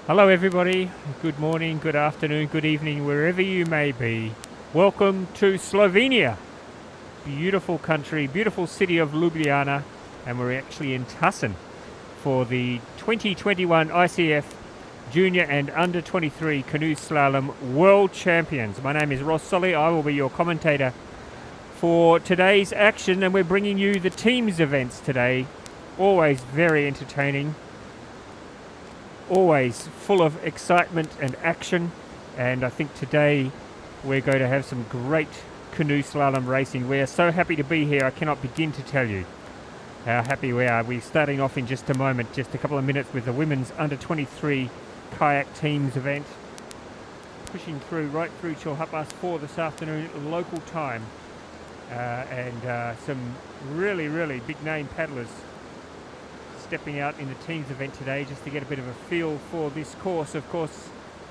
Hello everybody, good morning, good afternoon, good evening, wherever you may be. Welcome to Slovenia. Beautiful country, beautiful city of Ljubljana, and we're actually in Tacen for the 2021 ICF Junior and Under 23 Canoe Slalom World Champions. My name is Ross Solly, I will be your commentator for today's action, and we're bringing you the teams events today. Always very entertaining. Always full of excitement and action, and I think today we're going to have some great canoe slalom racing. We are so happy to be here, I cannot begin to tell you how happy we are. We're starting off in just a moment, just a couple of minutes, with the women's under 23 kayak teams event, pushing through right through till 4:30 this afternoon local time, and some really big name paddlers stepping out in the teams event today, just to get a bit of a feel for this course. Of course,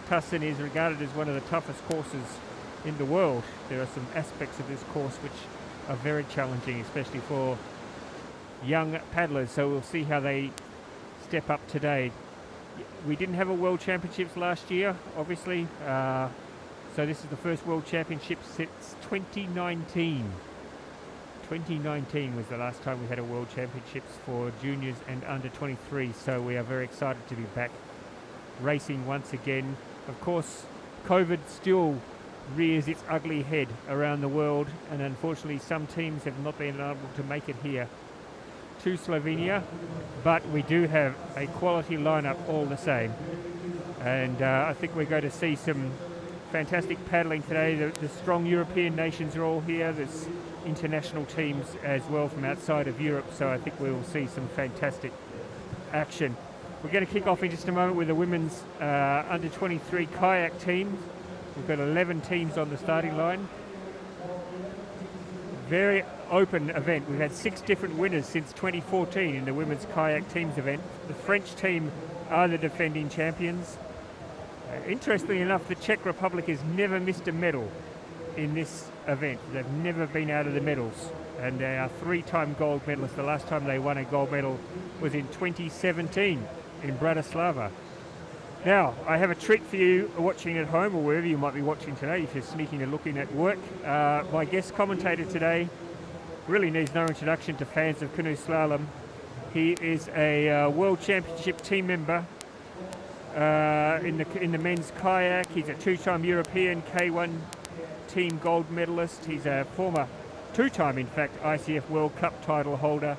Tacen is regarded as one of the toughest courses in the world. There are some aspects of this course which are very challenging, especially for young paddlers, so we'll see how they step up today. We didn't have a World Championships last year, obviously, so this is the first World Championship since 2019. 2019 was the last time we had a World Championships for juniors and under 23, so we are very excited to be back racing once again. Of course, COVID still rears its ugly head around the world, and unfortunately some teams have not been able to make it here to Slovenia, but we do have a quality lineup all the same, and I think we're going to see some fantastic paddling today. The strong European nations are all here. There's international teams as well from outside of Europe, so I think we will see some fantastic action. We're going to kick off in just a moment with the women's under 23 kayak teams. We've got 11 teams on the starting line. Very open event. We've had 6 different winners since 2014 in the women's kayak teams event. The French team are the defending champions. Interestingly enough, the Czech Republic has never missed a medal in this event. They've never been out of the medals, and they are 3-time gold medalists. The last time they won a gold medal was in 2017 in Bratislava. Now, I have a treat for you watching at home, or wherever you might be watching today if you're sneaking and looking at work. My guest commentator today really needs no introduction to fans of canoe slalom. He is a World Championship team member in the men's kayak. He's a 2-time European K1 team gold medalist. He's a former 2-time, in fact, ICF World Cup title holder.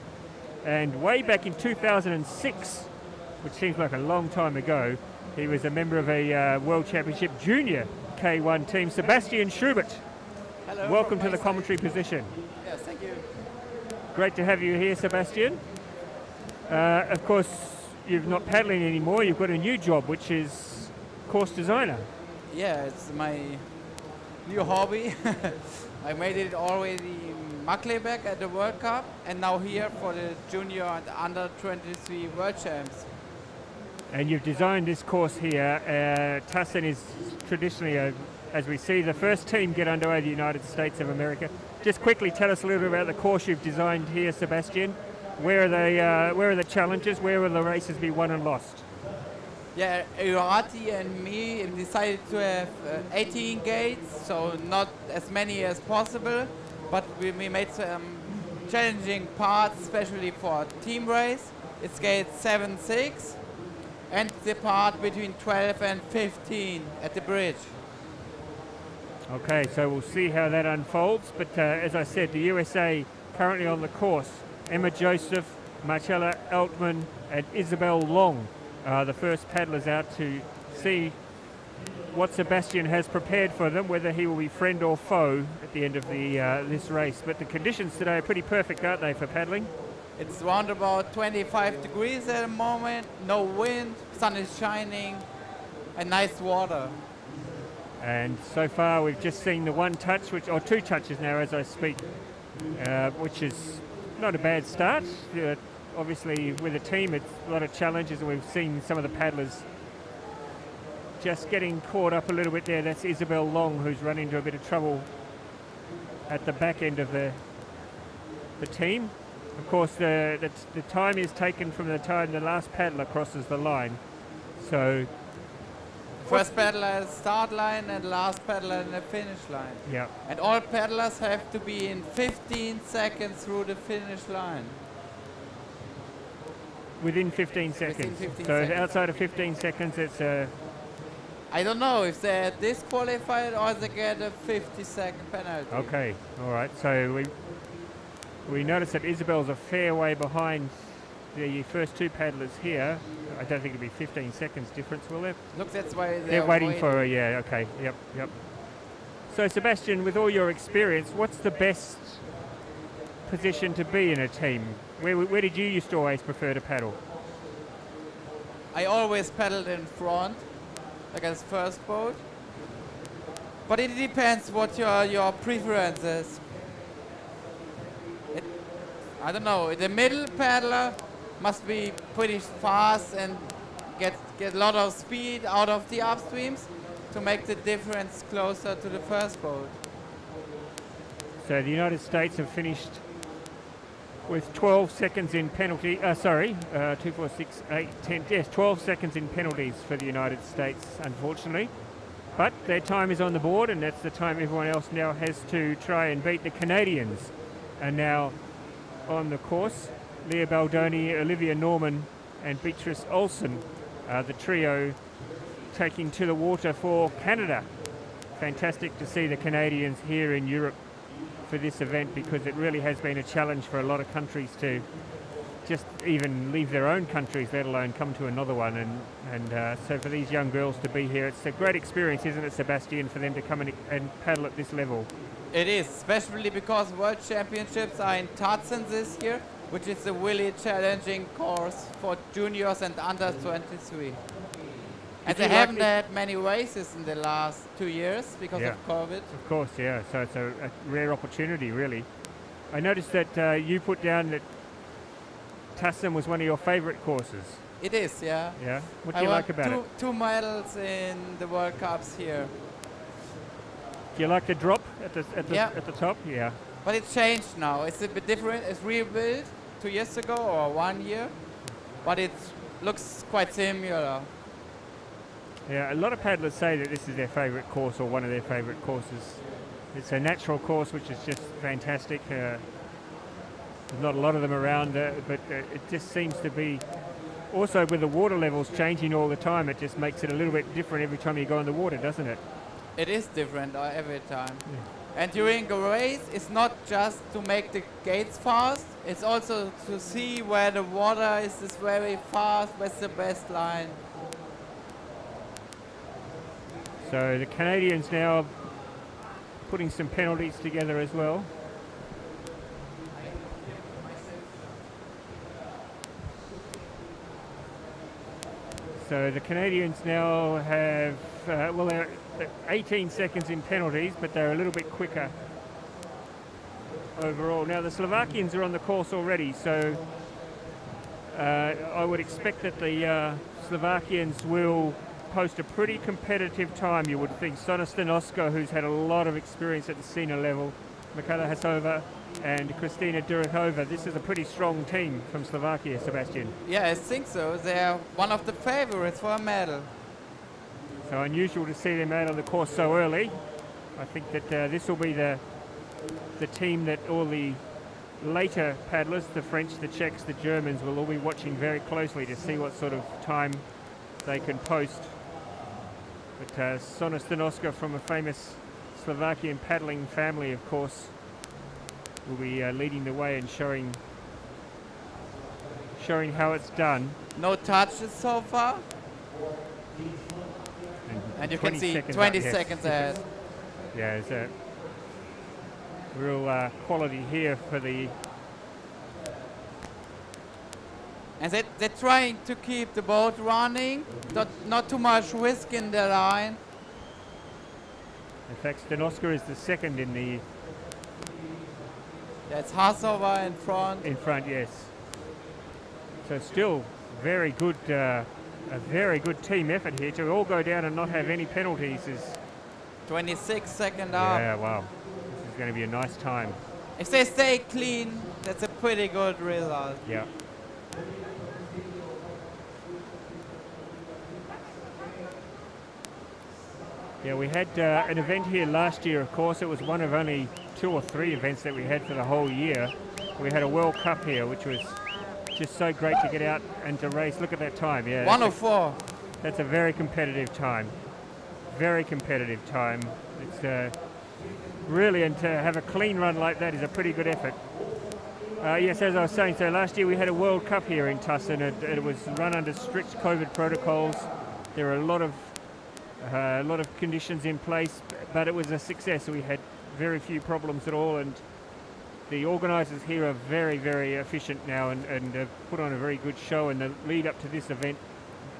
And way back in 2006, which seems like a long time ago, he was a member of a World Championship Junior K1 team. Sebastian Schubert, hello, welcome to the commentary position. Yes, thank you. Great to have you here, Sebastian. Of course, you're not paddling anymore. You've got a new job, which is course designer. Yeah, it's my new hobby. I made it already in Magdeburg at the World Cup, and now here for the junior and under 23 World Champs. And you've designed this course here. Tacen is traditionally, as we see, the first team get underway in the United States of America. Just quickly tell us a little bit about the course you've designed here, Sebastian. Where are the challenges? Where will the races be won and lost? Yeah, Irati and me decided to have 18 gates, so not as many as possible, but we made some challenging parts, especially for team race. It's gate 7, 6, and the part between 12 and 15 at the bridge. Okay, so we'll see how that unfolds, but as I said, the USA currently on the course: Emma Joseph, Marcella Altman and Isabel Long are the first paddlers out to see what Sebastian has prepared for them, whether he will be friend or foe at the end of this race. But the conditions today are pretty perfect, aren't they, for paddling? It's around about 25 degrees at the moment, no wind, sun is shining, and nice water. And so far we've just seen the one touch, or 2 touches now as I speak, which is not a bad start. Obviously with a team it's a lot of challenges, and we've seen some of the paddlers just getting caught up a little bit there. That's Isabel Long, who's run into a bit of trouble at the back end of the team. Of course, the time is taken from the time the last paddler crosses the line. So First paddler at the start line and last paddler in the finish line. Yeah. And all paddlers have to be in 15 seconds through the finish line. Within 15 seconds. Within 15 so seconds. outside of 15 seconds, it's a... I don't know if they're disqualified or they get a 50-second penalty. Okay, all right. So we notice that Isabel's a fair way behind the first two paddlers here. I don't think it'll be 15 seconds difference, will there? Look, that's why They're waiting for her, yeah, okay, yep. So Sebastian, with all your experience, what's the best position to be in a team? Where did you used to always prefer to paddle? I always paddled in front, like as first boat. But it depends what your preference is. I don't know, the middle paddler must be pretty fast and get a lot of speed out of the upstreams to make the difference closer to the first boat. So the United States have finished with 12 seconds in penalty, 2, 4, 6, 8, 10, yes, 12 seconds in penalties for the United States, unfortunately. But their time is on the board, and that's the time everyone else now has to try and beat. The Canadians are now on the course. Leah Baldoni, Olivia Norman and Beatrice Olsen are the trio taking to the water for Canada. Fantastic to see the Canadians here in Europe for this event, because it really has been a challenge for a lot of countries to just even leave their own countries, let alone come to another one. And so for these young girls to be here, it's a great experience, isn't it, Sebastian, for them to come and paddle at this level? It is, especially because World Championships are in Tacen this year, which is a really challenging course for juniors and under 23. And they haven't had many races in the last 2 years because of COVID. Of course, yeah. So it's a rare opportunity, really. I noticed that you put down that Tacen was one of your favourite courses. It is, yeah. Yeah. What do you like about it? Two medals in the World Cups here. Do you like the drop at the top? Yeah. But it's changed now. It's a bit different. It's rebuilt 2 years ago or 1 year, but it looks quite similar. Yeah, a lot of paddlers say that this is their favourite course or one of their favourite courses. It's a natural course, which is just fantastic. There's not a lot of them around, but it just seems to be, also with the water levels changing all the time, it just makes it a little bit different every time you go in the water, doesn't it? It is different every time. Yeah. And during a race, it's not just to make the gates fast, it's also to see where the water is very fast, where's the best line. So the Canadians now putting some penalties together as well. So the Canadians now have, well, they're 18 seconds in penalties, but they're a little bit quicker overall. Now the Slovakians are on the course already, so I would expect that the Slovakians will post a pretty competitive time, you would think. Sona Stanoska, who's had a lot of experience at the senior level, Mikhaila Hasova and Kristina Durikova. This is a pretty strong team from Slovakia, Sebastian. Yeah, I think so. They're one of the favorites for a medal. So unusual to see them out on the course so early. I think that this will be the team that all the later paddlers, the French, the Czechs, the Germans, will all be watching very closely to see what sort of time they can post. But Sona Stanoska, from a famous Slovakian paddling family, of course, will be leading the way and showing how it's done. No touches so far. And you can see 20 seconds ahead. Yeah, there's a real quality here for the... And they're trying to keep the boat running, not too much risk in the line. In fact, Stanoska is the second in the... That's Hasova in front. In front, yes. So still very good, a very good team effort here to all go down and not have any penalties. Is 26 seconds up. Yeah, wow. This is going to be a nice time. If they stay clean, that's a pretty good result. Yeah. Yeah, we had an event here last year, of course. It was one of only 2 or 3 events that we had for the whole year. We had a World Cup here, which was just so great to get out and to race. Look at that time. Yeah, 104. That's a very competitive time. Very competitive time. It's really, and to have a clean run like that is a pretty good effort. Yes, as I was saying, so last year we had a World Cup here in Tacen. It was run under strict COVID protocols. There were a lot of conditions in place, but it was a success. We had very few problems at all, and the organisers here are very, very efficient now and have put on a very good show. And the lead up to this event,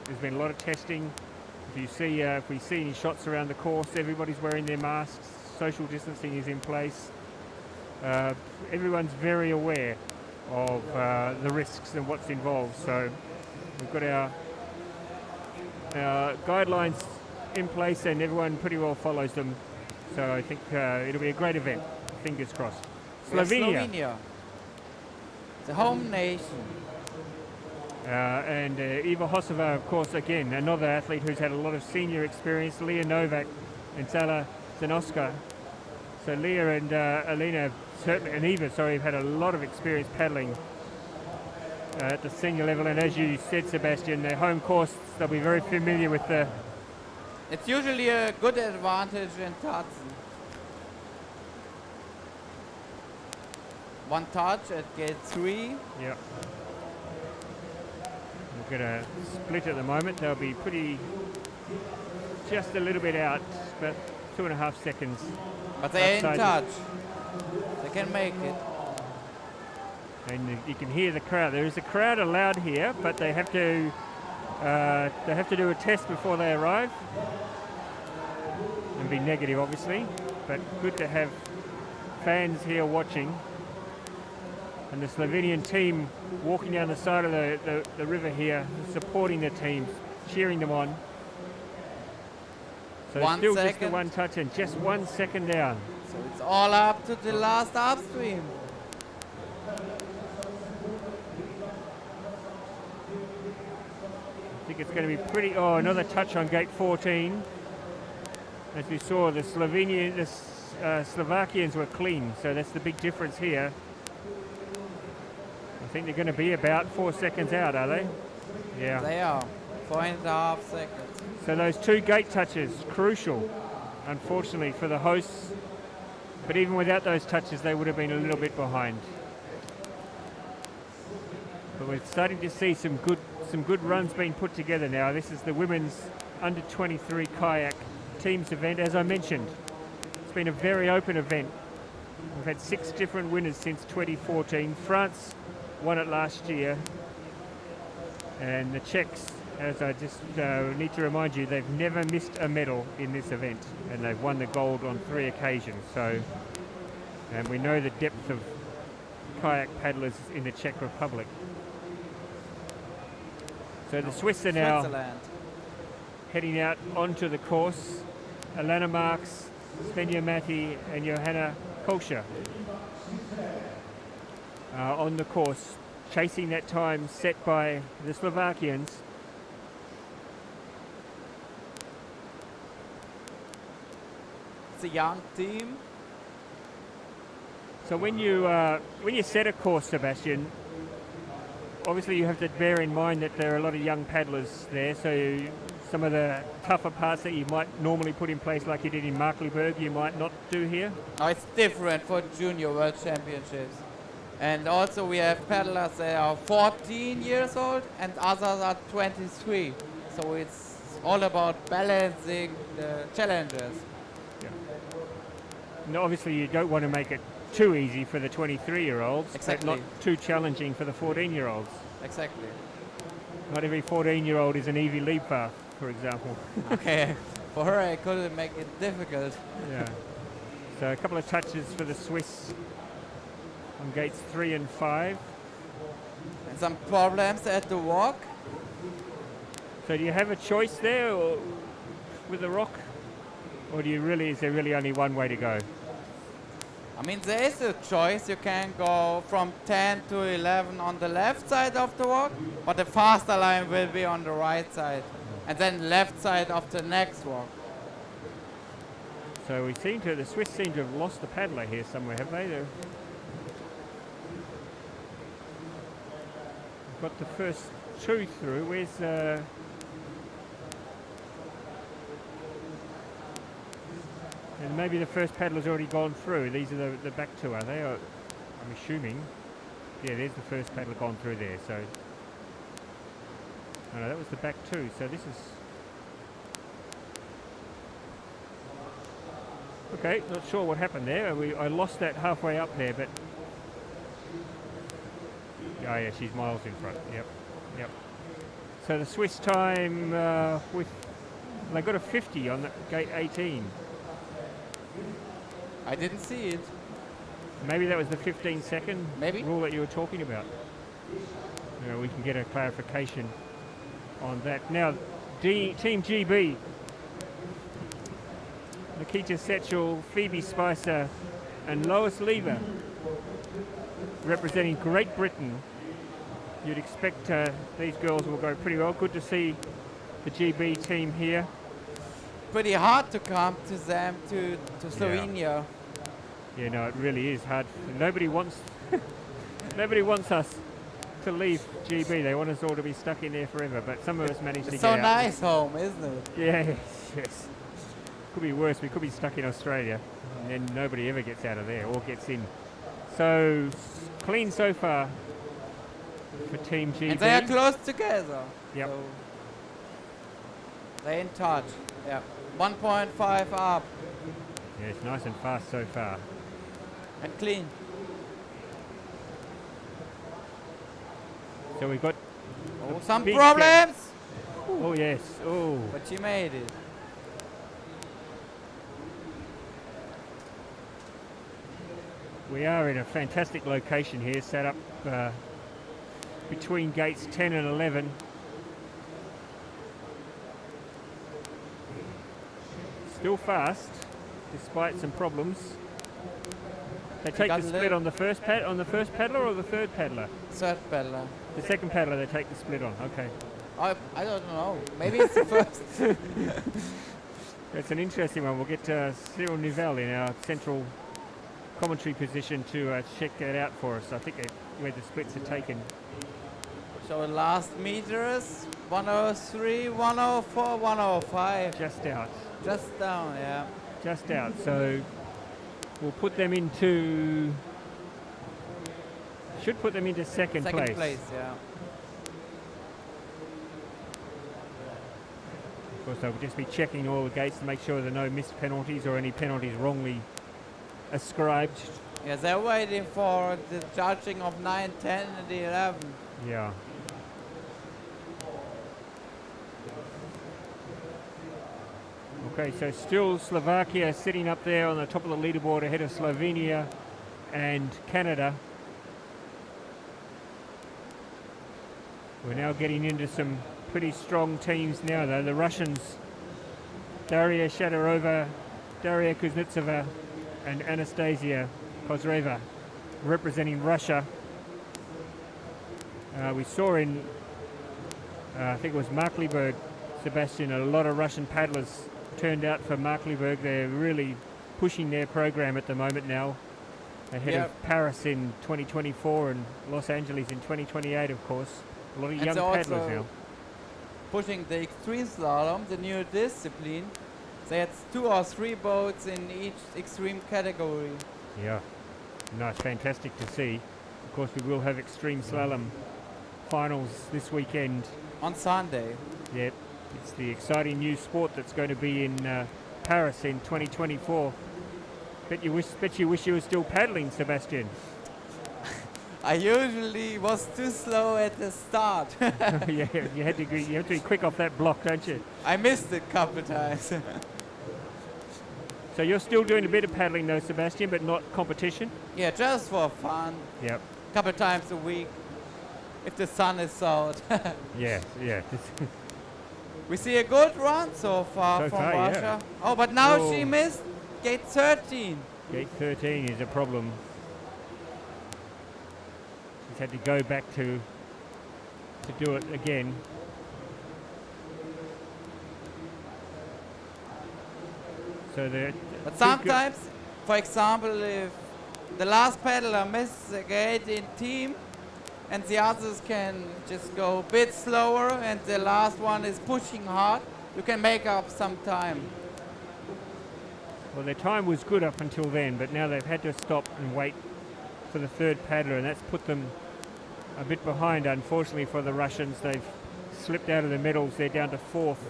there's been a lot of testing. If we see any shots around the course, everybody's wearing their masks. Social distancing is in place. Everyone's very aware of the risks and what's involved. So we've got our guidelines in place, and everyone pretty well follows them. So I think it'll be a great event. Fingers crossed. Slovenia, the home nation. And Eva Hosova, of course, again, another athlete who's had a lot of senior experience, Leah Novak and Zala Zanoska. So Leah and Alina, certainly, and Eva, sorry, have had a lot of experience paddling at the senior level. And as you said, Sebastian, their home course, they'll be very familiar with the... It's usually a good advantage in Tacen. One touch at gate 3. Yeah. We're going to split at the moment. They'll be just a little bit out, but 2.5 seconds. But they're in touch. They can make it. And you can hear the crowd. There is a crowd allowed here, but they have to do a test before they arrive and be negative, obviously. But good to have fans here watching. And the Slovenian team walking down the side of the river here, supporting the teams, cheering them on. So still just the one touch and just 1 second down. So it's all up to the last upstream. I think it's going to be pretty... Oh, another touch on gate 14. As we saw, the Slovakians were clean, so that's the big difference here. I think they're going to be about 4 seconds out, are they? Yeah. They are. 4.5 seconds. So those 2 gate touches, crucial, unfortunately, for the hosts. But even without those touches, they would have been a little bit behind. But we're starting to see some good runs being put together now. This is the women's under-23 kayak teams event, as I mentioned. It's been a very open event. We've had 6 different winners since 2014. France won it last year, and the Czechs, as I just need to remind you, they've never missed a medal in this event, and they've won the gold on 3 occasions. So, and we know the depth of kayak paddlers in the Czech Republic. So the Swiss are now heading out onto the course. Alana Marks, Svenja Matti and Johanna Kolscher on the course, chasing that time set by the Slovakians. It's a young team. So when you set a course, Sebastian, obviously you have to bear in mind that there are a lot of young paddlers there, so some of the tougher parts that you might normally put in place like you did in Markleberg, you might not do here? No, it's different for Junior World Championships. And also we have paddlers that are 14 years old and others are 23. So it's all about balancing the challenges. Yeah. And obviously you don't want to make it too easy for the 23-year-olds, exactly, but not too challenging for the 14-year-olds. Exactly. Not every 14-year-old is an Evie Liebfach, for example. Okay, for her I couldn't make it difficult. Yeah. So a couple of touches for the Swiss on gates 3 and 5. And some problems at the walk. So do you have a choice there or with the rock? Or is there really only one way to go? I mean, there is a choice. You can go from 10 to 11 on the left side of the walk, but the faster line will be on the right side. And then left side of the next walk. So the Swiss seem to have lost the paddler here somewhere, have they? They've got the first two through. Where's and maybe the first paddler's already gone through. These are the back two, are they? I'm assuming. Yeah, there's the first paddler gone through there. So, oh no, that was the back two. So this is okay. Not sure what happened there. I lost that halfway up there, but oh yeah, she's miles in front. Yep, yep. So the Swiss time they got a 50 on the gate 18. I didn't see it. Maybe that was the 15-second rule that you were talking about. We can get a clarification on that. Now, Team GB. Nikita Setchel, Phoebe Spicer, and Lois Lever representing Great Britain. You'd expect these girls will go pretty well. Good to see the GB team here. Pretty hard to come to them, to Slovenia. Yeah, no, it really is hard. Nobody wants nobody wants us to leave GB. They want us all to be stuck in there forever, but some of us manage to get out. It's so nice home, isn't it? Yeah, yes. Could be worse. We could be stuck in Australia, and then nobody ever gets out of there or gets in. So, clean so far for Team GB. And they are close together. Yep. So they're in touch. Yeah. 1.5 up. Yeah, it's nice and fast so far. And clean. So we've got some problems. Oh yes. Oh. But she made it. We are in a fantastic location here, set up between gates 10 and 11. Still fast, despite some problems. They take the split on the first paddler or the third paddler? Third paddler. The second paddler they take the split on. Okay. I don't know. Maybe it's the first. It's an interesting one. We'll get Cyril Nivelle in our central commentary position to check that out for us. I think where the splits are taken. So last meters 103, 104, 105. Just out. Just down, yeah. Just out. So we'll put them into. Should put them into second place. Second place, yeah. Of course, they'll just be checking all the gates to make sure there are no missed penalties or any penalties wrongly ascribed. Yeah, they're waiting for the judging of 9, 10, and 11. Yeah. Okay, so still Slovakia sitting up there on the top of the leaderboard ahead of Slovenia and Canada. We're now getting into some pretty strong teams now, though. The Russians, Daria Shadorova, Daria Kuznetsova, and Anastasia Kozreva representing Russia. We saw in, I think it was Markleberg, Sebastian, a lot of Russian paddlers turned out for Markleberg. They're really pushing their program at the moment now, ahead of Paris in 2024 and Los Angeles in 2028, of course. A lot of young paddlers now. Pushing the extreme slalom, the new discipline. They had 2 or 3 boats in each extreme category. Yeah, no, it's fantastic to see. Of course, we will have extreme slalom finals this weekend. On Sunday. Yep, it's the exciting new sport that's going to be in Paris in 2024. Bet you wish you were still paddling, Sebastian. I usually was too slow at the start. Yeah, you have to be quick off that block, don't you? I missed it a couple of times. So you're still doing a bit of paddling though, Sebastian, but not competition? Yeah, just for fun. Yep. A couple of times a week, if the sun is out. Yeah, yeah. We see a good run so far from Russia. Yeah. Oh, but now she missed gate 13. Gate 13 is a problem. She's had to go back to do it again. So they're But sometimes, for example, if the last paddler misses a gate in team, and the others can just go a bit slower, and the last one is pushing hard, you can make up some time. Well, their time was good up until then, but now they've had to stop and wait for the third paddler, and that's put them a bit behind. Unfortunately for the Russians, they've slipped out of the medals. They're down to fourth,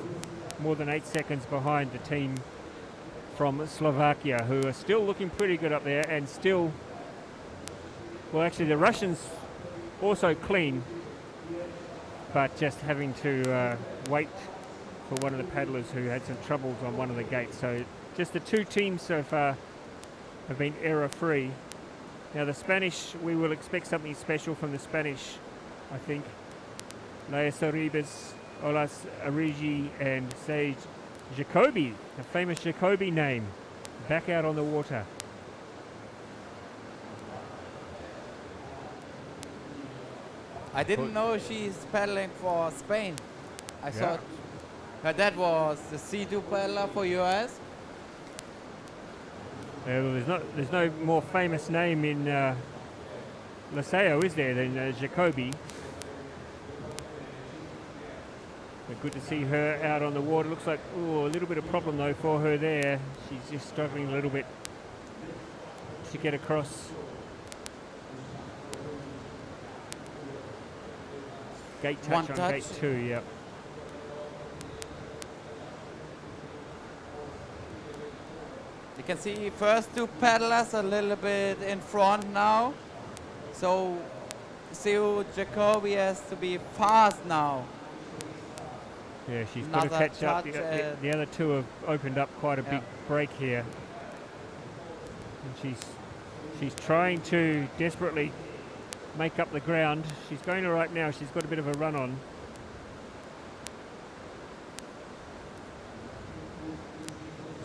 more than 8 seconds behind the team from Slovakia, who are still looking pretty good up there, and still, well, actually the Russians also clean, but just having to wait for one of the paddlers who had some troubles on one of the gates. So just the two teams so far have been error-free. Now the Spanish, we will expect something special from the Spanish, I think. Laia Sorribes, Olas Arigi and Sage Jacobi, the famous Jacobi name, back out on the water. I didn't know she's paddling for Spain. I thought her dad was the C2 paddler for US. Well, there's no more famous name in Liceo, is there, than Jacobi. But good to see her out on the water. Looks like a little bit of problem though for her there. She's just struggling a little bit to get across. Gate touch on gate 2, yep. You can see first two paddlers a little bit in front now. So Seu Jacobi has to be fast now. Yeah, she's got to catch up. The other two have opened up quite a big break here. And she's trying to desperately make up the ground. She's going to right now. She's got a bit of a run on.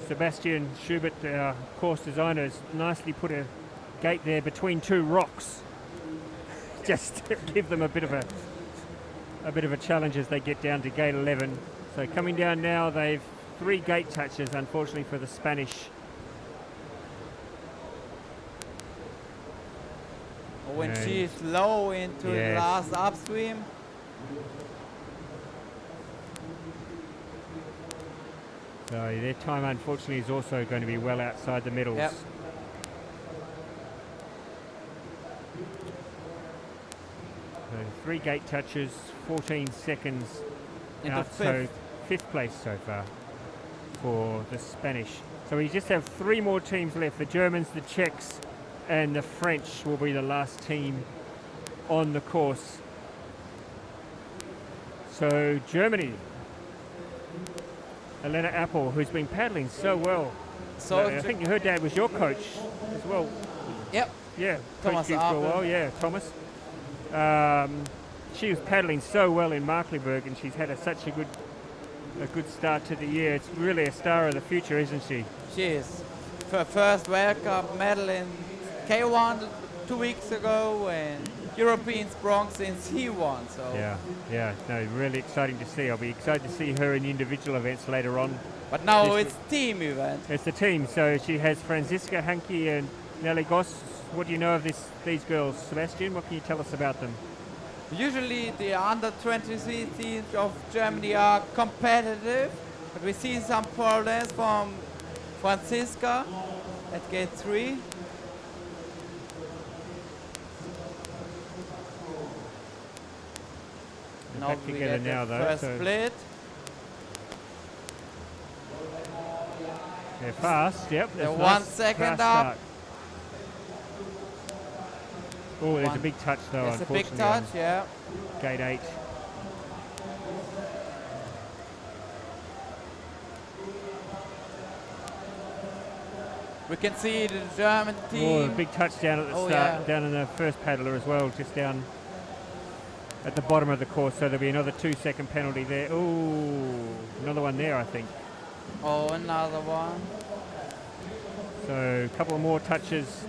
Sebastian Schubert, our course designer, has nicely put a gate there between two rocks, just to give them a bit of a challenge as they get down to gate 11. So coming down now, they've 3 gate touches, unfortunately for the Spanish. When she's low into the last upstream. So their time, unfortunately, is also going to be well outside the medals. Yep. So 3 gate touches, 14 seconds out. So 5th place so far for the Spanish. So we just have 3 more teams left. The Germans, the Czechs, and the French will be the last team on the course. So Germany, Elena Appel, who's been paddling so well. So I think her dad was your coach as well. Yep. Yeah, Thomas coached you for a while. Yeah, Thomas. She was paddling so well in Markleberg, and she's had such a good start to the year. It's really a star of the future, isn't she? She is. Her first World Cup medal in K1 2 weeks ago, and European bronze in C1. So no, really exciting to see. I'll be excited to see her in individual events later on. But now it's team event. It's the team. So she has Franziska Hanke and Nelly Goss. What do you know of these girls, Sebastian? What can you tell us about them? Usually the under-23 teams of Germany are competitive, but we see some problems from Franziska at gate 3. Now we get the first split. They're fast, yep. They're 1 second up. Oh, there's a big touch though, there's unfortunately. There's a big touch, yeah. Gate 8. We can see the German team. Oh, a big touch down at the start, down in the first paddler as well, just down at the bottom of the course. So there'll be another 2-second penalty there. Oh, another one there, I think. Oh, another one. So a couple of more touches.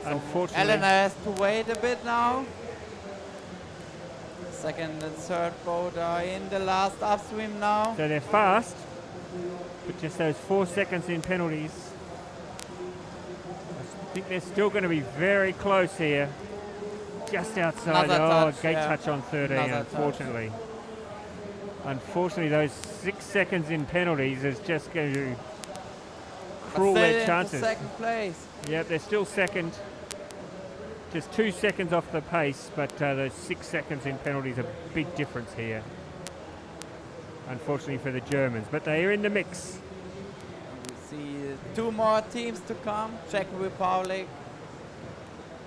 So unfortunately, Elena has to wait a bit now. Second and third boat are in the last upstream now. So they're fast. But just those 4 seconds in penalties. I think they're still going to be very close here. Just outside. Gate touch on 13, unfortunately. Unfortunately, those 6 seconds in penalties is just going to cruel their chances. Second place. Yep, they're still second. Just 2 seconds off the pace, but those 6 seconds in penalties are a big difference here. Unfortunately for the Germans, but they are in the mix. We see 2 more teams to come. Czech Republic.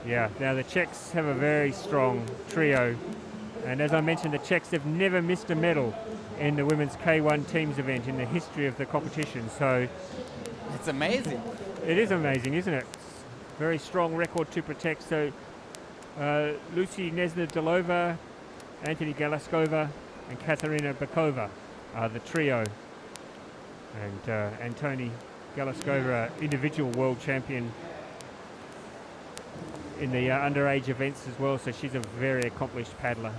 Yeah, now the Czechs have a very strong trio. And as I mentioned, the Czechs have never missed a medal in the women's K1 teams event in the history of the competition. So it's amazing. It is amazing, isn't it? Very strong record to protect. So Lucy Nesna-Delova, Anthony Galaskova, and Katarina Bakova are the trio. And Antoni Galaskova, individual world champion in the underage events as well, so she's a very accomplished paddler.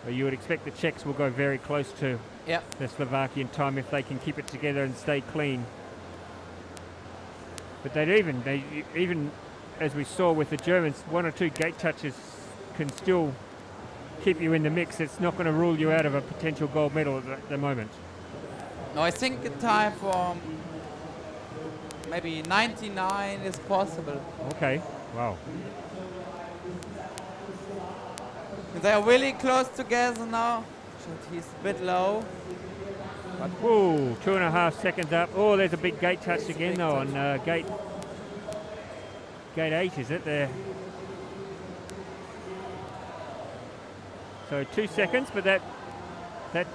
You would expect the Czechs will go very close to the Slovakian time if they can keep it together and stay clean. But they even as we saw with the Germans, 1 or 2 gate touches can still keep you in the mix. It's not going to rule you out of a potential gold medal at the moment. No, I think the time for maybe 99 is possible. Okay, wow. They are really close together now. He's a bit low. Whoa, 2.5 seconds up. Oh, there's a big gate touch again though on gate 8, is it there? So 2 seconds, but that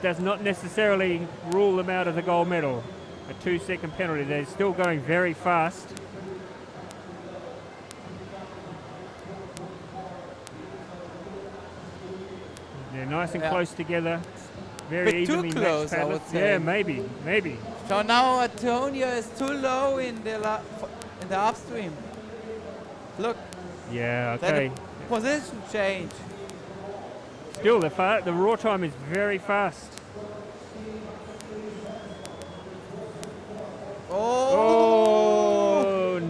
does not necessarily rule them out of the gold medal. A 2-second penalty. They're still going very fast. They're nice and close together. Very evenly too close, I would say. Yeah, maybe. So now Antonio is too low in the upstream. Look. Yeah, okay. Position change. Still, the raw time is very fast. Oh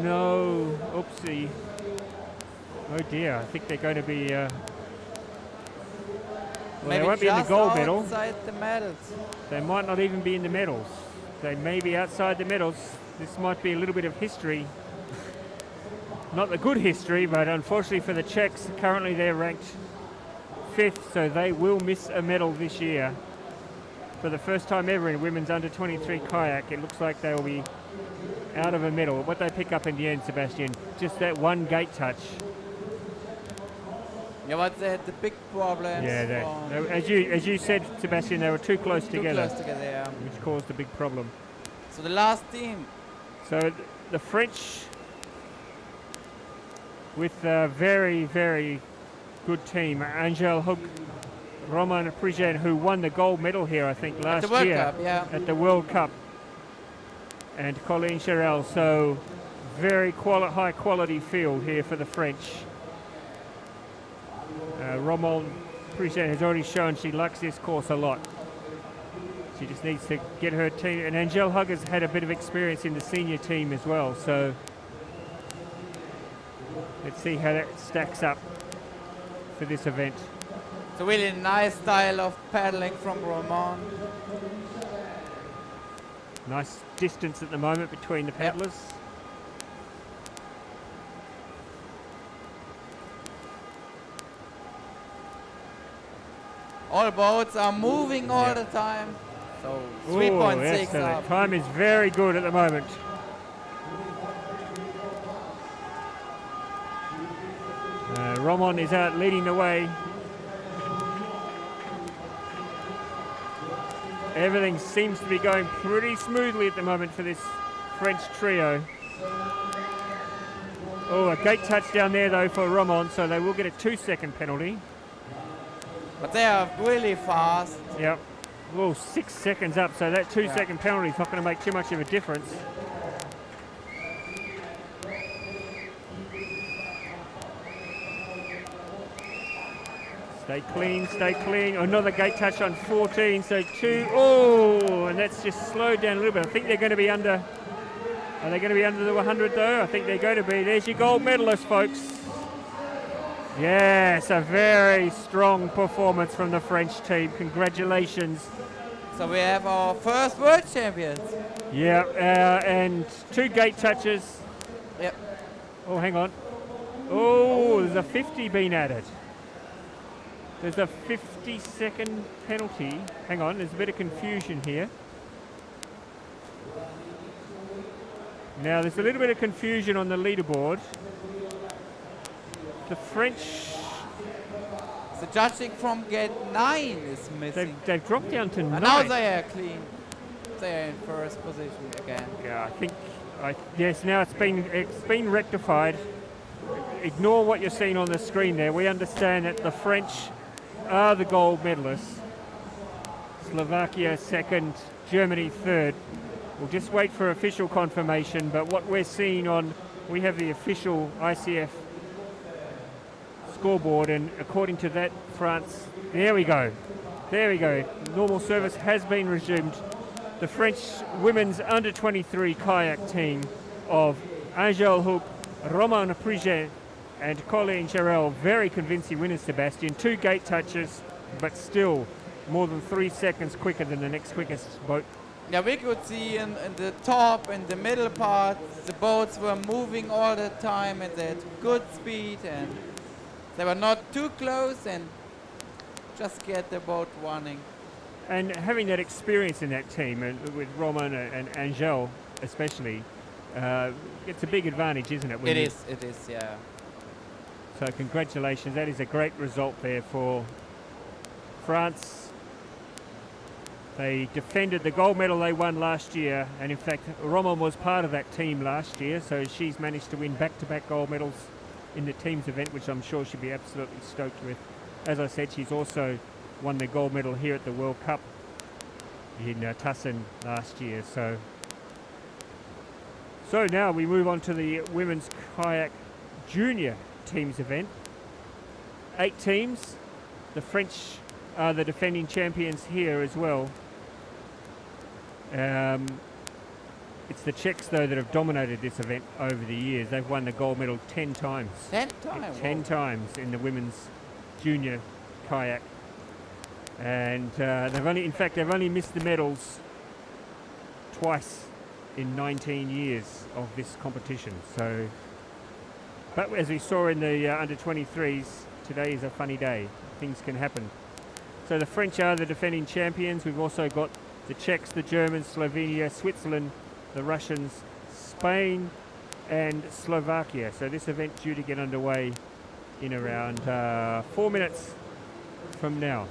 no! Oopsie. Oh dear, I think they're going to be... well, they won't be in the gold medal. Outside the medals. They might not even be in the medals. They may be outside the medals. This might be a little bit of history. Not the good history, but unfortunately for the Czechs, currently they're ranked 5th, so they will miss a medal this year. For the first time ever in women's under-23 kayak, it looks like they'll be out of a medal. What they pick up in the end, Sebastian, just that 1 gate touch. Yeah, but they had the big problems. Yeah, as you said, Sebastian, they were too close together. Too close together, yeah. Which caused a big problem. So the last team. So the French, with a very, very good team. Angèle Hug, Roman Prigent, who won the gold medal here, I think, last year at the World Cup. And Colleen Cherel. So very high quality field here for the French. Roman Prigent has already shown she likes this course a lot. She just needs to get her team. And Angèle Hug has had a bit of experience in the senior team as well. So let's see how that stacks up for this event. It's a really nice style of paddling from Roman. Nice distance at the moment between the paddlers. All boats are moving all the time. So 3.6 yes, so the time is very good at the moment. Roman is out leading the way. Everything seems to be going pretty smoothly at the moment for this French trio. Oh, a gate touch down there though for Roman, so they will get a 2-second penalty. But they are really fast. Yep. Oh, 6 seconds up, so that 2-second penalty is not going to make too much of a difference. Stay clean, stay clean. Another gate touch on 14, so 2. Oh, and that's just slowed down a little bit. I think they're going to be under. Are they going to be under the 100 though? I think they're going to be. There's your gold medalist, folks. Yes, a very strong performance from the French team. Congratulations. So we have our first world champions. Yeah, and 2 gate touches. Yep. Oh, hang on. Oh, there's a 50 been added. There's a 50-second penalty. Hang on, there's a bit of confusion here. Now, there's a little bit of confusion on the leaderboard. The French... The judging from gate 9 is missing. They've dropped down to 9. And now they are clean. They are in first position again. Yeah, I think... yes, now it's been rectified. Ignore what you're seeing on the screen there. We understand that the French are the gold medalists. Slovakia second, Germany third. We'll just wait for official confirmation, but what we're seeing on, we have the official ICF scoreboard, and according to that, France, there we go. Normal service has been resumed. The French women's under-23 kayak team of Angèle Hoop, Romain Priget, and Colleen Jarrell, very convincing winners, Sebastian. 2 gate touches, but still more than 3 seconds quicker than the next quickest boat. Yeah, we could see in the top and the middle part, the boats were moving all the time and they had good speed and they were not too close and just get the boat running. And having that experience in that team, with Romain and Angèle especially, it's a big advantage, isn't it? It is, yeah. So congratulations, that is a great result there for France. They defended the gold medal they won last year, and in fact Romain was part of that team last year, so she's managed to win back-to-back gold medals in the teams event, which I'm sure she'll be absolutely stoked with. As I said, she's also won the gold medal here at the World Cup in Tacen last year. So now we move on to the women's kayak junior teams event. 8 teams. The French are the defending champions here as well. It's the Czechs, though, that have dominated this event over the years. They've won the gold medal 10 times. 10 times? 10 times in the women's junior kayak. And they've only missed the medals twice in 19 years of this competition. So, but as we saw in the under-23s, today is a funny day. Things can happen. So the French are the defending champions. We've also got the Czechs, the Germans, Slovenia, Switzerland, the Russians, Spain and Slovakia. So this event due to get underway in around 4 minutes from now.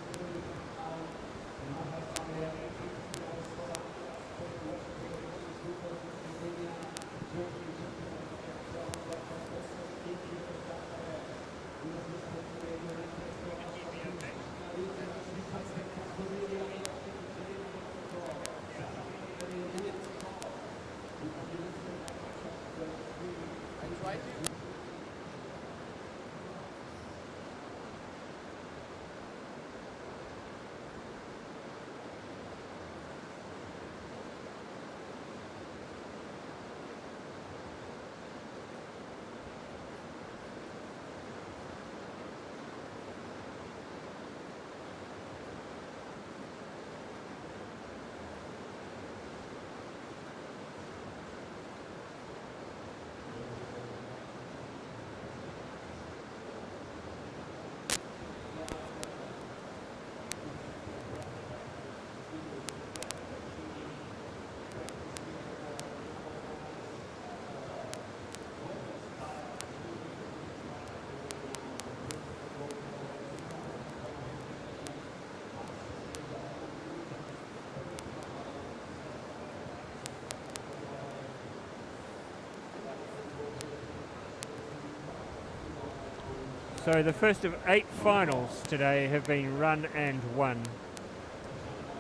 So the first of 8 finals today have been run and won.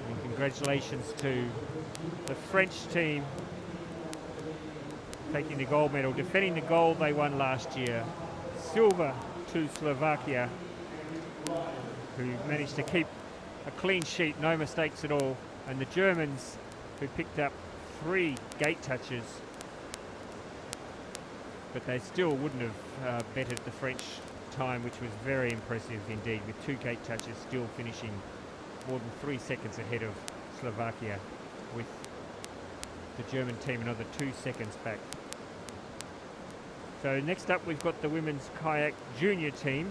And congratulations to the French team taking the gold medal, defending the gold they won last year. Silver to Slovakia. who managed to keep a clean sheet, no mistakes at all, and the Germans, who picked up 3 gate touches, but they still wouldn't have bettered the French time, which was very impressive indeed, with 2 gate touches still finishing more than 3 seconds ahead of Slovakia, with the German team another 2 seconds back. So next up we've got the women's kayak junior team.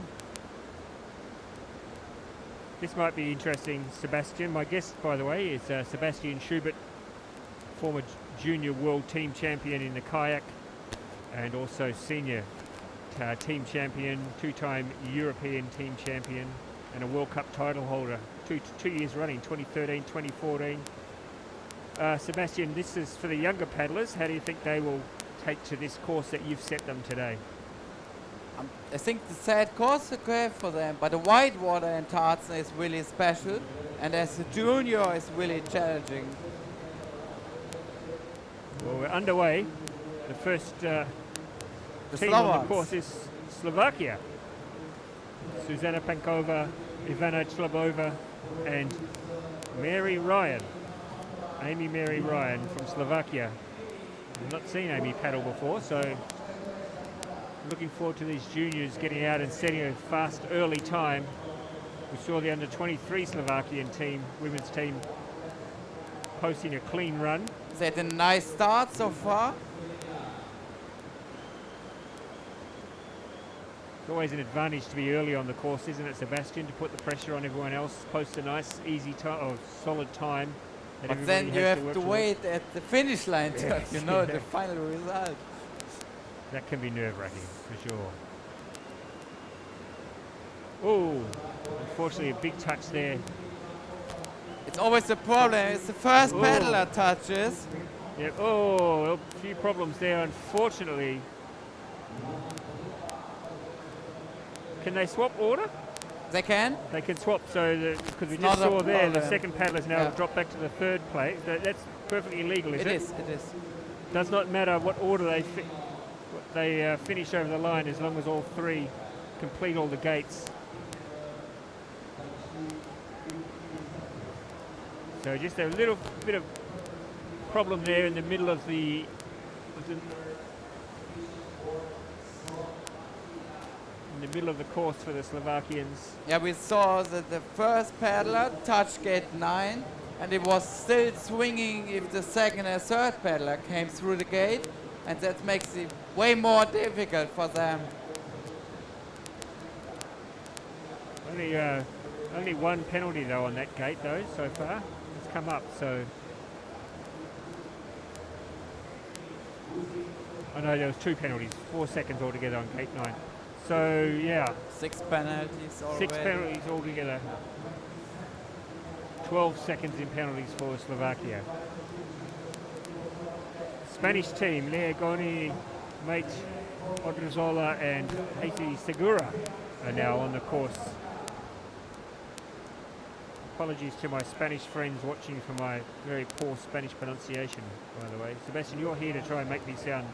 This might be interesting, Sebastian. My guest, by the way, is Sebastian Schubert, former junior world team champion in the kayak and also senior team champion, 2-time European team champion and a World Cup title holder, two years running, 2013, 2014. Sebastian, this is for the younger paddlers. How do you think they will take to this course that you've set them today? I think the sad course is okay for them, but the white water in Tacen is really special, and as a junior it's really challenging. Well, we're underway. The first team on the course is Slovakia. Zuzana Pankova, Ivana Chlebova and Mary Ryan. Amy Mary Ryan from Slovakia. I've not seen Amy paddle before, so looking forward to these juniors getting out and setting a fast early time. We saw the under-23 Slovakian team, women's team, posting a clean run. They had a nice start so far. It's always an advantage to be early on the course, isn't it, Sebastian, to put the pressure on everyone else, post a nice, easy time, or solid time. But then you have to wait at the finish line to yes, know the final result. That can be nerve-wracking, for sure. Oh, unfortunately a big touch there. It's always a problem. It's the first paddler touches. Yep. Oh, a few problems there, unfortunately. Can they swap order? They can. They can swap, so because we just saw there the second paddlers now have dropped back to the third place. That's perfectly illegal, isn't it? It is. Does not matter what order they finish over the line, as long as all 3 complete all the gates. So just a little bit of problem there in the middle of the course for the Slovakians. Yeah, we saw that the first paddler touched gate 9, and it was still swinging if the second and third paddler came through the gate, and that makes it way more difficult for them. Only 1 penalty though on that gate though so far. It's come up, so I know there was 2 penalties, 4 seconds altogether on gate 9. So yeah, 6 penalties already. 6 penalties altogether. 12 seconds in penalties for Slovakia. Spanish team, Lea Goni, Mate Odrizola and Haiti Segura are now on the course. Apologies to my Spanish friends watching for my very poor Spanish pronunciation, by the way. Sebastian, you're here to try and make me sound,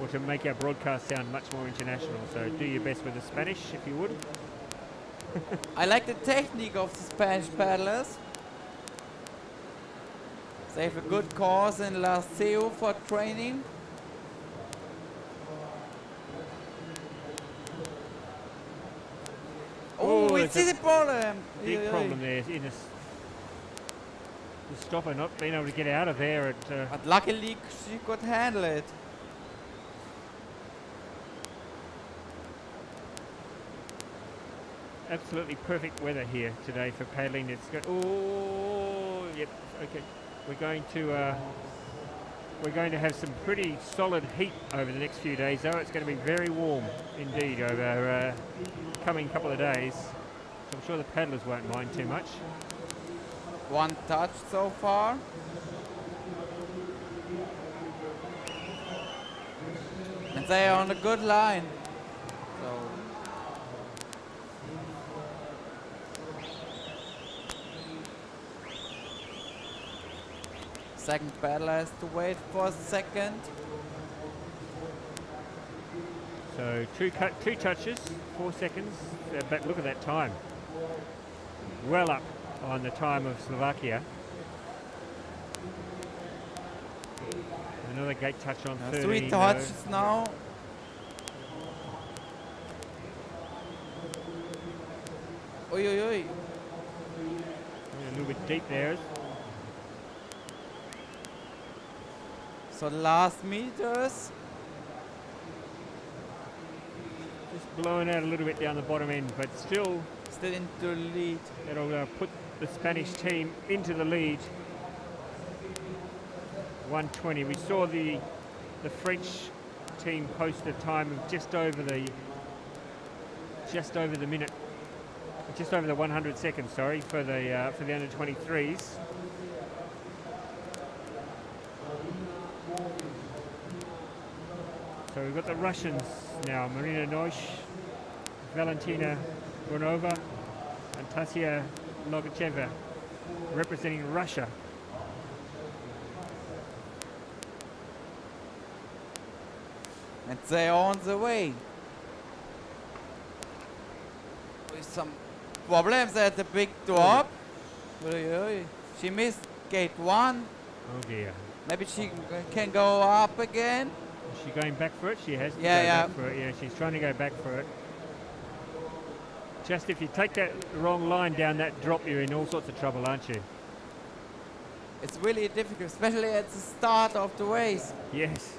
or to make our broadcast sound much more international, so do your best with the Spanish, if you would. I like the technique of the Spanish paddlers. They have a good course in Laseo for training. Oh, we see the problem. Big problem there in the stopper not being able to get out of there. But luckily she could handle it. Absolutely perfect weather here today for paddling. It's good. Oh, yep. Okay, we're going to have some pretty solid heat over the next few days, though. It's going to be very warm indeed over coming couple of days. So I'm sure the paddlers won't mind too much. 1 touch so far. And they are on a good line. Second paddler has to wait for a second. So two touches, 4 seconds. But look at that time. well up on the time of Slovakia. Another gate touch on 13. 3 touches now. Oi, oi, oi. A little bit deep there. So the last meters. Just blowing out a little bit down the bottom end, but still Into the lead. it'll put the Spanish team into the lead. 1:20. We saw the French team post a time of just over the minute, just over the 100 seconds. Sorry, for the under 23s. So we've got the Russians now: Marina Noish, Valentina Gronova, and Tasia Logacheva, representing Russia. And they're on the way. With some problems at the big drop. She missed gate 1. Oh dear. Maybe she can go up again. Is she going back for it? She has to go Yeah. back for it. Yeah, she's trying to go back for it. Just if you take that wrong line down that drop, you're in all sorts of trouble, aren't you? It's really difficult, especially at the start of the race. Yes.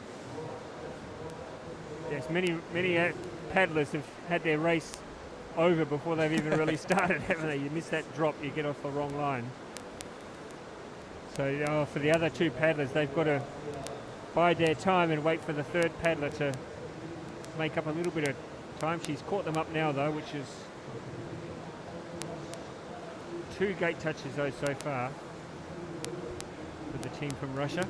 Yes, many paddlers have had their race over before they've even really started, haven't they? You miss that drop, you get off the wrong line. So for the other two paddlers, they've got to bide their time and wait for the third paddler to make up a little bit of time. She's caught them up now, though, which is 2 gate touches, though, so far with the team from Russia.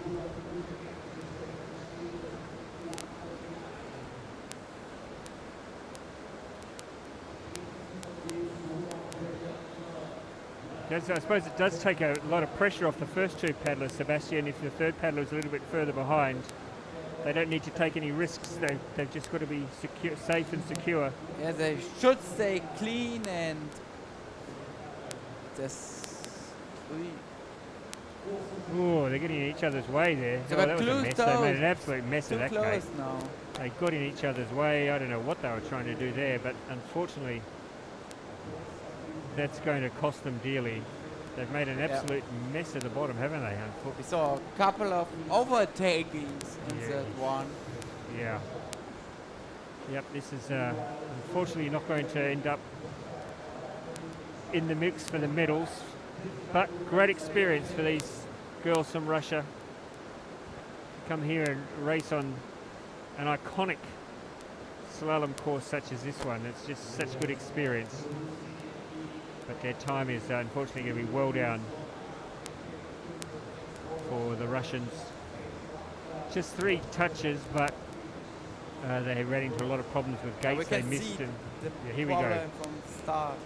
I suppose it does take a lot of pressure off the first two paddlers, Sebastian. If the third paddler is a little bit further behind, they don't need to take any risks. They've just got to be secure, safe and secure. Yeah, they should stay clean and just... Oh, they're getting in each other's way there. They Oh, that was a mess. They made an absolute mess of that gate. Now. They got in each other's way. I don't know what they were trying to do there, but unfortunately, that's going to cost them dearly. They've made an absolute mess at the bottom, haven't they? We saw a couple of overtakings in that one. Yeah. Yep, this is unfortunately not going to end up in the mix for the medals, but great experience for these girls from Russia to come here and race on an iconic slalom course such as this one. It's just such good experience. But their time is unfortunately going to be well down for the Russians. Just 3 touches, but they ran into a lot of problems with gates. They missed, and here we go. From the start.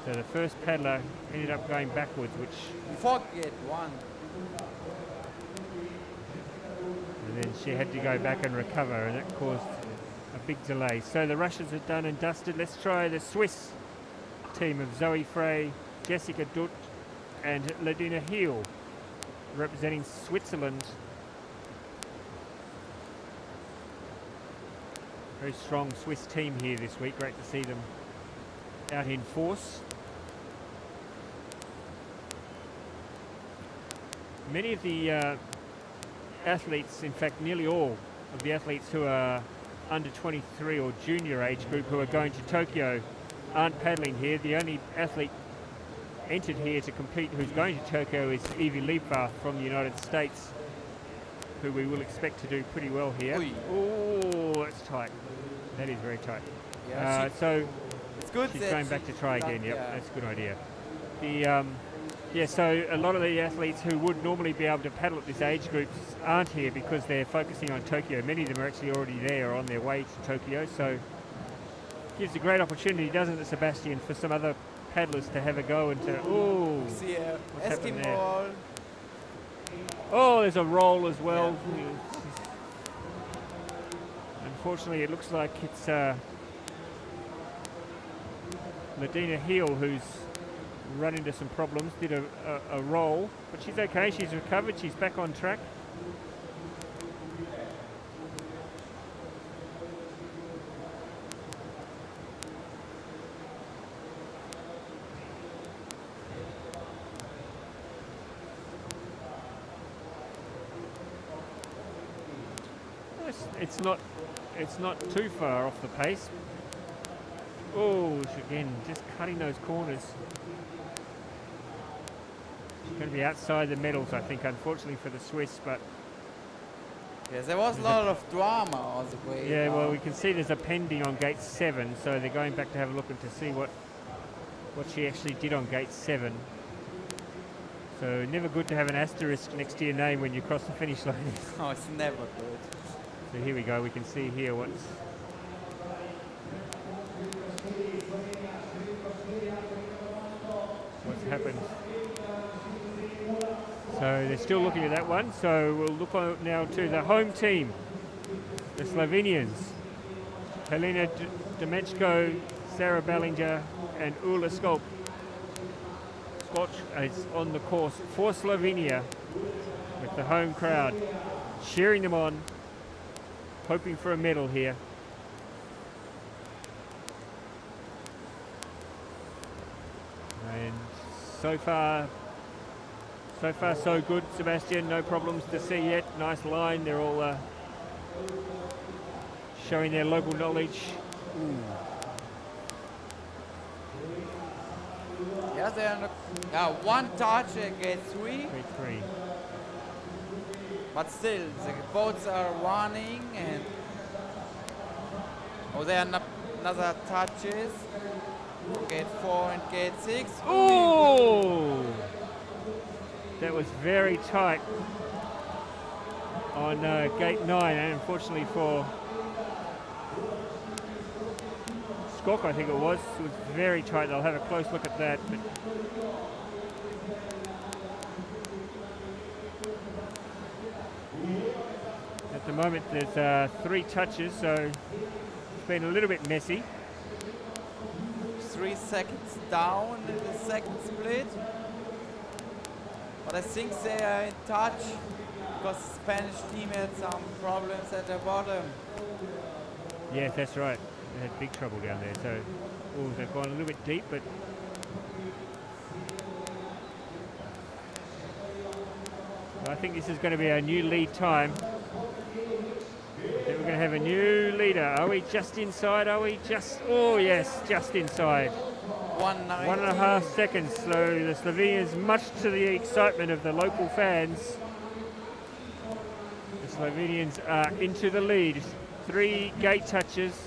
So the first paddler ended up going backwards, which... Before gate 1. And then she had to go back and recover, and that caused a big delay. So the Russians are done and dusted. Let's try the Swiss team of Zoe Frey, Jessica Dutt and Ladina Heel, representing Switzerland. Very strong Swiss team here this week. Great to see them out in force. Many of the athletes, in fact nearly all of the athletes who are under 23 or junior age group who are going to Tokyo, aren't paddling here. The only athlete entered here to compete who's going to Tokyo is Evie Liebwarth from the United States, who we will expect to do pretty well here. Oh, that's tight. That is very tight. Yeah, so it's good. She's going back to try again. Yep, that's a good idea. The so a lot of the athletes who would normally be able to paddle at this age group aren't here because they're focusing on Tokyo. Many of them are actually already there or on their way to Tokyo. So gives a great opportunity, doesn't it, Sebastian, for some other paddlers to have a go and to... Oh, see what's happened there? roll. Oh, there's a roll as well. Yeah. Unfortunately, it looks like it's Ladina Heel, who's run into some problems, did a roll, but she's okay, she's recovered, she's back on track. It's not too far off the pace. Oh, again, just cutting those corners. She's going to be outside the medals, I think, unfortunately for the Swiss, but... Yes, there was a lot of drama on the way. Yeah, well, we can see there's a pending on gate 7, so they're going back to have a look and to see what she actually did on gate 7. So never good to have an asterisk next to your name when you cross the finish line. Oh, it's never good. So here we go, we can see here what's happened. So they're still looking at that one, so we'll look on now to the home team, the Slovenians. Helena Demechko, Sarah Ballinger and Ula Scotch is on the course for Slovenia with the home crowd cheering them on, hoping for a medal here. And so far so good, Sebastian. No problems to see yet. Nice line. They're all showing their local knowledge. Ooh. Yeah, they're one touch at gate 3. But still, the boats are running and... Oh, there are another touches. Gate 4 and gate 6. Oh! That was very tight on gate 9, and unfortunately for Skok, I think it was very tight. They'll have a close look at that. But at the moment, there's 3 touches, so it's been a little bit messy. 3 seconds down in the second split. But I think they are in touch because the Spanish team had some problems at the bottom. Yeah, that's right. They had big trouble down there. So, oh, they've gone a little bit deep, but I think this is going to be a new lead time. Then we're going to have a new leader. Are we just inside? Are we just... Oh, yes, just inside. 1.5 seconds. So the Slovenians, much to the excitement of the local fans, the Slovenians are into the lead. 3 gate touches.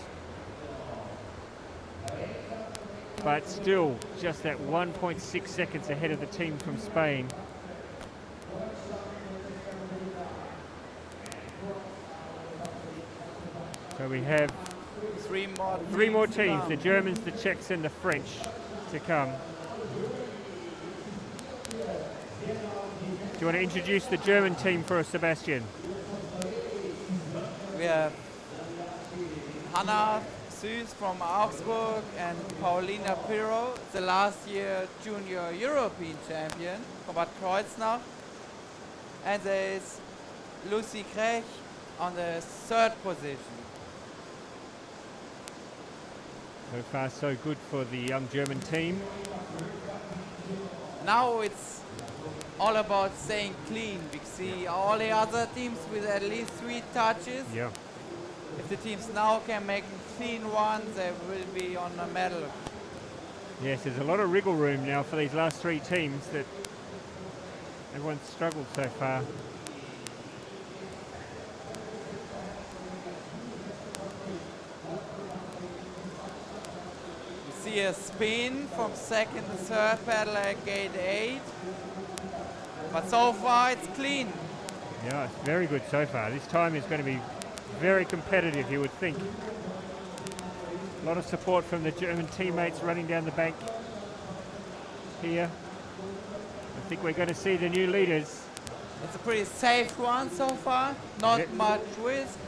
But still, just that 1.6 seconds ahead of the team from Spain. So we have three more teams, the Germans, the Czechs and the French to come. Do you want to introduce the German team for us, Sebastian? We have Hanna Süß from Augsburg and Paulina Pirro, the last year junior European champion from Bad Kreuznach. And there is Lucy Krech on the 3rd position. So far so good for the young German team. Now it's all about staying clean. We see all the other teams with at least 3 touches. Yeah. If the teams now can make clean ones, they will be on a medal. Yes, there's a lot of wriggle room now for these last 3 teams that everyone's struggled so far. See a spin from 2nd and 3rd paddle at gate 8. But so far it's clean. Yeah, it's very good so far. This time is going to be very competitive, you would think. A lot of support from the German teammates running down the bank here. I think we're going to see the new leaders. It's a pretty safe one so far. Not much risk.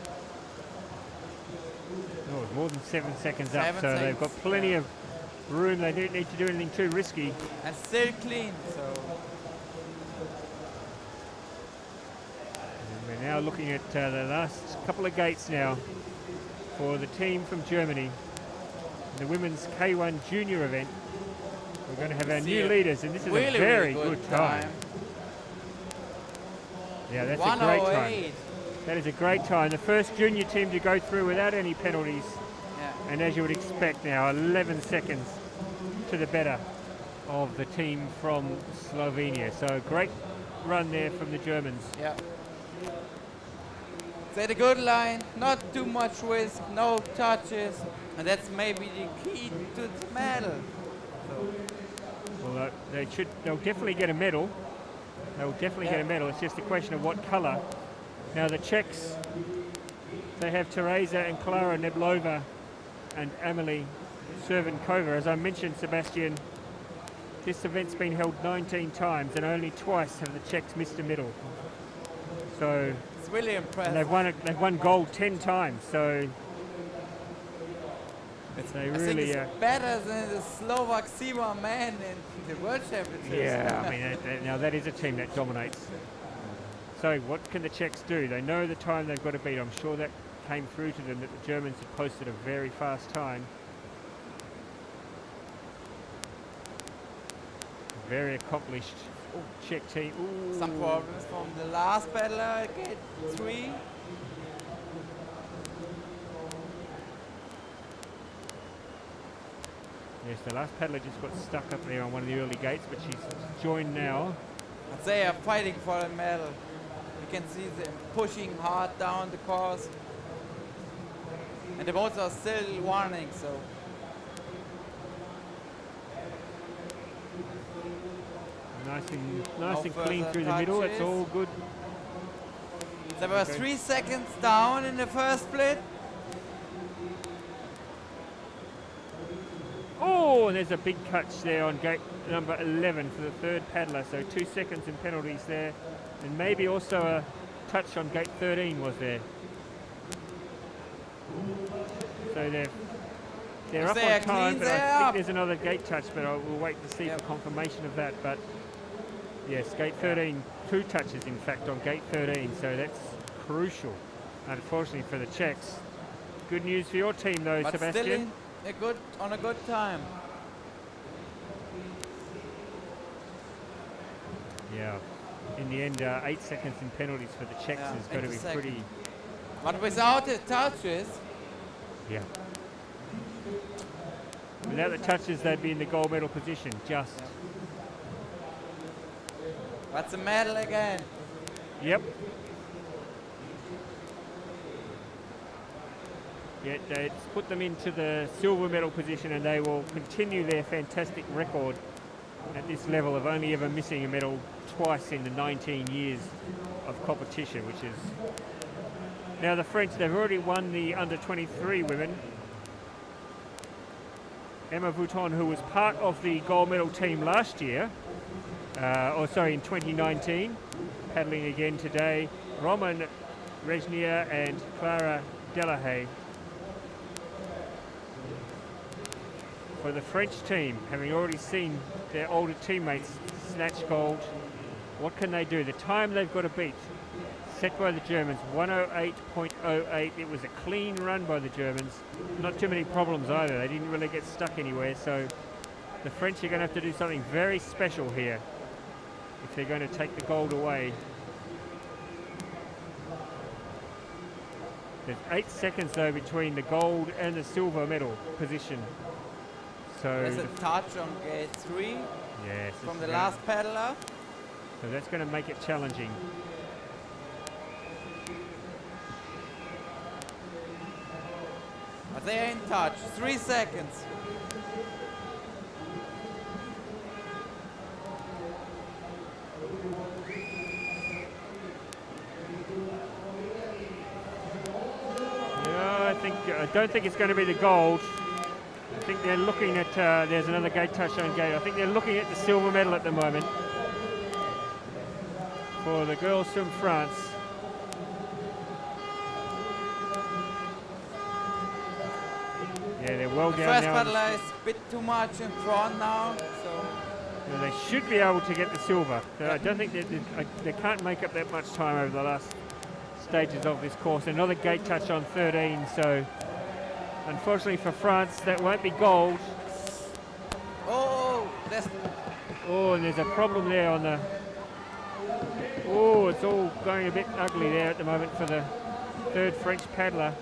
Oh, more than 7 seconds up, so seconds. they've got plenty of room. They don't need to do anything too risky. And still clean, so. And we're now looking at the last couple of gates now for the team from Germany. In the women's K1 junior event, we're going to have our new leaders, and this is really, a very really good time. Yeah, that's a great time. That is a great time. The first junior team to go through without any penalties. Yeah. And as you would expect now, 11 seconds to the better of the team from Slovenia. So great run there from the Germans. Yeah. They had a good line, not too much risk, no touches, and that's maybe the key to the medal. So. Well, they'll definitely get a medal. They'll definitely get a medal. It's just a question of what colour. Now the Czechs, they have Teresa and Klara Neblova and Amelie Servankova. As I mentioned, Sebastian, this event's been held 19 times and only twice have the Czechs missed a medal. So it's really impressive. They've won gold 10 times. So they really think it's better than the Slovak Sima man in the World Championships. Yeah, I mean now that is a team that dominates. So what can the Czechs do? They know the time they've got to beat. I'm sure that came through to them that the Germans have posted a very fast time. Very accomplished Czech team. Ooh. Some problems from the last battler, gate 3. Yes, the last paddler just got stuck up there on one of the early gates, but she's joined now. But they are fighting for a medal. You can see them pushing hard down the course. And the boats are still warning, so. Nice and clean through the middle, it's all good. There were 3 seconds down in the first split. Oh, and there's a big catch there on gate number 11 for the third paddler, so 2 seconds in penalties there. And maybe also a touch on gate 13 was there. So they're up on time, but I think there's another gate touch, but we'll wait to see for confirmation of that. But yes, gate 13, 2 touches in fact on gate 13, so that's crucial, unfortunately for the Czechs. Good news for your team though, but Sebastian. Still on a good time. Yeah, in the end, 8 seconds in penalties for the Czechs is going to be pretty. But without the touches. Yeah. Without the touches, they'd be in the gold medal position. Just. That's a medal again. Yep. Yeah, it's put them into the silver medal position, and they will continue their fantastic record at this level of only ever missing a medal twice in the 19 years of competition, which is... Now the French, they've already won the under-23 women. Emma Vouton, who was part of the gold medal team last year, in 2019, paddling again today. Roman Reznia and Clara Delahaye. For the French team, having already seen their older teammates snatch gold, what can they do? The time they've got to beat, set by the Germans, 108.08. It was a clean run by the Germans. Not too many problems either. They didn't really get stuck anywhere. So the French are going to have to do something very special here if they're going to take the gold away. There's 8 seconds though between the gold and the silver medal position. So there's a touch on gate 3 from the last paddler. So that's going to make it challenging. But they're in touch. 3 seconds. Yeah, I don't think it's going to be the gold. I think they're looking at, there's another gate touch on gate. I think they're looking at the silver medal at the moment for the girls from France. Yeah, they're well The down first now. paddler is a bit too much in front now, so Well, they should be able to get the silver. I don't think they can't make up that much time over the last stages of this course. Another gate touch on 13, so unfortunately for France, that won't be gold. oh, that's Oh, and there's a problem there on the... Oh, it's all going a bit ugly there at the moment for the third French paddler.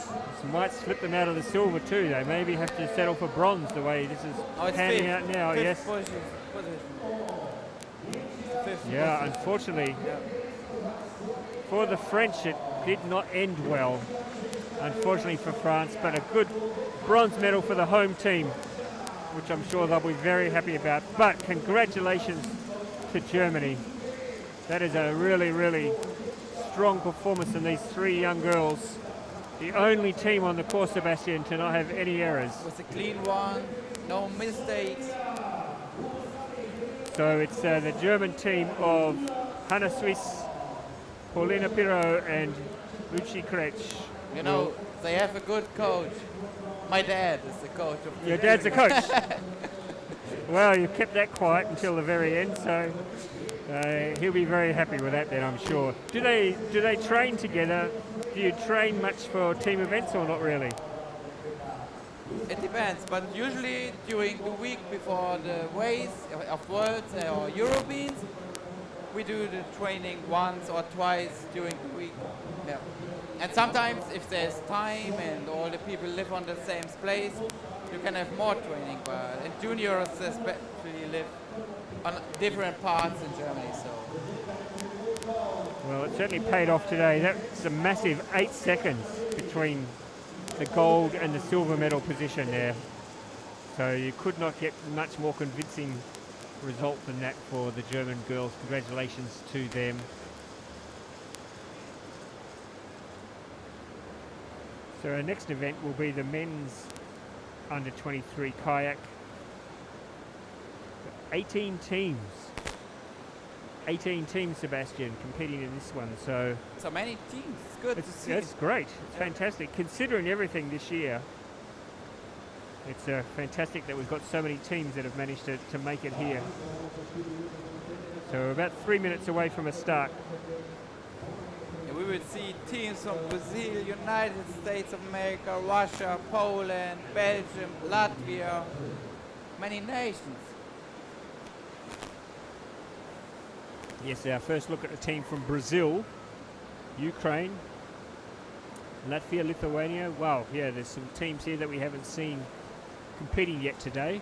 This might slip them out of the silver too. They maybe have to settle for bronze the way this is panning out now. Yes. position. Fifth Yeah, position. unfortunately, Yeah. for the French, it did not end well. Unfortunately for France, but a good bronze medal for the home team, which I'm sure they'll be very happy about. But congratulations to Germany. That is a really, really strong performance in these three young girls. The only team on the course, Sebastian, to not have any errors. It was a clean one, no mistakes. So it's the German team of Hannah Swiss, Paulina Pirot and Lucy Kretsch. You know, they have a good coach. My dad is the coach of the Your dad's a coach. Well, you kept that quiet until the very end, so he'll be very happy with that then, I'm sure. Do they train together? Do you train much for team events or not really? It depends, but usually during the week before the race of Worlds or Europeans, we do the training once or twice during the week. Yeah. And sometimes if there's time and all the people live on the same place, you can have more training, but in juniors especially live on different parts in Germany, so. Well, it certainly paid off today. That's a massive 8 seconds between the gold and the silver medal position there. So you could not get much more convincing result than that for the German girls. Congratulations to them. So our next event will be the men's under 23 kayak. 18 teams. 18 teams, Sebastian, competing in this one. So many teams. It's good to see. It's great. It's fantastic. Considering everything this year, it's fantastic that we've got so many teams that have managed to make it here. So we're about 3 minutes away from a start. We will see teams from Brazil, United States of America, Russia, Poland, Belgium, Latvia, many nations. Yes, our first look at the team from Brazil, Ukraine, Latvia, Lithuania. Wow, yeah, there's some teams here that we haven't seen competing yet today.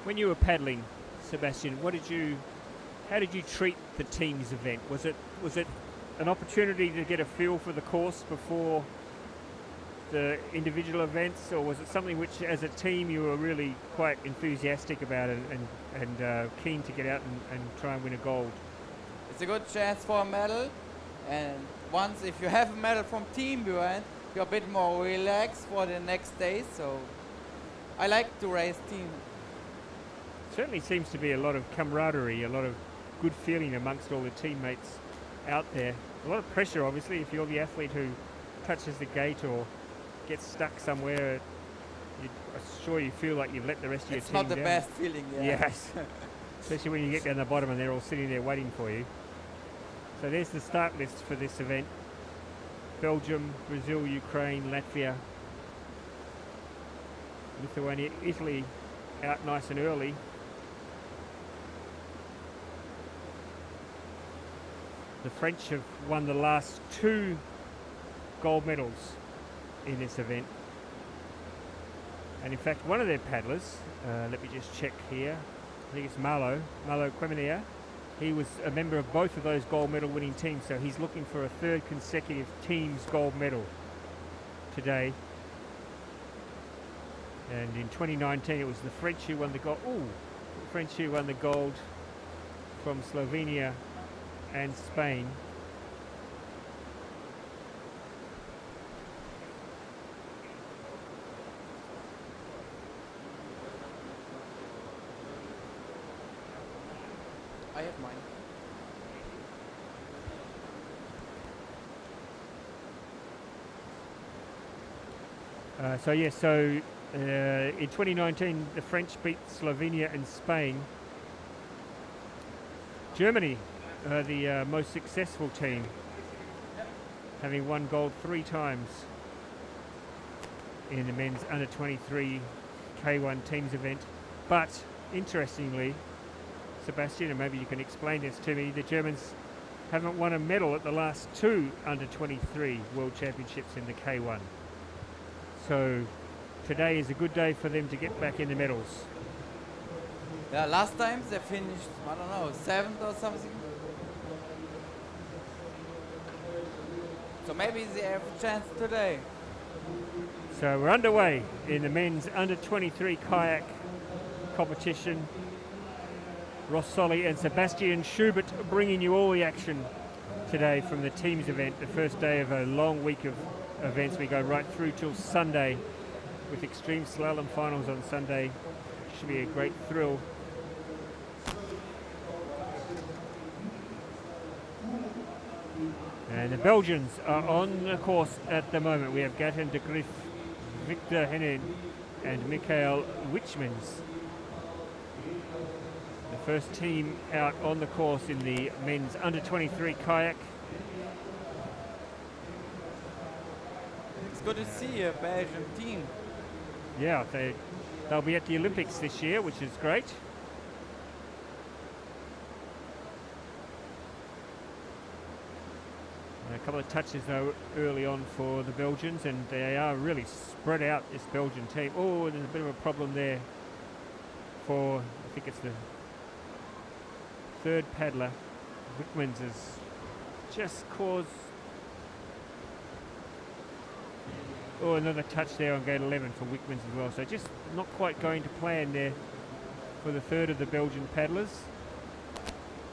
When you were paddling, Sebastian, how did you treat the teams event? Was it an opportunity to get a feel for the course before the individual events, or was it something which, as a team, you were really quite enthusiastic about and keen to get out and try and win a gold? It's a good chance for a medal, and once if you have a medal from team event, you're a bit more relaxed for the next day. So I like to race team. Certainly seems to be a lot of camaraderie, a lot of good feeling amongst all the teammates out there. A lot of pressure, obviously, if you're the athlete who touches the gate or gets stuck somewhere. I'm sure you feel like you've let the rest of your team down. It's not the best feeling, yeah. Yes, especially when you get down the bottom and they're all sitting there waiting for you. So there's the start list for this event. Belgium, Brazil, Ukraine, Latvia, Lithuania, Italy out nice and early. The French have won the last 2 gold medals in this event. And in fact, one of their paddlers, let me just check here, I think it's Malo Quemenia, He was a member of both of those gold medal winning teams, so he's looking for a third consecutive team's gold medal today. And in 2019 it was the French who won the gold. The French who won the gold from Slovenia and Spain. I have mine. In 2019 the French beat Slovenia and Spain. Germany are the most successful team, having won gold 3 times in the men's under 23 K1 teams event. But interestingly, Sebastian, and maybe you can explain this to me, the Germans haven't won a medal at the last 2 under 23 World Championships in the K1. So today is a good day for them to get back in the medals. Yeah, last time they finished, I don't know, 7th or something. So maybe they have a chance today. So we're underway in the men's under 23 kayak competition. Ross Solly and Sebastian Schubert bringing you all the action today from the teams event, the first day of a long week of events. We go right through till Sunday with extreme slalom finals on Sunday. Should be a great thrill. And the Belgians are on the course at the moment. We have Gaten de Griff, Victor Hennen and Michael Wichmans. The first team out on the course in the men's under 23 kayak. It's good to see a Belgian team. Yeah, they'll be at the Olympics this year, which is great. And a couple of touches though early on for the Belgians, and they are really spread out, this Belgian team. Oh, there's a bit of a problem there for, I think it's the third paddler. Wickmans has just caused, another touch there on gate 11 for Wickmans as well. So just not quite going to plan there for the third of the Belgian paddlers.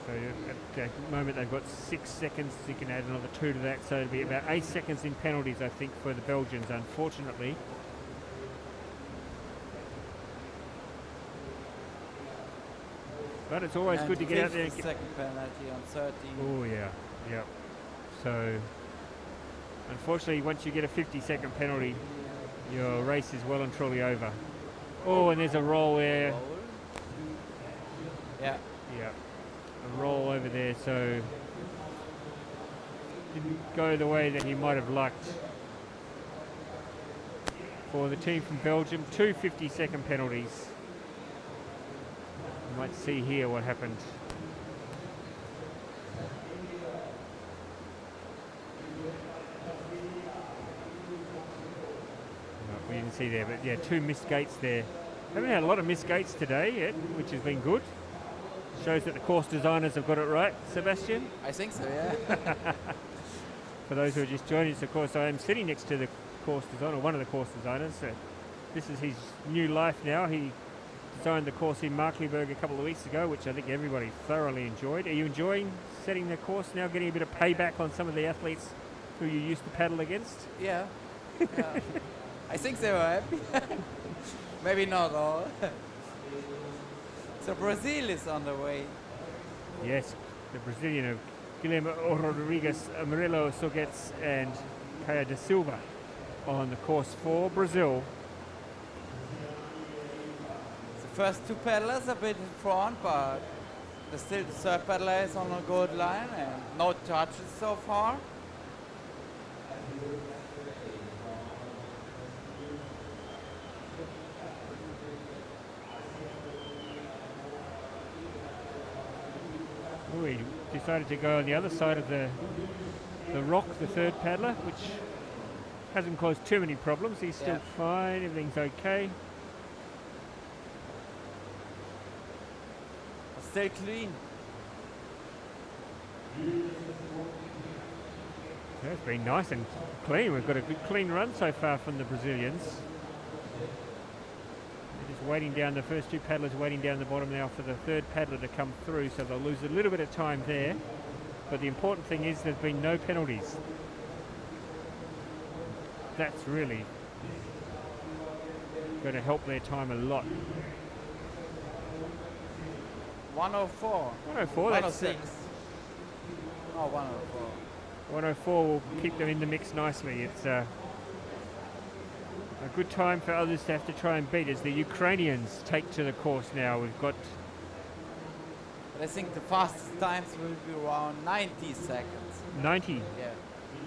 So at the moment they've got 6 seconds. You can add another 2 to that, so it'll be about 8 seconds in penalties, I think, for the Belgians, unfortunately. But it's always good to get out there and get... second penalty on 13. Oh yeah, yeah. So unfortunately, once you get a 50-second penalty, your race is well and truly over. Oh, and there's a roll there. Roll. Yeah. Yeah, a roll over there, so didn't go the way that he might have liked. For the team from Belgium, 2 50-second penalties. You might see here what happened. No, we didn't see there, but yeah, 2 missed gates there. Haven't had a lot of missed gates today yet, which has been good. Shows that the course designers have got it right, Sebastian. I think so, yeah. For those who are just joining us, of course, I am sitting next to the course designer, one of the course designers. This is his new life now. He designed the course in Markleberg a couple of weeks ago, which I think everybody thoroughly enjoyed. Are you enjoying setting the course now, getting a bit of payback on some of the athletes who you used to paddle against? Yeah. Yeah. I think they were happy. Maybe not all. So Brazil is on the way. Yes, the Brazilian of Guilherme Rodrigues, Amarelo Soguetes and Caio da Silva on the course for Brazil. The first 2 paddlers a bit in front, but still the third paddler is on a good line and no touches so far. He decided to go on the other side of the rock, the third paddler, which hasn't caused too many problems. He's still fine, everything's okay. Still clean. Yeah, it's been nice and clean. We've got a good clean run so far from the Brazilians. They're just waiting down, the first two paddlers waiting down the bottom now for the third paddler to come through, so they'll lose a little bit of time there. But the important thing is there's been no penalties. That's really going to help their time a lot. 104. 104, that's 106. Oh, 104. 104 will keep them in the mix nicely. It's a good time for others to have to try and beat as the Ukrainians take to the course now. We've got... But I think the fastest times will be around 90 seconds. 90? Yeah.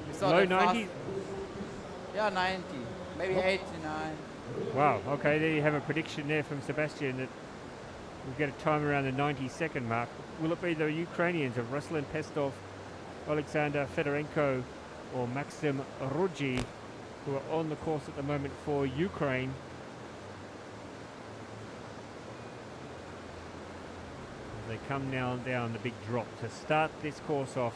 We saw Low the 90? Yeah, 90. Maybe 89. Wow, okay, there you have a prediction there from Sebastian that we'll get a time around the 90-second mark. Will it be the Ukrainians of Ruslan Pestov, Alexander Fedorenko or Maxim Rudzi who are on the course at the moment for Ukraine? They come now down the big drop to start this course off.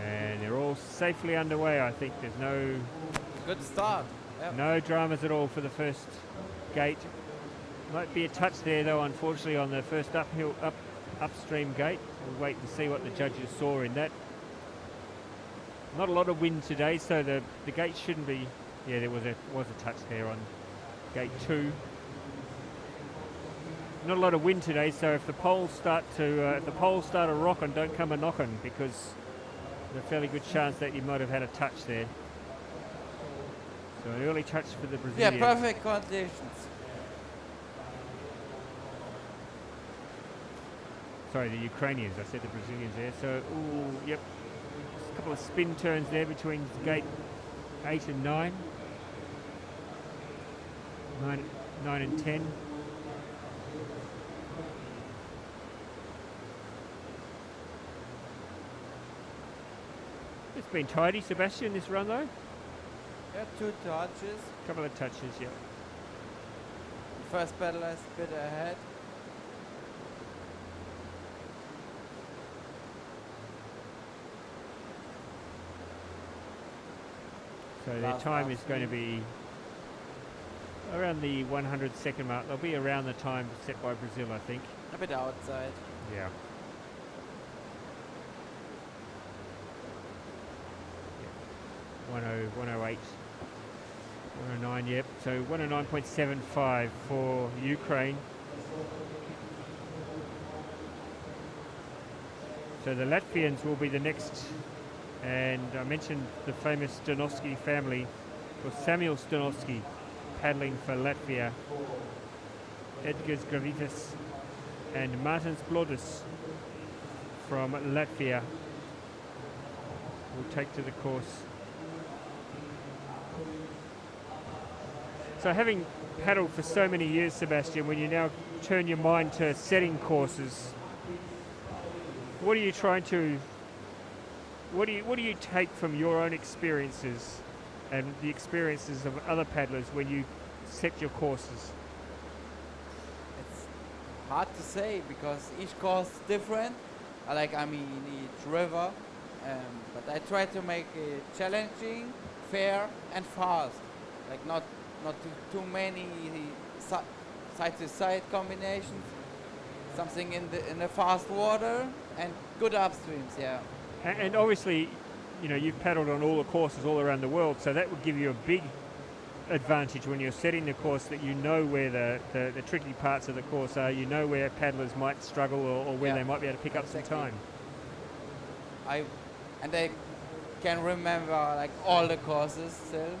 And they're all safely underway. I think there's no good start. Yep. No dramas at all for the first gate. Might be a touch there though, unfortunately, on the first upstream gate. We'll wait and see what the judges saw in that. Not a lot of wind today, so the gate shouldn't be. Yeah, there was a touch there on gate 2. Not a lot of wind today, so if the poles start to rock and don't come a knocking, because there's a fairly good chance that you might have had a touch there. So an early touch for the Brazilians. Yeah, perfect conditions. Sorry, the Ukrainians. I said the Brazilians there. So, ooh, yep. Just a couple of spin turns there between gate 8 and 9. 9 and 10. It's been tidy, Sebastian, this run though. Yeah, 2 touches. Couple of touches, yeah. First paddler is a bit ahead. So their time is going to be around the 100-second mark. They'll be around the time set by Brazil, I think. A bit outside. Yeah. 108, 109, yep. So 109.75 for Ukraine. So the Latvians will be the next, and I mentioned the famous Stanovsky family, for Samuel Stanovsky paddling for Latvia, Edgars Gravitas and Martins Blodis from Latvia will take to the course. So having paddled for so many years, Sebastian, when you now turn your mind to setting courses, what are you trying to, what do you take from your own experiences and the experiences of other paddlers when you set your courses? It's hard to say because each course is different. I mean each river, but I try to make it challenging, fair and fast. Like not too many side-to-side combinations. Something in the fast water and good upstreams, yeah. And obviously, you know, you've paddled on all the courses all around the world, so that would give you a big advantage when you're setting the course, that you know where the tricky parts of the course are, you know where paddlers might struggle or where they might be able to pick up some time. I can remember like all the courses still.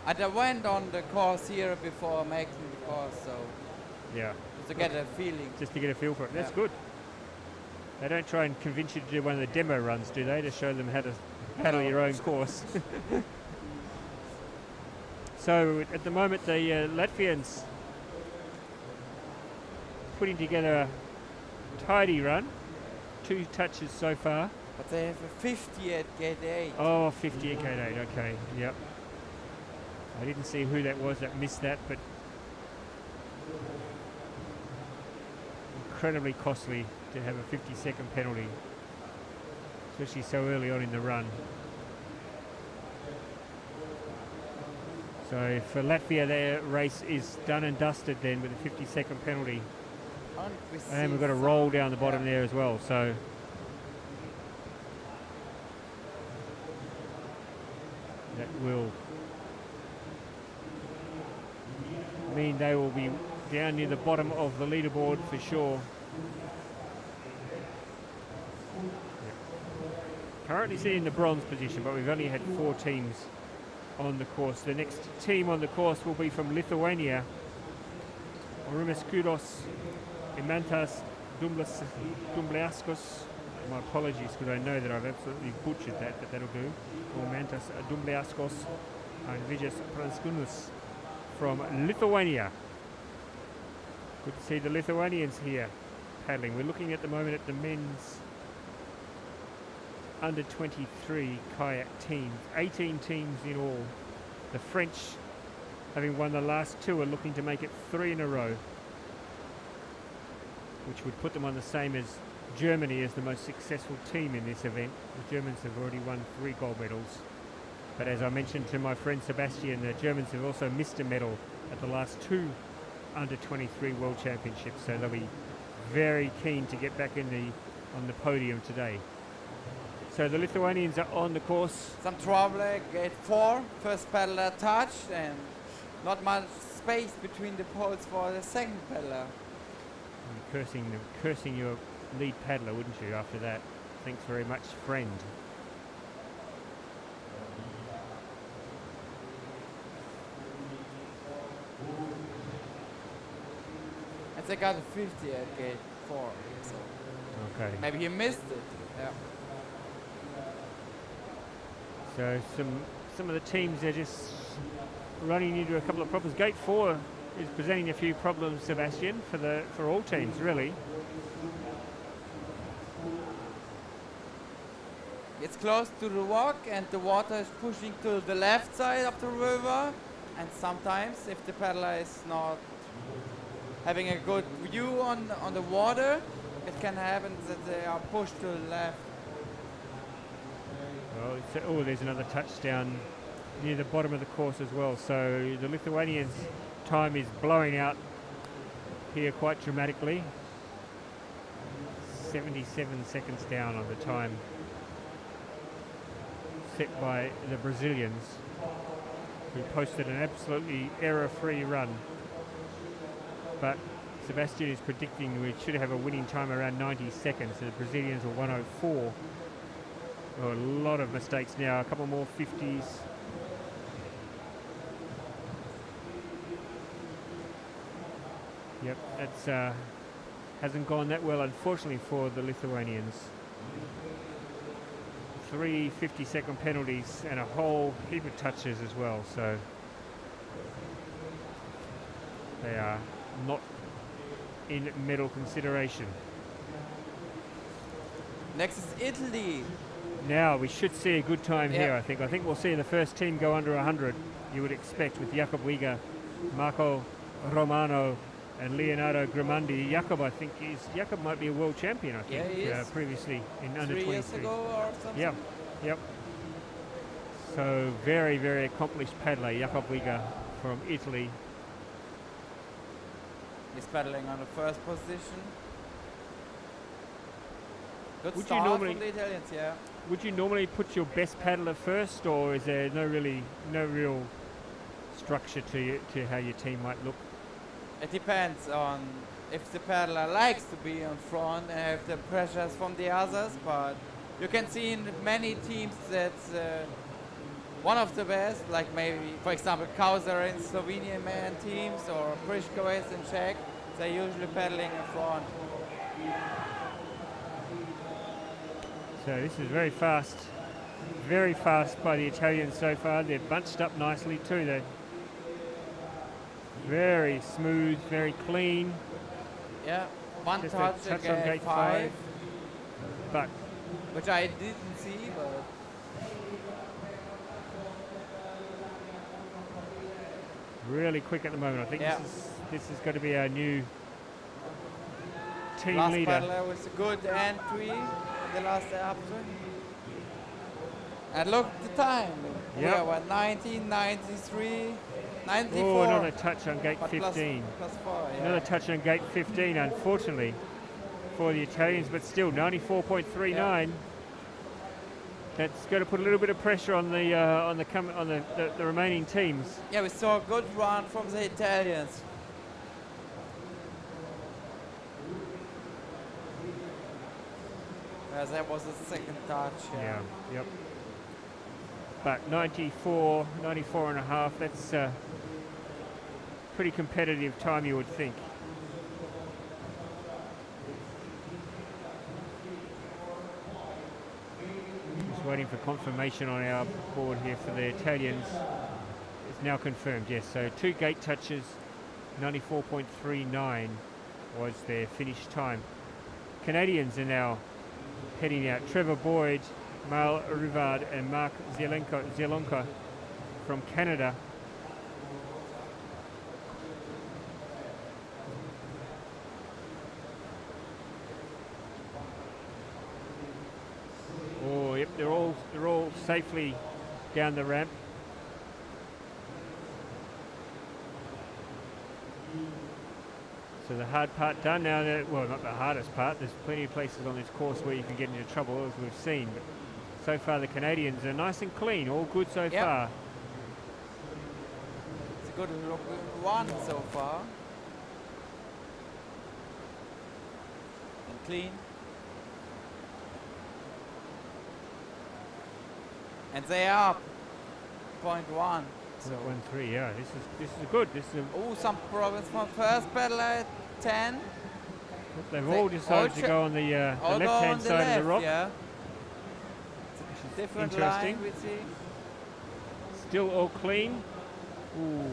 And I went on the course here before making the course, so yeah, just to get a feeling. Just to get a feel for it. That's good. They don't try and convince you to do one of the demo runs, do they, to show them how to paddle your own course? So at the moment, the Latvians putting together a tidy run, 2 touches so far. But they have a 50 at gate 8. Oh, 50 at gate 8, okay, yep. I didn't see who that was that missed that, but incredibly costly to have a 50-second penalty, especially so early on in the run. So for Latvia, their race is done and dusted then with a 50-second penalty. And we've got a roll down the bottom there as well. So that will mean they will be down near the bottom of the leaderboard for sure. Currently sitting in the bronze position, but we've only had 4 teams on the course. The next team on the course will be from Lithuania. Orumeskudos Imantas Dumbliaskos. My apologies, because I know that I've absolutely butchered that, but that'll do. Imantas Dumbliaskos and Vijas Pranskunus from Lithuania. Good to see the Lithuanians here paddling. We're looking at the moment at the men's under 23 kayak teams, 18 teams in all. The French, having won the last 2, are looking to make it 3 in a row, which would put them on the same as Germany as the most successful team in this event. The Germans have already won 3 gold medals, but as I mentioned to my friend Sebastian, the Germans have also missed a medal at the last 2 under 23 world championships, so they'll be very keen to get back in on the podium today. So the Lithuanians are on the course. Some trouble at gate 4, first paddler touched, and not much space between the poles for the second paddler. Cursing your lead paddler, wouldn't you, after that? Thanks very much, friend. And they got a 50 at gate 4. So okay. maybe he missed it. Yeah. So some of the teams are just running into a couple of problems. Gate 4 is presenting a few problems, Sebastian, for all teams really. It's close to the rock and the water is pushing to the left side of the river, and sometimes if the paddler is not having a good view on the water, it can happen that they are pushed to the left. Well, there's another touchdown near the bottom of the course as well. So the Lithuanians' time is blowing out here quite dramatically. 77 seconds down on the time set by the Brazilians, who posted an absolutely error-free run. But Sebastian is predicting we should have a winning time around 90 seconds. So the Brazilians are 104. Oh, a lot of mistakes now, a couple more 50s. Yep, that's hasn't gone that well, unfortunately, for the Lithuanians. 3 50-second penalties and a whole heap of touches as well, so they are not in medal consideration. Next is Italy. Now we should see a good time here, I think. I think we'll see the first team go under 100, you would expect, with Jakob Wiga, Marco Romano and Leonardo Grimandi. Jakob might be a world champion, I think, he is. Previously in under 3 23. years ago or something. Yep. So very, very accomplished paddler, Jakob Wiga from Italy. He's paddling on the first position. Good Would start you normally, from the Italians, yeah. Would you normally put your best paddler first, or is there no real structure to how your team might look? It depends on if the paddler likes to be in front and have the pressures from the others, but you can see in many teams that one of the best, like maybe, for example, Kauser in Slovenian man teams or Priškovec in Czech, they're usually paddling in front. So this is very fast by the Italians so far. They're bunched up nicely too. They're very smooth, very clean. Yeah, one Just touch on again, gate 5. But Which I didn't see, but really quick at the moment. I think this is going to be our new team Last leader. paddler was a good entry in the last upturn. And look at the time. Yep. We are 1993, 94. Oh, another touch on gate but 15. plus 4, yeah. Another touch on gate 15, unfortunately, for the Italians, but still 94.39. Yeah. That's going to put a little bit of pressure on the remaining teams. Yeah, we saw a good run from the Italians. That was the second touch. Yeah, yep. But 94 and a half, that's pretty competitive time, you would think. Just waiting for confirmation on our board here for the Italians. It's now confirmed, yes. So 2 gate touches, 94.39 was their finish time. Canadians are now heading out. Trevor Boyd, Mal Rivard and Mark Zielonka from Canada. Oh, yep, they're all safely down the ramp. So the hard part done now. Well, not the hardest part. There's plenty of places on this course where you can get into trouble, as we've seen. But so far, the Canadians are nice and clean. All good so far. It's a good run so far. And clean. And they are up 0.1. So 1-3, yeah. This is good. Oh, some problems from first paddler at 10. They've all decided to go on the left-hand side of the rock. Yeah. It's a different line we see. Still all clean. Ooh.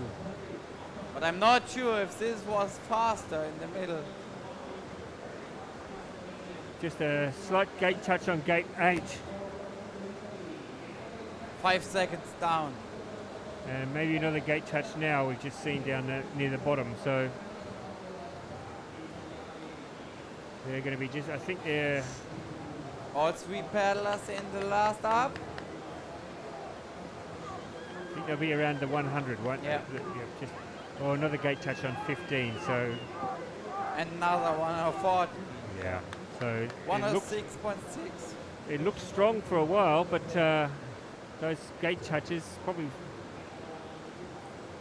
But I'm not sure if this was faster in the middle. Just a slight gate touch on gate 8. 5 seconds down. And maybe another gate touch now. We've just seen down near the bottom. So they're going to be I think they're... All 3 paddlers in the last up. I think they'll be around the 100, won't they? Yeah. Another gate touch on 15. So another 104. Yeah. So 106.6. It looked strong for a while, but those gate touches probably...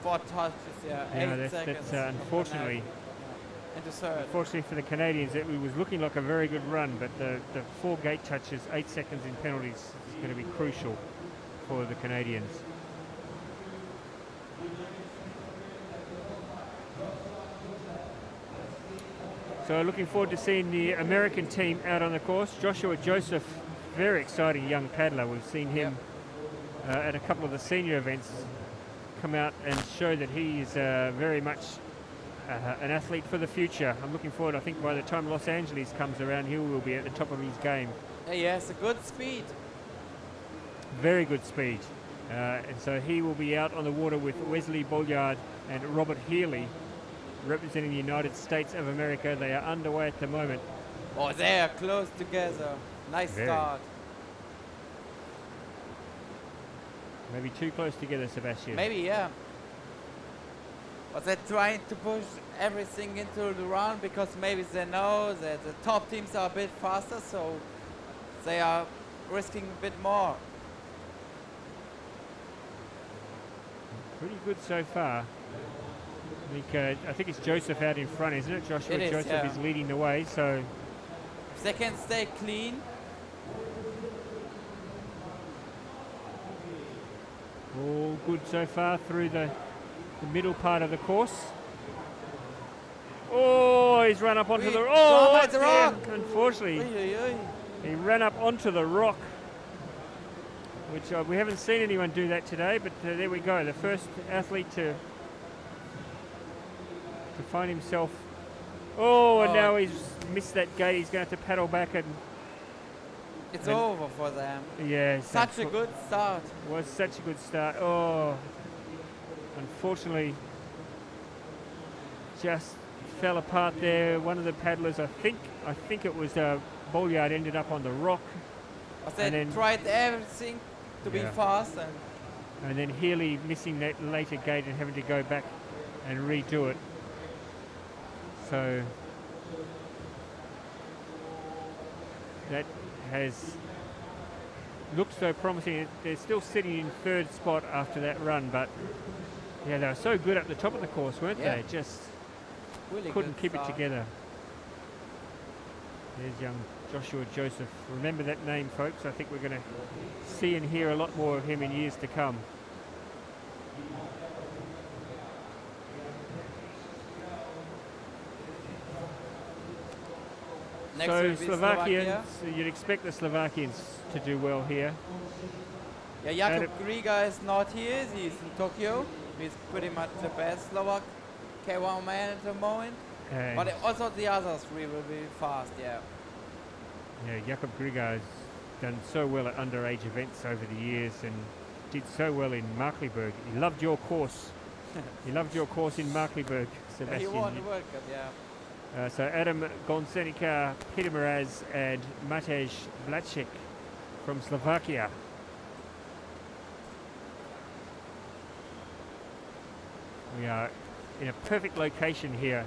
4 touches, yeah. 8 seconds. That's unfortunately... Into third. Unfortunately for the Canadians, it was looking like a very good run, but the 4 gate touches, 8 seconds in penalties is going to be crucial for the Canadians. So looking forward to seeing the American team out on the course. Joshua Joseph, very exciting young paddler. We've seen him at a couple of the senior events come out and show that he is very much an athlete for the future. I'm looking forward. I think by the time Los Angeles comes around, he will be at the top of his game. He has a good speed. Very good speed. And so he will be out on the water with Wesley Bolyard and Robert Healy, representing the United States of America. They are underway at the moment. Oh, they are close together. Nice start. Maybe too close together, Sebastian. Maybe, yeah. But they're trying to push everything into the run because maybe they know that the top teams are a bit faster, so they are risking a bit more. Pretty good so far. I think it's Joseph out in front, isn't it? Joshua Joseph is leading the way, so... If they can stay clean. All good so far through the middle part of the course. Oh, he's run up onto the... Oh, the rock! Unfortunately, he ran up onto the rock, which we haven't seen anyone do that today, but there we go. The first athlete to find himself... Oh, and now he's missed that gate. He's going to have to paddle back and... It's over for them. Yeah. Such a good start. Was such a good start. Oh, unfortunately, just fell apart there. One of the paddlers, I think it was Bolyard, ended up on the rock. I said tried everything to be fast, and then Healy missing that later gate and having to go back and redo it. So that has looked so promising. They're still sitting in third spot after that run, but yeah, they were so good at the top of the course, weren't they? Just really couldn't keep it together. There's young Joshua Joseph. Remember that name, folks. I think we're going to see and hear a lot more of him in years to come. Next so Slovakians, you'd expect the Slovakians to do well here. Yeah, Jakub Griga is not here. He's in Tokyo. He's pretty much the best Slovak K1 man at the moment. And but also the others really will be fast, yeah. Yeah, Jakub Griga has done so well at underage events over the years and did so well in Markleberg. He loved your course. He loved your course in Markleberg, Sebastian. He won the World Cup, yeah. So Adam Gonsenica, Peter Mraz and Matej Vlacek from Slovakia. We are in a perfect location here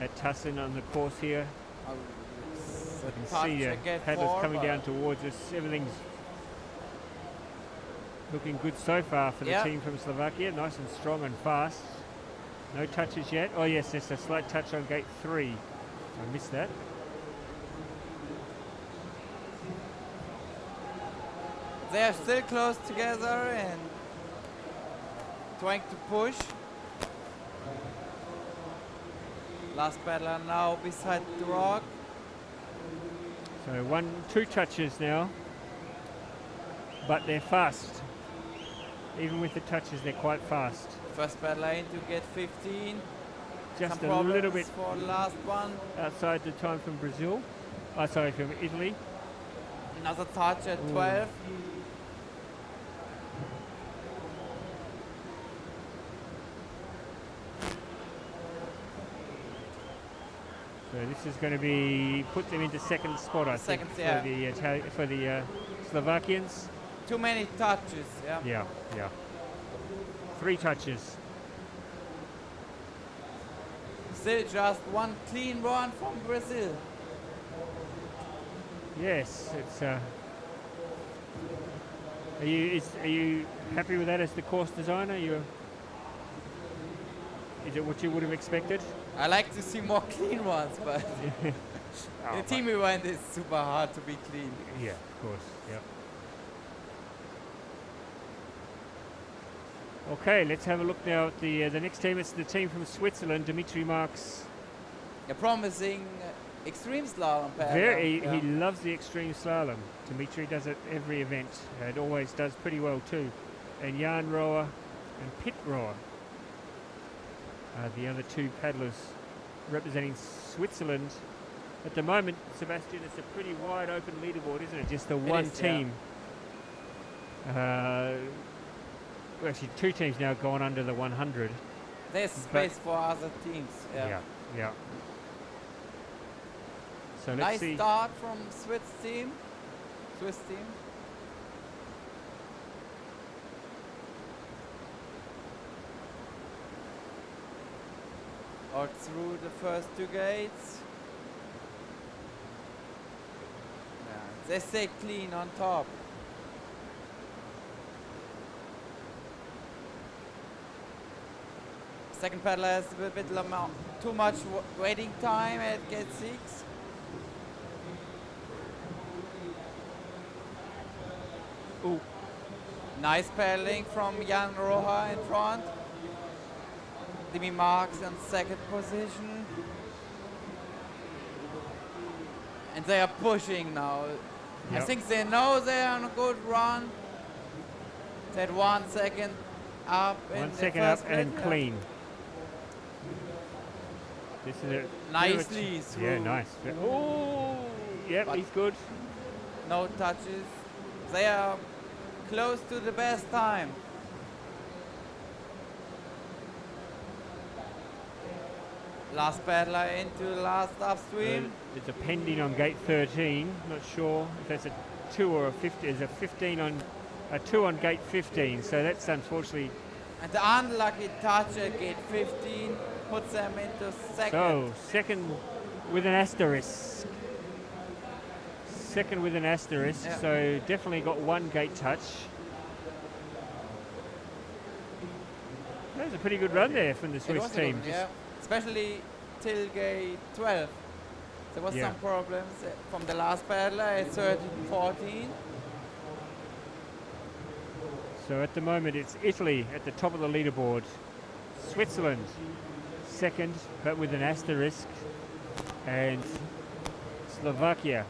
at Tacen on the course here. You can see paddlers coming down towards us. Everything's looking good so far for the team from Slovakia. Nice and strong and fast. No touches yet. Oh yes, there's a slight touch on gate 3. I missed that. They are still close together and trying to push. Last paddler now beside the rock. So 2 touches now, but they're fast. Even with the touches, they're quite fast. First paddler in to get 15. Just Some a little bit for last one. Outside the time from Brazil. Oh, sorry, from Italy. Another touch at 12. So this is going to be put them into second spot, I think, for the Slovakians. Too many touches, Yeah. 3 touches. Still just one clean run from Brazil. Yes, it's. Are you happy with that as the course designer? Is it what you would have expected? I like to see more clean ones, but the team event is super hard to be clean. Yeah, of course. Yeah. Okay, let's have a look now at the next team. It's the team from Switzerland, Dimitri Marks. A promising extreme slalom paddler. He loves the extreme slalom. Dimitri does it every event. It always does pretty well too. And Jan Rower and Pit Rower are the other 2 paddlers representing Switzerland. At the moment, Sebastian, it's a pretty wide open leaderboard, isn't it? Just the one team. Well, actually 2 teams now gone under the 100. There's space for other teams. Yeah. So let's nice see. Start from Swiss team. Or through the first 2 gates. They stay clean on top. Second paddler has a bit too much waiting time at gate 6. Ooh. Nice paddling from Jan Roja in front. Dimi Marks in second position. And they are pushing now. I think they know they are on a good run. They had 1 second up. 1 second up and clean. This is a nicely through. Yeah, nice. Oh, yep, but he's good. No touches. They are close to the best time. last paddler into the last upstream. It's a pending on gate 13. Not sure if that's a 2 or a 50. There's a 15 on a 2 on gate 15. So that's unfortunately. And the unlucky touch at gate 15 puts them into second. So second with an asterisk. Second with an asterisk. Yeah. So definitely got one gate touch. That was a pretty good run there from the Swiss team. Yeah, especially till gate 12. There was Yeah. some problems from the last paddler at 13-14. So at the moment it's Italy at the top of the leaderboard. Switzerland second, but with an asterisk. And Slovakia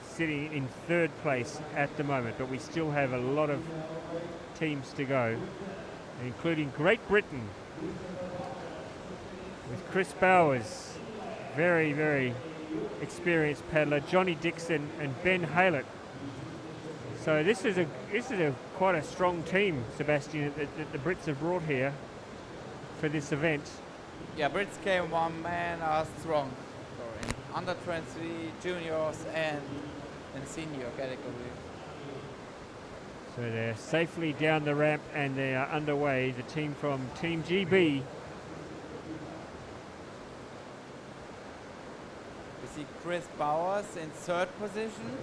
sitting in third place at the moment. But we still have a lot of teams to go, including Great Britain with Chris Bowers, very, very experienced paddler, Johnny Dixon and Ben Haylett. So this is a quite a strong team, Sebastian, that the Brits have brought here for this event. Yeah, Brits came one man are strong. Sorry. Under 23 juniors and in senior category. So they're safely down the ramp and they are underway. The team from Team GB. We see Chris Bowers in third position.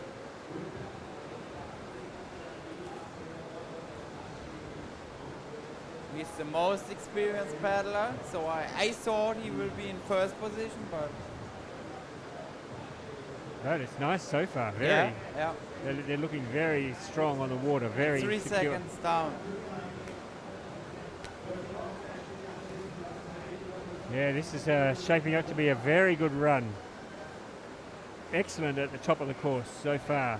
He's the most experienced paddler, so I thought he will be in first position, but That is nice so far. yeah. They're looking very strong on the water. Very 3 secure. seconds down. Yeah, this is shaping up to be a very good run. Excellent at the top of the course so far.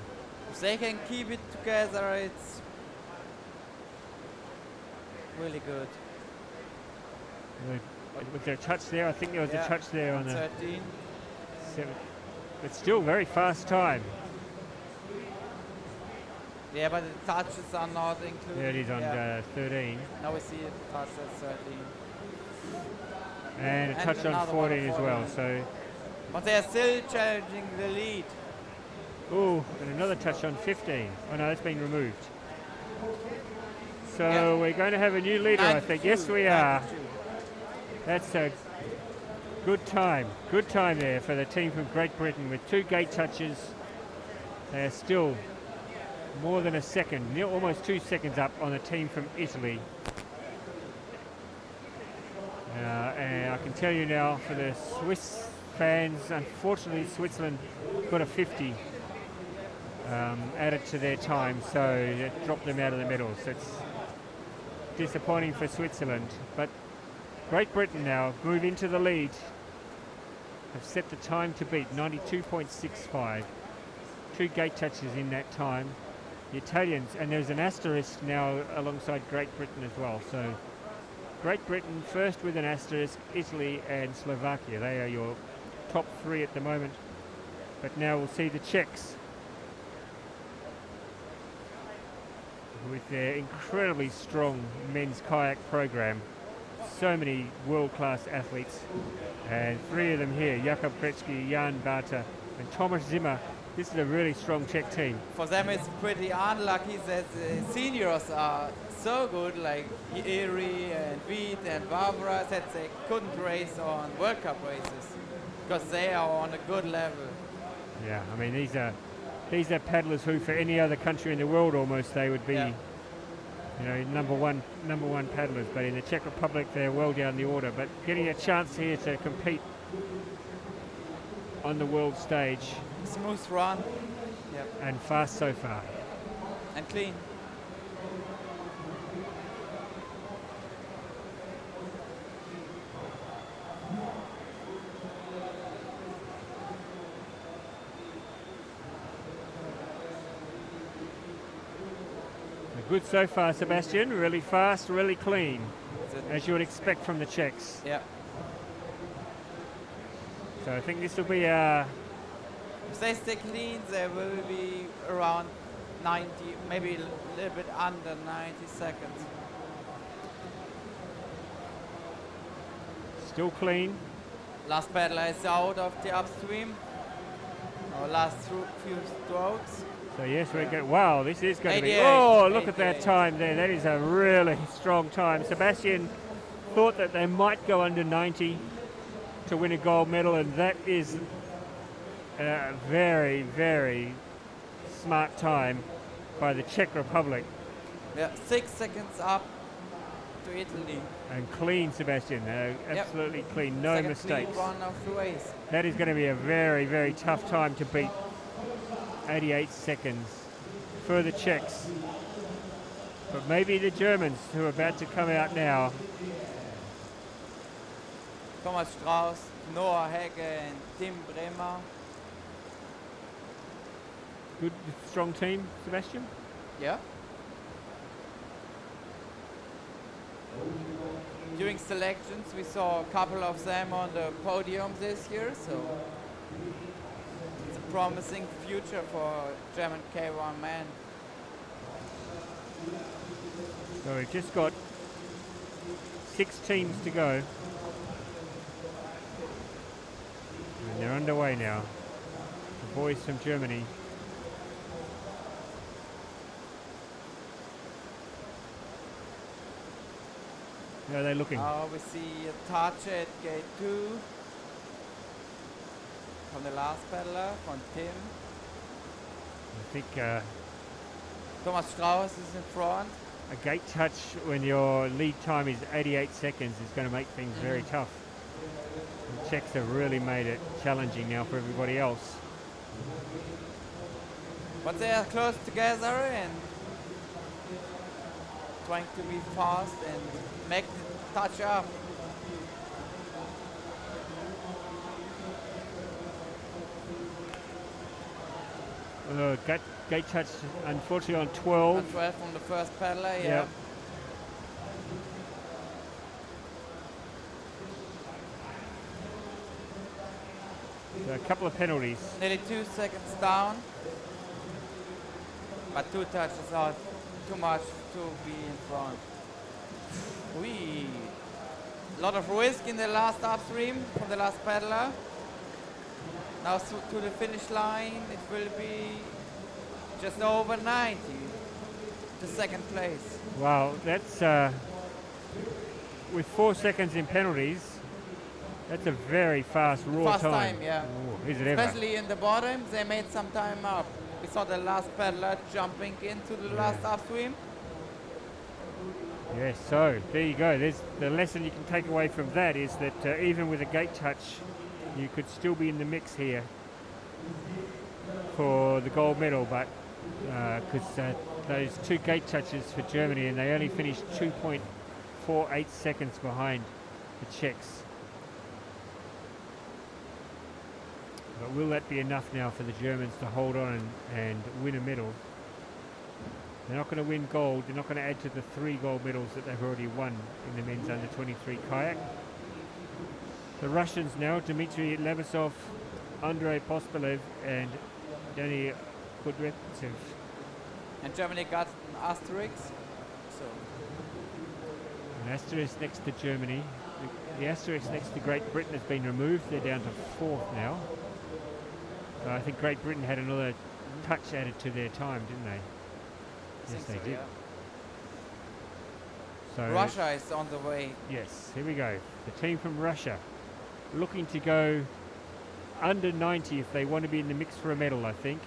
If they can keep it together, it's really good. Was there a touch there? I think there was a touch there on the 13. 7. But still very fast time. Yeah, but the touches are not included. There it is on 13. Now we see it touch at 13. And a And touch on another 14 one as on well. 14. So, But they are still challenging the lead. ooh, and another touch on 15. Oh no, that's been removed. So Yeah. we're going to have a new leader, I think. Yes, we are. 92. That's a good time. Good time there for the team from Great Britain with 2 gate touches. They're still more than a second, almost 2 seconds up on the team from Italy. And I can tell you now, for the Swiss fans, unfortunately Switzerland got a 50 added to their time, so it dropped them out of the medals. So it's disappointing for Switzerland. But Great Britain now move into the lead. Have set the time to beat, 92.65. 2 gate touches in that time. The Italians, and there's an asterisk now alongside Great Britain as well. So Great Britain first with an asterisk, Italy and Slovakia. They are your top 3 at the moment. But now we'll see the Czechs with their incredibly strong men's kayak program. So many world-class athletes, and 3 of them here: Jakub Kretsky, Jan Barta and Thomas Zimmer. This is a really strong Czech team. For them it's pretty unlucky that the seniors are so good, like Erie and Wiet and Barbara, that they couldn't race on World Cup races because they are on a good level. Yeah, I mean these are paddlers who, for any other country in the world almost, they would be, you know, number one paddlers. But in the Czech Republic, they're well down the order. But getting a chance here to compete on the world stage. Smooth run. And fast so far. And clean. Good so far, Sebastian. Really fast, really clean, as you would expect from the Czechs. Yeah. So I think this will be a... If they stay clean, they will be around 90, maybe a little bit under 90 seconds. Still clean. Last paddler is out of the upstream. Our last few strokes. So yes, we go. Wow, this is going to be. 88, Oh, look at 88. that time there. That is a really strong time. Sebastian thought that they might go under 90 to win a gold medal, and that is a very, very smart time by the Czech Republic. Yeah, 6 seconds up to Italy. And clean, Sebastian. Absolutely clean. No Second mistakes. clean run of the race. That is going to be a very, very tough time to beat. 88 seconds for the Czechs. But maybe the Germans who are about to come out now. Thomas Strauss, Noah Hegge and Tim Bremer. Good, strong team, Sebastian? Yeah. During selections, we saw a couple of them on the podium this year, so it's a promising future for German K1 men. So we've just got 6 teams to go. And they're underway now. The boys from Germany. How are they looking? Now we see a Tacen at gate 2 from the last paddler, from Tim. I think Thomas Strauss is in front. a gate touch when your lead time is 88 seconds is going to make things very tough. The Czechs have really made it challenging now for everybody else. But they are close together and trying to be fast and make the touch up. Gate touch unfortunately on 12. And 12 from the first paddler, yeah. Yep. So a couple of penalties. Nearly 2 seconds down. But 2 touches are too much to be in front. A lot of risk in the last upstream from the last paddler. Now to the finish line, it will be just over 90 to second place. Wow, that's with 4 seconds in penalties. That's a very fast raw Fast time, yeah. Ooh, is it ever? Especially in the bottom, they made some time up. We saw the last paddler jumping into the last upstream. Yes, so there you go. There's the lesson you can take away from that is that even with a gate touch, you could still be in the mix here for the gold medal, but because those 2 gate touches for Germany, and they only finished 2.48 seconds behind the Czechs. But will that be enough now for the Germans to hold on and win a medal? They're not going to win gold. They're not going to add to the 3 gold medals that they've already won in the men's under-23 kayak. The Russians now, Dmitry Levasov, Andrei Pospilev and Danny Kudryavtsev. And Germany got an asterisk. So An asterisk next to Germany. The asterisk next to Great Britain has been removed. They're down to 4th now. I think Great Britain had another touch added to their time, didn't they? Yes, they did. Yeah. So Russia is on the way. yes, here we go. The team from Russia looking to go under 90 if they want to be in the mix for a medal, I think.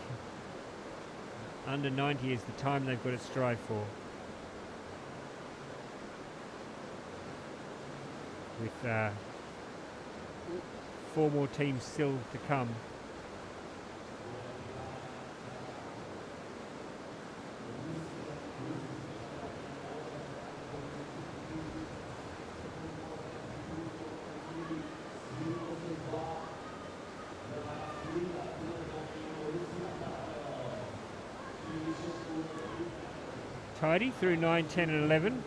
Under 90 is the time they've got to strive for. With 4 more teams still to come. Tidy through 9, 10 and 11.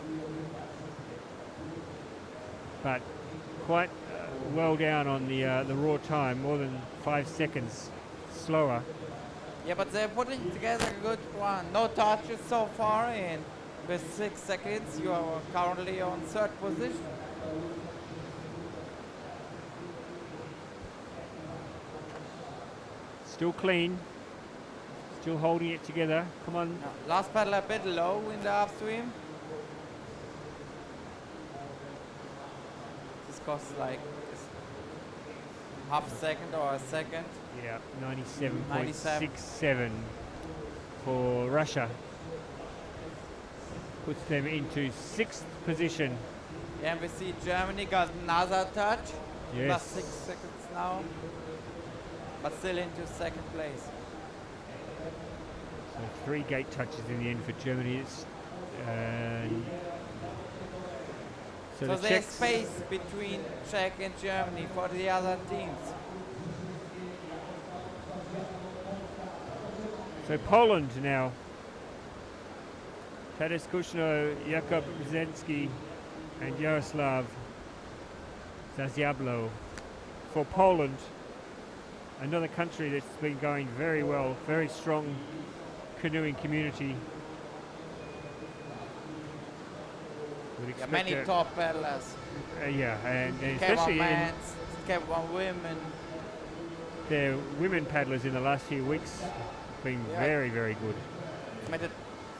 But quite well down on the raw time, more than 5 seconds slower. Yeah, but they're putting together a good one. No touches so far, and with 6 seconds, you are currently on 3rd position. Still clean. Still holding it together. Come on. No, last paddler a bit low in the upstream. This costs like half a second or a second. Yeah, 97.67 for Russia. Puts them into 6th position. Yeah, and we see Germany got another touch. Yes. Plus 6 seconds now. But still into 2nd place. So 3 gate touches in the end for Germany. So the there's Czechs, space between Czech and Germany for the other teams. so Poland now. Tadeusz Kushno, Jakub Brzezicki and Jaroslav Zaziablo. For Poland, another country that's been going very well, very strong canoeing community. Yeah, many top paddlers. Yeah, and K1 especially men, K1 women. their women paddlers in the last few weeks been very, very good. Made it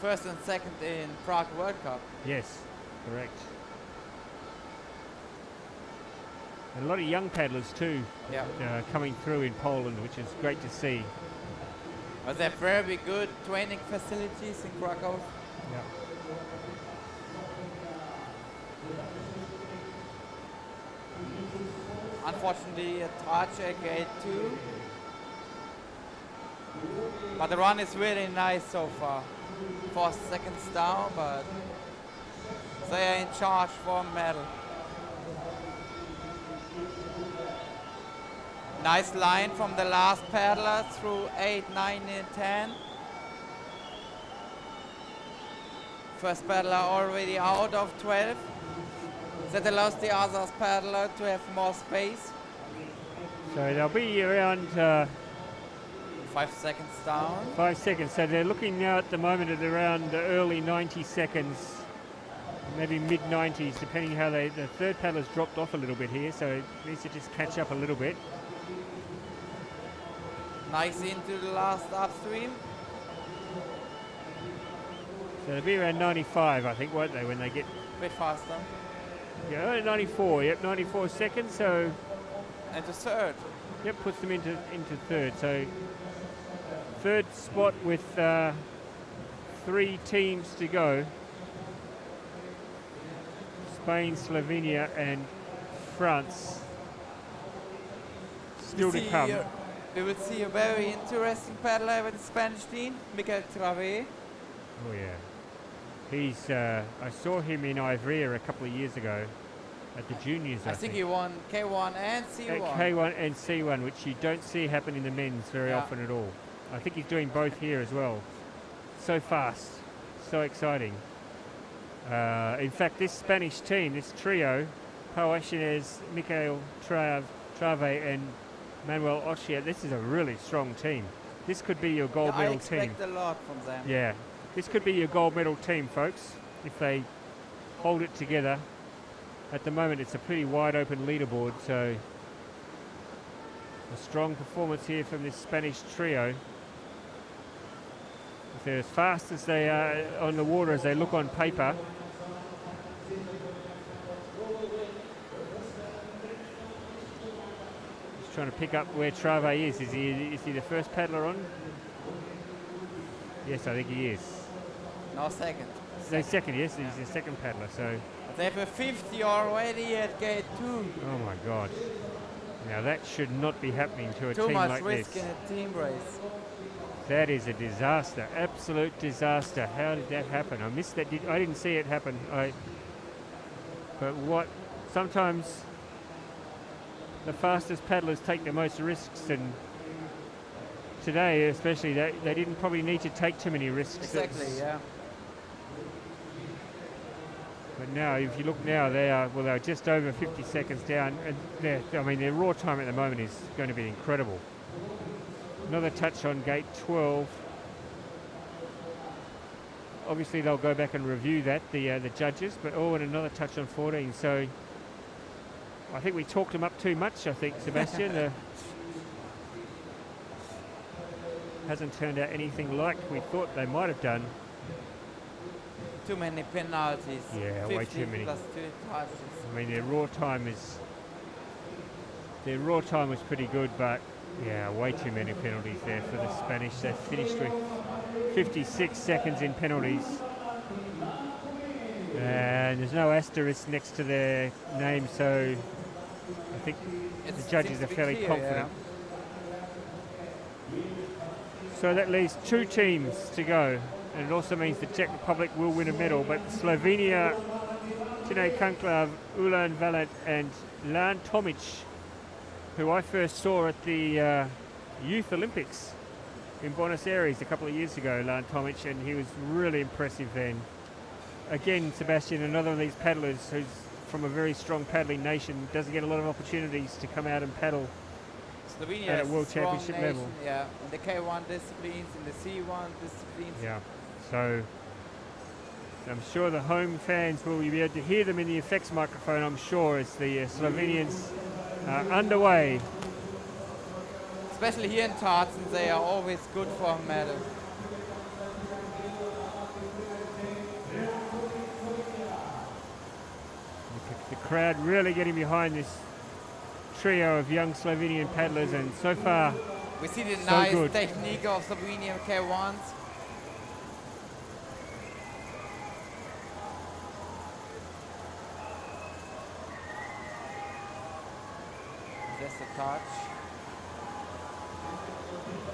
1st and 2nd in Prague World Cup. Yes, correct. And a lot of young paddlers too coming through in Poland, which is great to see. But they have very good training facilities in Krakow. Yeah. Unfortunately, a touch at gate 2. But the run is really nice so far. 4 seconds down, but they are in charge for medal. Nice line from the last paddler through 8, 9, and 10. First paddler already out of 12. That allows the other paddler to have more space. So they'll be around 5 seconds down. 5 seconds. So they're looking now at the moment at around the early 90 seconds, maybe mid 90s, depending how the 3rd paddler's dropped off a little bit here, so it needs to just catch up a little bit. Nice into the last upstream. So they'll be around 95, I think, won't they, when they get... A bit faster. Yeah, 94, yep, 94 seconds, so... And the 3rd. Yep, puts them into 3rd. So 3rd spot with 3 teams to go. Spain, Slovenia and France still to come. We will see a very interesting paddler with the Spanish team, Miguel Travé. Oh yeah. He's, I saw him in Ivrea a couple of years ago at the juniors, I think. He won K1 and C1. K1 and C1, which you don't see happen in the men's very often at all. I think he's doing both here as well. So fast, so exciting. In fact, this Spanish team, this trio, Pau Echinez, Miguel Trave and Manuel Ochia, this is a really strong team. This could be your gold medal team. I expect a lot from them. Yeah, this could be your gold medal team, folks, if they hold it together. At the moment, it's a pretty wide open leaderboard, so a strong performance here from this Spanish trio. If they're as fast as they are on the water as they look on paper, just trying to pick up where Trave is. Is he the first paddler on? Yes, I think he is. No, second. No, second, yes, he's the second paddler, so... They have a 50 already at gate 2. Oh my God. Now that should not be happening to a team like this. Too much risk in a team race. That is a disaster, absolute disaster. How did that happen? I missed that. I didn't see it happen. But what, sometimes the fastest paddlers take the most risks, and today especially they didn't probably need to take too many risks. Exactly, yeah. But now, if you look now, they're just over 50 seconds down, and their raw time at the moment is going to be incredible. Another touch on gate 12. Obviously, they'll go back and review that, the judges, but and another touch on 14. So I think we talked them up too much, I think, Sebastian. hasn't turned out anything like we thought they might have done. Too many penalties. Yeah, way too many. Plus 2 touches. I mean, their raw time was pretty good, but yeah, way too many penalties there for the Spanish. They finished with 56 seconds in penalties. And there's no asterisk next to their name, so I think the judges are fairly confident. Yeah. So that leaves 2 teams to go, and it also means the Czech Republic will win a medal, but Slovenia, Canoe-Kayak, Ulan Valant and Lan Tomic, who I first saw at the Youth Olympics in Buenos Aires a couple of years ago, Lan Tomic, and he was really impressive then. Again, Sebastian, another of these paddlers who's from a very strong paddling nation, doesn't get a lot of opportunities to come out and paddle Slovenia at a World Championship level. Yeah, in the K1 disciplines, in the C1 disciplines. Yeah, so I'm sure the home fans will be able to hear them in the effects microphone, I'm sure, as the Slovenians are underway. Especially here in Tacen, they are always good for a medal. The crowd really getting behind this trio of young Slovenian paddlers, and so far we see the so nice good. technique of Slovenian K1s. Just a touch.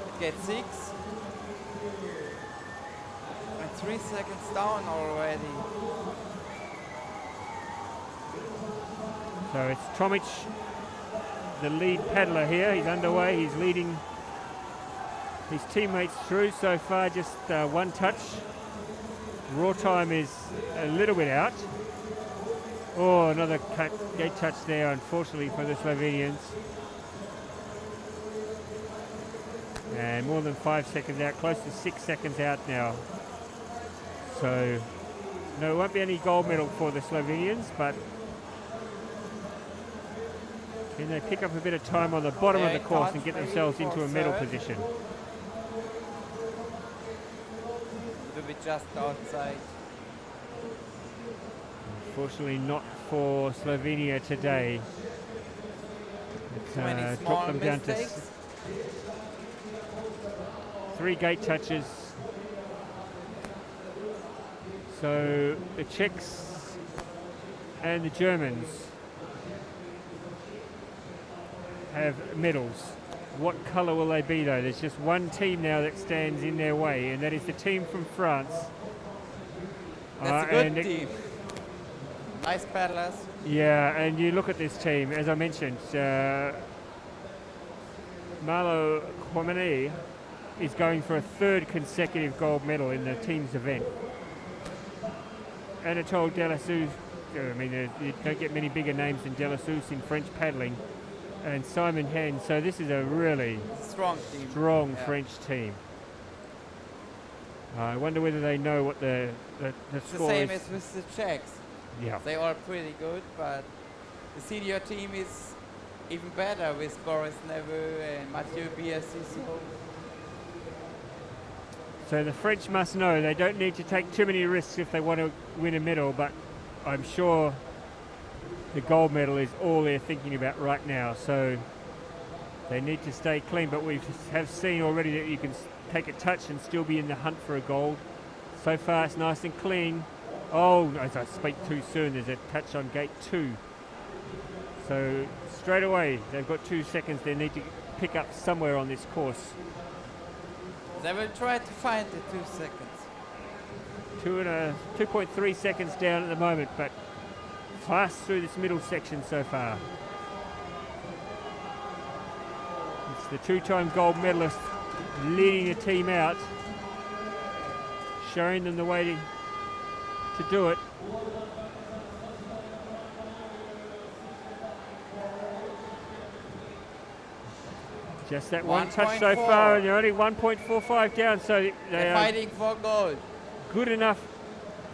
It gets 6. And 3 seconds down already. So it's Tomic, the lead paddler here. He's underway. He's leading his teammates through so far. Just 1 touch. Raw time is a little bit out. Oh, another gate touch there, unfortunately, for the Slovenians. And more than 5 seconds out, close to 6 seconds out now. So, no, it won't be any gold medal for the Slovenians, but can they pick up a bit of time on the bottom of the course and get themselves into a medal position? Will be just outside. Unfortunately not for Slovenia today. Many Dropped small them down to mistakes. 3 gate touches. So the Czechs and the Germans have medals. What colour will they be though? There's just one team now that stands in their way, and that is the team from France. That's a good team. Nice paddlers. Yeah, and you look at this team, as I mentioned, Marlo Quamene is going for a 3rd consecutive gold medal in the team's event. Anatole Delassus, I mean, you don't get many bigger names than Delassus in French paddling, and Simon Hen. So this is a really strong team. Strong French team. I wonder whether they know what the score the same is. as with the Czechs. Yeah. They are pretty good, but the senior team is even better with Boris Neveu and Mathieu Biassisi. So the French must know they don't need to take too many risks if they want to win a medal, but I'm sure the gold medal is all they're thinking about right now. So they need to stay clean, but we have seen already that you can take a touch and still be in the hunt for a gold. So far it's nice and clean. Oh, as I speak too soon, there's a touch on gate 2. So straight away, they've got 2 seconds they need to pick up somewhere on this course. They will try to find the 2 seconds. 2.3 seconds down at the moment, but fast through this middle section so far. It's the 2-time gold medalist leading the team out, showing them the way to do it. Just that 1 touch so far, and they're only 1.45 down, so they're fighting for gold. Good enough,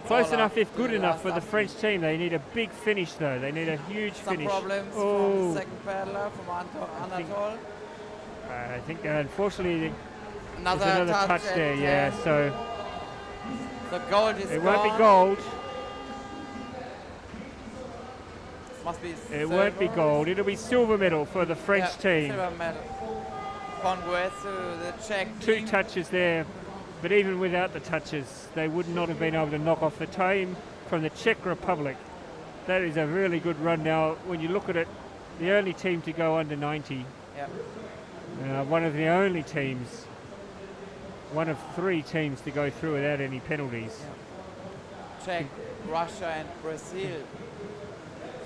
close enough if good enough for the French team. They need a big finish though, they need a huge finish. Some problems from the second paddler, from Anatole. I think unfortunately Another touch there, yeah. So the gold is it gone. won't be gold. Must be It won't be gold. It'll be silver medal for the French team. Silver medal. Congrats to the Czech team. 2 touches there, but even without the touches, they would not have been able to knock off the team from the Czech Republic. That is a really good run. Now, when you look at it, the only team to go under 90. Yep. One of the only teams, one of 3 teams to go through without any penalties. Yep. Czech, Russia and Brazil.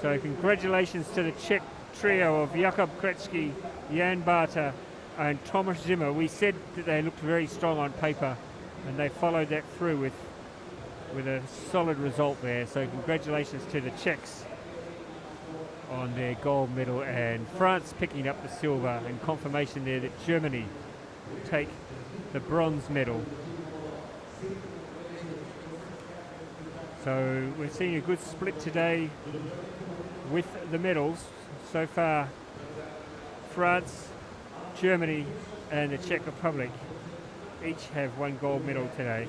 So congratulations to the Czech trio of Jakub Krečky, Jan Barta and Tomáš Zimmer. We said that they looked very strong on paper, and they followed that through with a solid result there. So congratulations to the Czechs on their gold medal, and France picking up the silver, and confirmation there that Germany will take the bronze medal. So we're seeing a good split today with the medals. So far, France, Germany and the Czech Republic each have 1 gold medal today.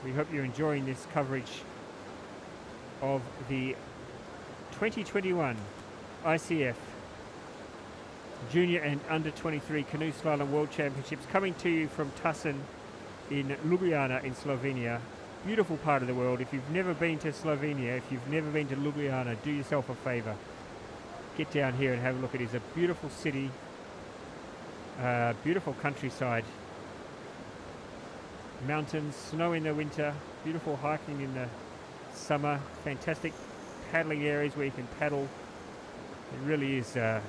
We hope you're enjoying this coverage of the 2021 ICF Junior and Under 23 Canoe Slalom World Championships, coming to you from Tacen in Ljubljana in Slovenia. Beautiful part of the world. If you've never been to Slovenia, if you've never been to Ljubljana, do yourself a favor. Get down here and have a look. It is a beautiful city, beautiful countryside, mountains, snow in the winter, beautiful hiking in the summer, fantastic paddling areas where you can paddle. It really is a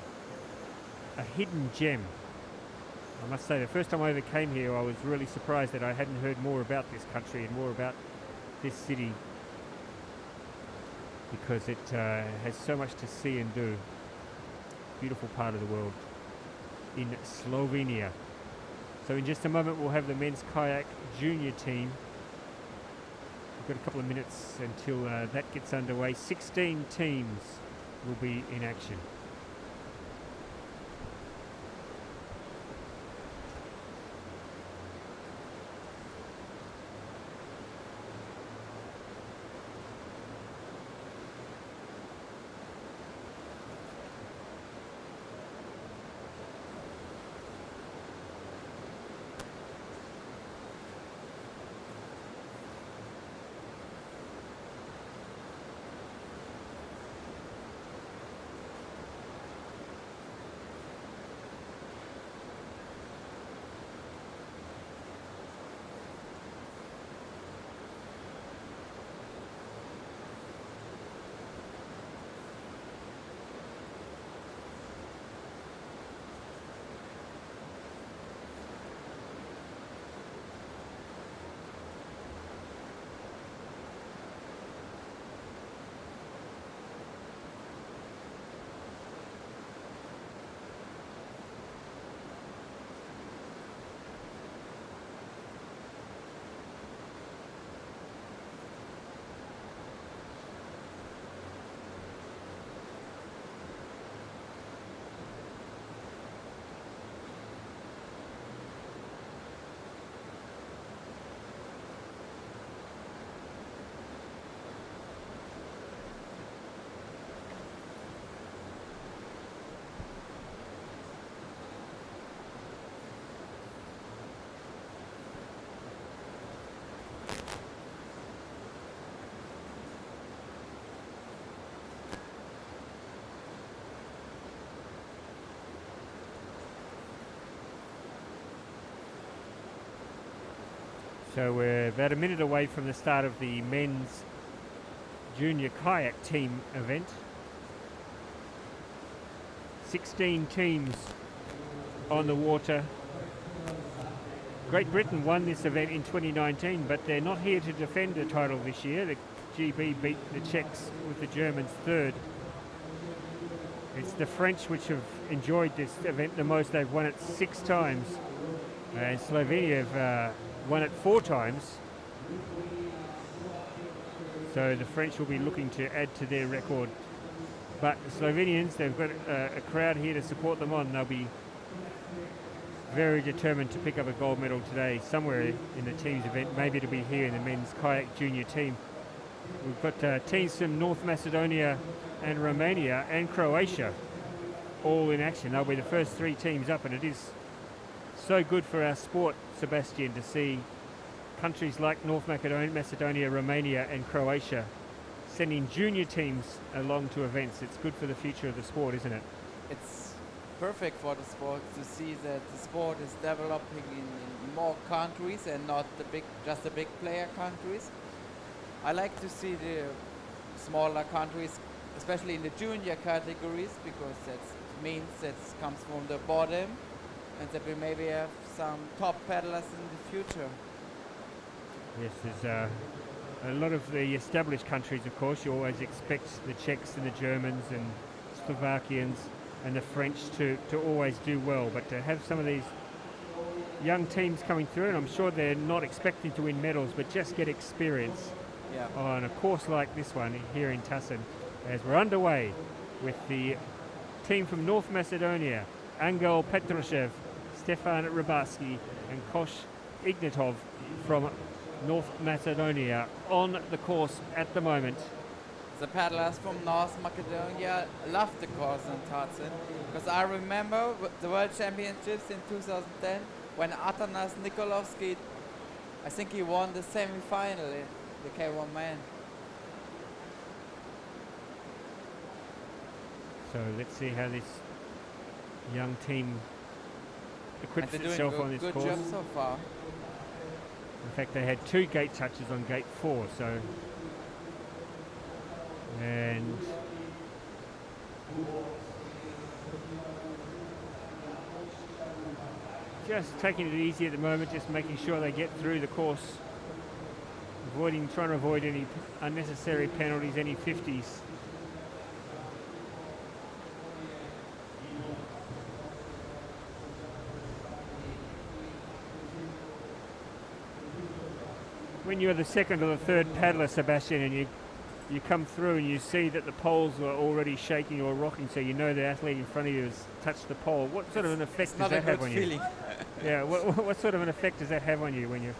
hidden gem. I must say, the first time I ever came here, I was really surprised that I hadn't heard more about this country and more about this city, because it has so much to see and do. Beautiful part of the world in Slovenia. So in just a moment we'll have the men's kayak junior team. We've got a couple of minutes until that gets underway. 16 teams will be in action. So we're about a minute away from the start of the men's junior kayak team event. 16 teams on the water. Great Britain won this event in 2019, but they're not here to defend the title this year. The GB beat the Czechs with the Germans third. It's the French which have enjoyed this event the most. They've won it 6 times. And Slovenia have won it 4 times. So the French will be looking to add to their record But the Slovenians, they've got a crowd here to support them on. They'll be very determined to pick up a gold medal today somewhere in the team's event. Maybe it'll be here in the men's kayak junior team. We've got teams from North Macedonia and Romania and Croatia all in action. They'll be the first 3 teams up, and it is so good for our sport, Sebastian, to see countries like North Macedonia, Romania and Croatia sending junior teams along to events. It's good for the future of the sport, isn't it? It's perfect for the sport to see that the sport is developing in more countries and not just the big player countries. I like to see the smaller countries, especially in the junior categories, because that means that comes from the bottom, and that we maybe have some top paddlers in the future. Yes, there's a lot of the established countries, of course. You always expect the Czechs and the Germans and Slovakians and the French to always do well, but to have some of these young teams coming through, and I'm sure they're not expecting to win medals, but just get experience on a course like this one here in Tacen, as we're underway with the team from North Macedonia, Angel Petroshev, Stefan Rybarski and Kosh Ignatov from North Macedonia on the course at the moment. The paddlers from North Macedonia love the course in Tacen, because I remember the World Championships in 2010 when Atanas Nikolovsky, I think he won the semi-final in the K1 man. So let's see how this young team equips itself on this course. Good job so far. In fact, they had 2 gate touches on gate 4, so... And... just taking it easy at the moment, just making sure they get through the course. Trying to avoid any unnecessary penalties, any 50s. When you're the second or the third paddler, Sebastian, and you come through and you see that the poles are already shaking or rocking, so you know the athlete in front of you has touched the pole, what sort of an effect does that have on you? Yeah, what sort of an effect does that have on you when you...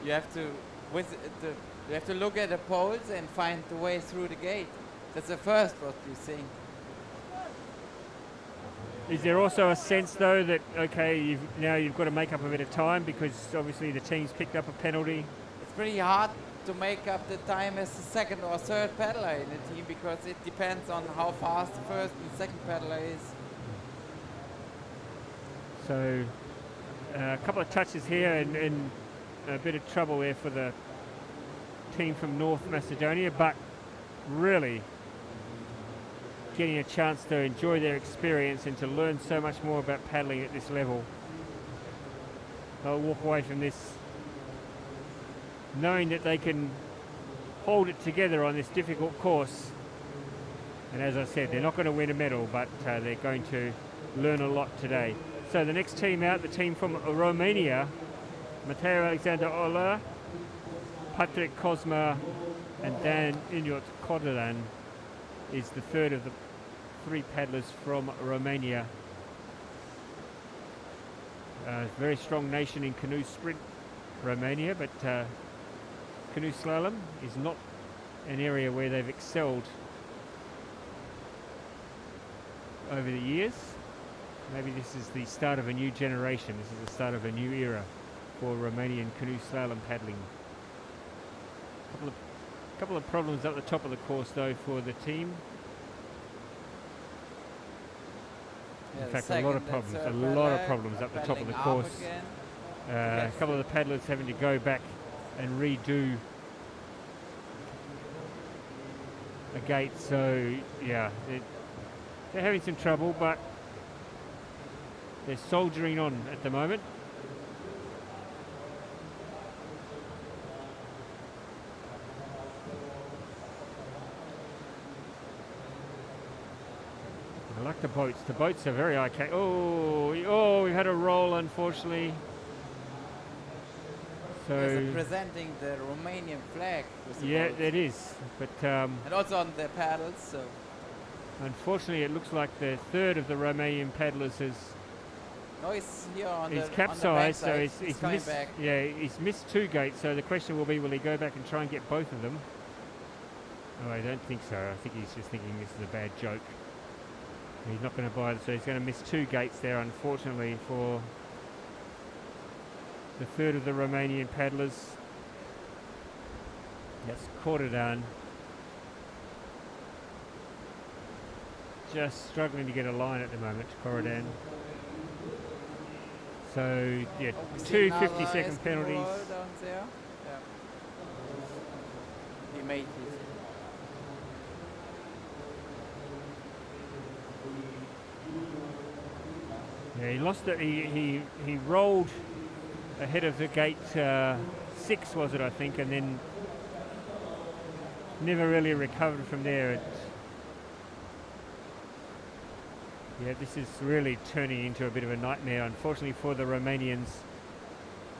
You have to look at the poles and find the way through the gate. That's the first what you think. Is there also a sense, though, that, okay, now you've got to make up a bit of time because obviously the team's picked up a penalty? It's pretty hard to make up the time as the second or third paddler in the team, because it depends on how fast the first and second paddler is. So a couple of touches here and a bit of trouble there for the team from North Macedonia, but really getting a chance to enjoy their experience and to learn so much more about paddling at this level. They'll walk away from this knowing that they can hold it together on this difficult course. And as I said, they're not going to win a medal, but they're going to learn a lot today. So the next team out, the team from Romania, Mateo Alexander Ola, Patrick Kozma and Dan Inyot Kodelan is the third of the 3 paddlers from Romania. Very strong nation in canoe sprint, Romania, but canoe slalom is not an area where they've excelled over the years. Maybe this is the start of a new generation. This is the start of a new era for Romanian canoe slalom paddling. Couple of problems up the top of the course, though, for the team. Yeah, in fact, a lot of problems up the top of the course. A couple of the paddlers having to go back and redo a gate. So, yeah, they're having some trouble, but they're soldiering on at the moment. I like the boats. The boats are very archaic. Oh, we had a roll, unfortunately. So yes, presenting the Romanian flag. Yeah, it is. But and also on the paddles. So Unfortunately, it looks like the third of the Romanian paddlers has No, he's here on he's the capsized, so backside. he's coming missed. back. Yeah, he's missed 2 gates. So the question will be, will he go back and try and get both of them? Oh, I don't think so. I think he's just thinking this is a bad joke. He's not going to buy it, so he's going to miss 2 gates there, unfortunately, for the third of the Romanian paddlers. That's Cordodan. Just struggling to get a line at the moment, Cordodan. So, yeah, Oh, we see 2 another 50-second Eskimo penalties. roll down there. Yeah. He made his. Yeah, he lost it. He rolled ahead of the gate 6, was it, I think, and then never really recovered from there. Yeah, this is really turning into a bit of a nightmare, unfortunately, for the Romanians.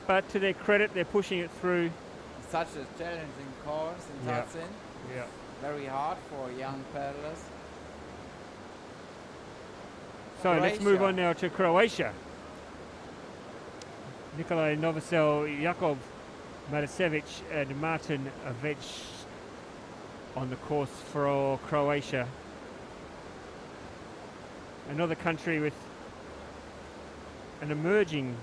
But to their credit, they're pushing it through. Such a challenging course in Yeah. Tacen. Yeah. Very hard for young paddlers. So let's move Croatia. on now to Croatia. Nikolaj Novosel, Jakov Marasevic and Martin Vec on the course for Croatia. Another country with an emerging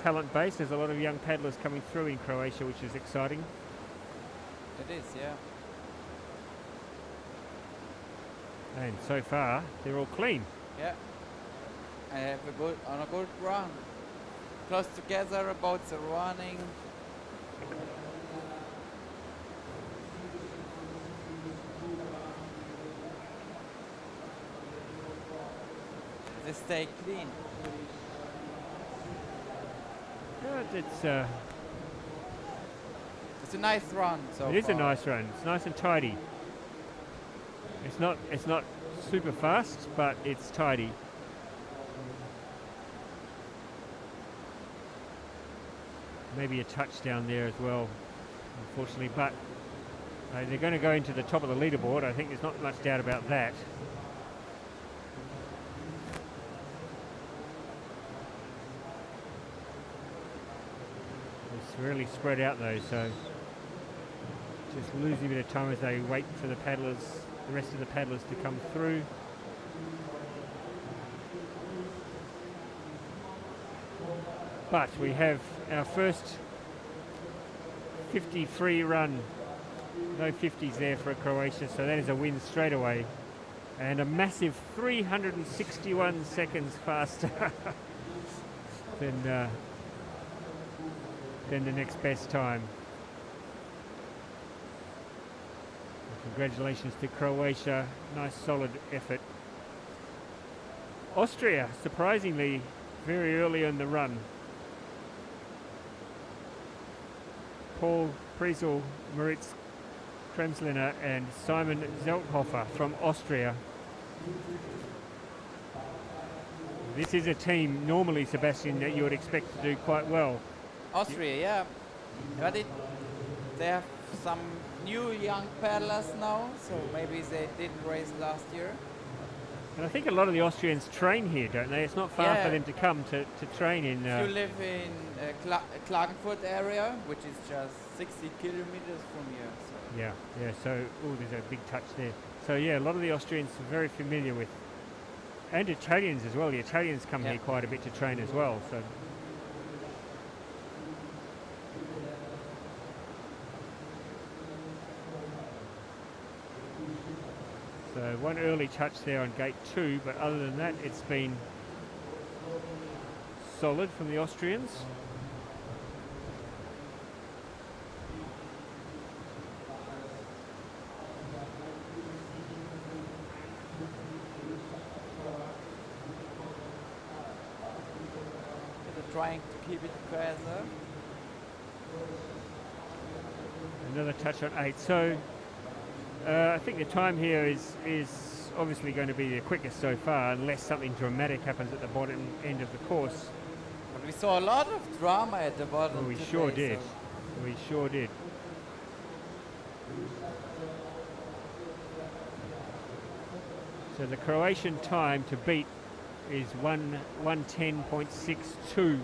talent base. There's a lot of young paddlers coming through in Croatia, which is exciting. It is, yeah. And so far, they're all clean. Yeah. I have a good run. Close together, boats are running. They stay clean. But it's It's a nice run so it is a far. nice run. It's nice and tidy. It's not super fast, but it's tidy. Maybe a touchdown there as well, unfortunately, but they're going to go into the top of the leaderboard. I think there's not much doubt about that. It's really spread out though, so just losing a bit of time as they wait for the paddlers, the rest of the paddlers to come through. But we have our first 53 run. No 50s there for Croatia, so that is a win straight away. And a massive 361 seconds faster than the next best time. Congratulations to Croatia. Nice solid effort. Austria, surprisingly, very early in the run. Paul Priesel, Moritz Kremsliner and Simon Zelthofer from Austria. This is a team normally, Sebastian, that you would expect to do quite well. Austria, yeah. But they have some new young paddlers now, so maybe they didn't race last year. And I think a lot of the Austrians train here, don't they? It's not far for them to come to train in... You live in Klagenfurt area, which is just 60 kilometers from here. So. Yeah, so, oh, there's a big touch there. So, yeah, a lot of the Austrians are very familiar with, and Italians as well. The Italians come here quite a bit to train as well, so... So one early touch there on gate 2, but other than that, it's been solid from the Austrians. They're trying to keep it together. Another touch on 8. So I think the time here is obviously going to be the quickest so far, unless something dramatic happens at the bottom end of the course. But we saw a lot of drama at the bottom. Well, we today, sure did. So We sure did. So the Croatian time to beat is 1:10.62.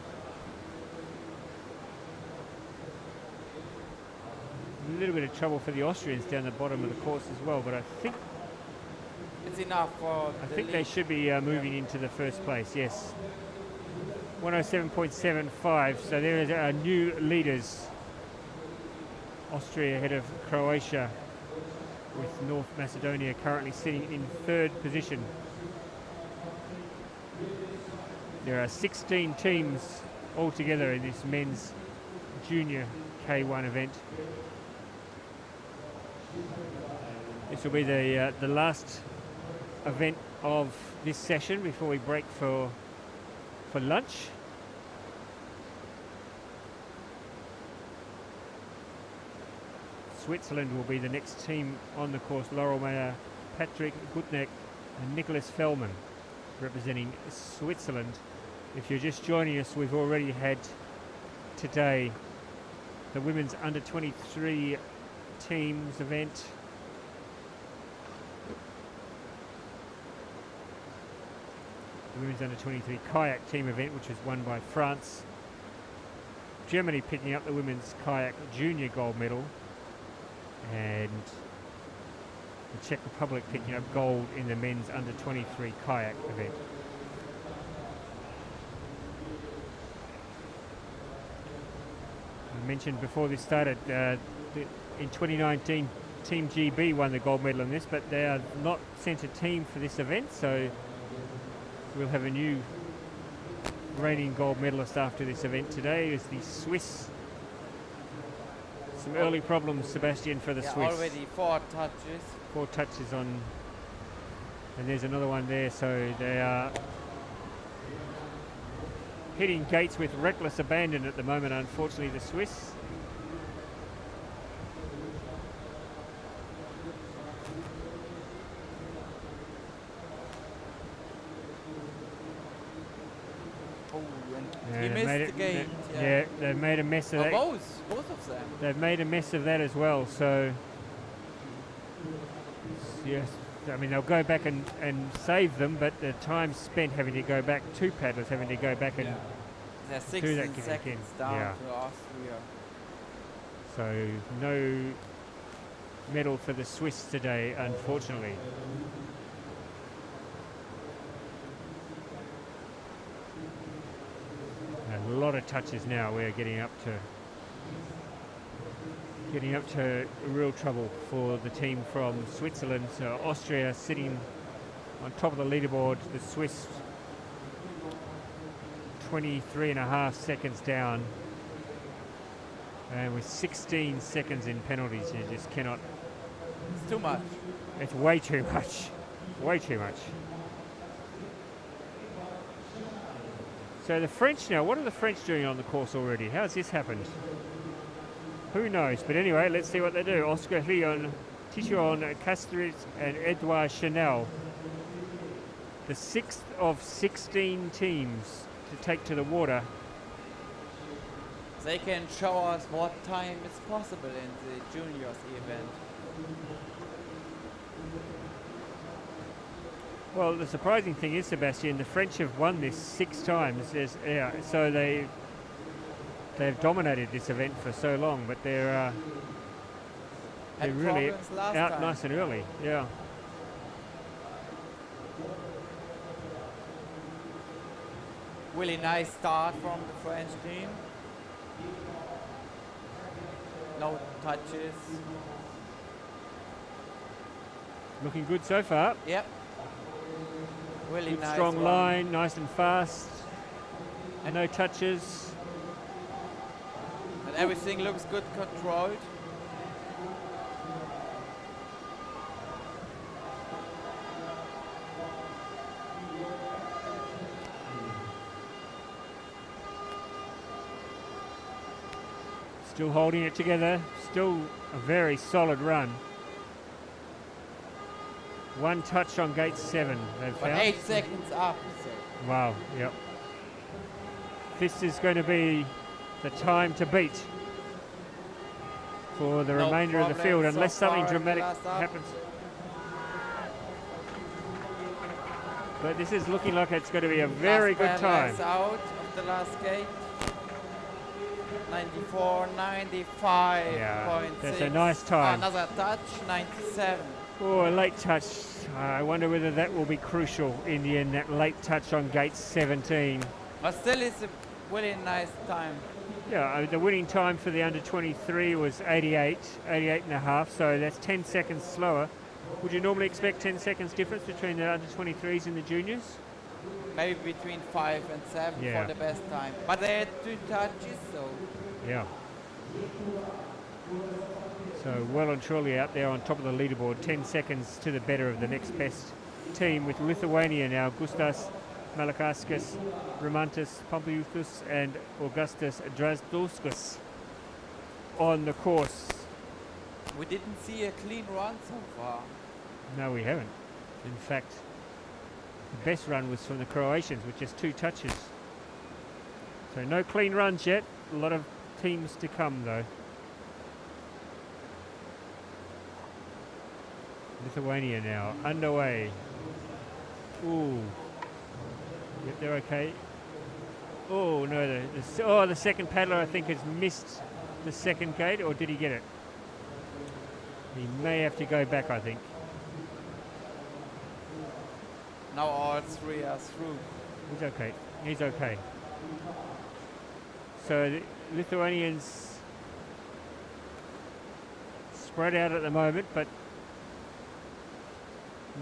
A little bit of trouble for the Austrians down the bottom of the course as well, but I think It's enough for they should be moving into the first place, yes. 107.75, so there is our new leaders. Austria ahead of Croatia, with North Macedonia currently sitting in third position. There are 16 teams altogether in this men's junior K1 event. This will be the last event of this session before we break for lunch. Switzerland will be the next team on the course. Laurel Mayer, Patrick Gutneck and Nicholas Fellman representing Switzerland. If you're just joining us, we've already had today the women's under 23 teams event. The women's under 23 kayak team event, which was won by France. Germany picking up the women's kayak junior gold medal, and the Czech Republic picking up gold in the men's under 23 kayak event. I mentioned before this started, in 2019 Team GB won the gold medal in this, but they are not sent a team for this event, so we'll have a new reigning gold medalist after this event today. Is the Swiss. Some early problems, Sebastian, for the Swiss. Already 4 touches. 4 touches on, and there's another one there, so they are hitting gates with reckless abandon at the moment, unfortunately, the Swiss. He missed the gate. Yeah, they've made a mess of that. Both of them. They've made a mess of that as well, so yes, I mean they'll go back and save them, but the time spent having to go back, 2 paddlers having to go back and they're do that 16 seconds down to Austria. So no medal for the Swiss today, unfortunately. A lot of touches now. We're getting up to real trouble for the team from Switzerland. So Austria sitting on top of the leaderboard, the Swiss 23.5 seconds down, and with 16 seconds in penalties, you just cannot. It's too much. It's way too much. Way too much. So the French now, what are the French doing on the course already? How's this happened? Who knows? But anyway, let's see what they do. Oscar Leon, Tichon Castrit and Edouard Chanel. The 6th of 16 teams to take to the water. They can show us what time is possible in the juniors event. Well, the surprising thing is, Sebastian, the French have won this 6 times. So they've dominated this event for so long, but they're really out nice and early. Yeah. Really nice start from the French team. No touches. Looking good so far. Yep. Really good nice strong one. line, nice and fast. And no touches. And everything looks good controlled. Still holding it together. Still a very solid run. 1 touch on gate 7. They've But found. 8 seconds up. So. Wow, yep. This is going to be the time to beat for the remainder of the field, unless something dramatic happens. But this is looking like it's going to be a very good time. Out of the last gate. 94, 95.6. Yeah, that's a nice time. Another touch, 97. Oh, a late touch. I wonder whether that will be crucial in the end, that late touch on gate 17. But still, it's a really nice time. Yeah, the winning time for the under 23 was 88 and a half, so that's 10 seconds slower. Would you normally expect 10 seconds difference between the under 23s and the juniors? Maybe between 5 and 7 for the best time. But they had 2 touches, so... Yeah. So well and truly out there on top of the leaderboard, 10 seconds to the better of the next best team, with Lithuania now, Gustas Malakauskas, Rimantas Pompeiutas and Augustus Drasduskas on the course. We didn't see a clean run so far. No, we haven't. In fact, the best run was from the Croatians with just 2 touches. So no clean runs yet. A lot of teams to come though. Lithuania now underway. Ooh. Yep, they're okay. Oh no, the second paddler I think has missed the second gate, or did he get it? He may have to go back, I think. Now all 3 are through. He's okay. He's okay. So the Lithuanians spread out at the moment, but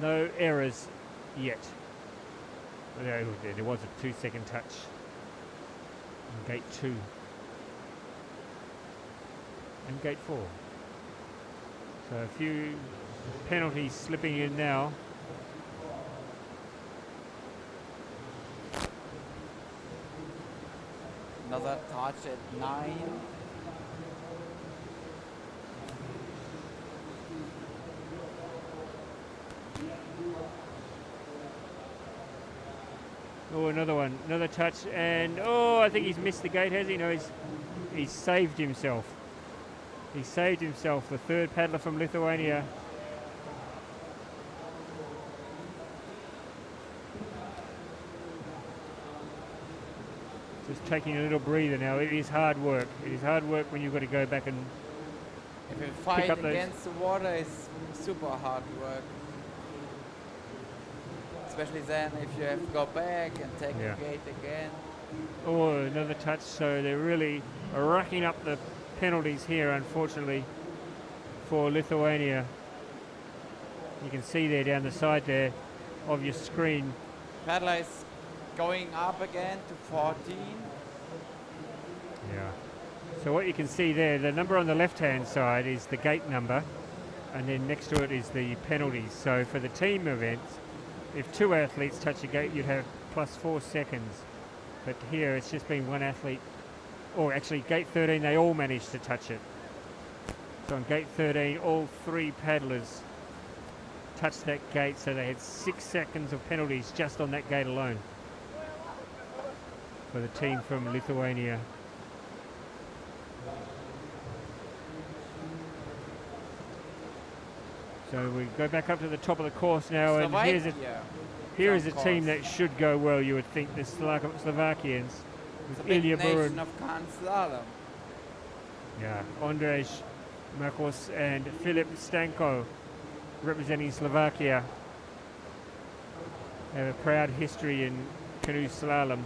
no errors yet. There was a 2-second touch in gate 2 and gate 4. So a few penalties slipping in now. Another touch at 9. Oh, another one, another touch, and oh, I think he's missed the gate, has he? No, he's saved himself. He saved himself, the third paddler from Lithuania. Just taking a little breather now. It is hard work. It is hard work when you've got to go back and if you fight against the water, it's super hard work. Especially then if you have to go back and take the gate again. Oh, another touch. So they're really racking up the penalties here, unfortunately, for Lithuania. You can see there down the side there of your screen. Paddler is going up again to 14. Yeah. So what you can see there, the number on the left-hand side is the gate number, and then next to it is the penalties. So for the team events, if 2 athletes touch a gate, you'd have plus 4 seconds. But here it's just been 1 athlete, or actually gate 13, they all managed to touch it. So on gate 13, all 3 paddlers touched that gate, so they had 6 seconds of penalties just on that gate alone for the team from Lithuania. So we go back up to the top of the course now, and here is a team that should go well, you would think, the Slovakians. With Ilya Burin of Slalom. Yeah, Ondrej Markos and Filip Stanko representing Slovakia have a proud history in canoe slalom.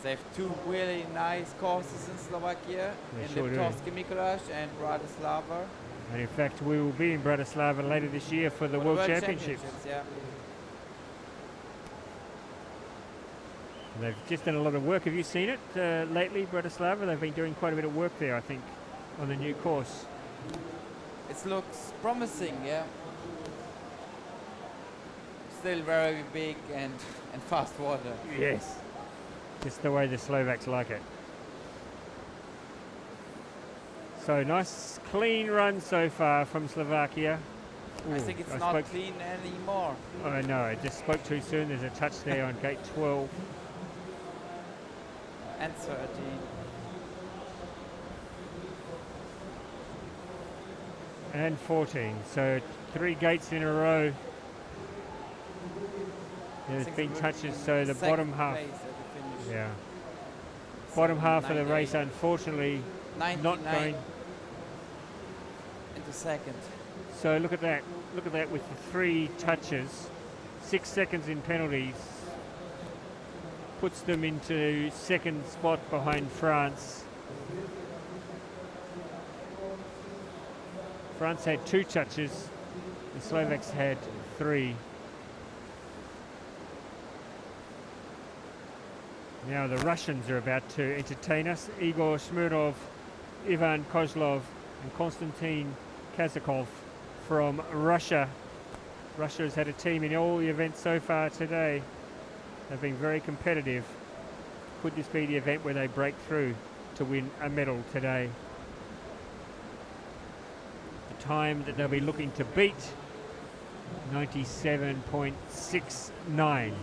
They have 2 really nice courses in Slovakia, in Liptovsky Mikuláš and Bratislava. And in fact, we will be in Bratislava later this year for the World Championships. Yeah. And they've just done a lot of work. Have you seen it lately, Bratislava? They've been doing quite a bit of work there, I think, on the new course. It looks promising, yeah. Still very big and fast water. Yes. Just the way the Slovaks like it. So nice clean run so far from Slovakia. Ooh, I think it's not clean anymore. Oh no, I just spoke too soon. There's a touch there on gate 12. And 13. And 14. So 3 gates in a row There's been touches, so the Second bottom half, place at the finish. yeah, bottom half of the 98. race, unfortunately, not 99 going. into second. So look at that with the 3 touches, 6 seconds in penalties, puts them into second spot behind France. France had 2 touches, the Slovaks had 3. Now the Russians are about to entertain us. Igor Smirnov, Ivan Kozlov and Konstantin Kazakov from Russia. Russia has had a team in all the events so far today. They've been very competitive. Could this be the event where they break through to win a medal today? The time that they'll be looking to beat, 97.69,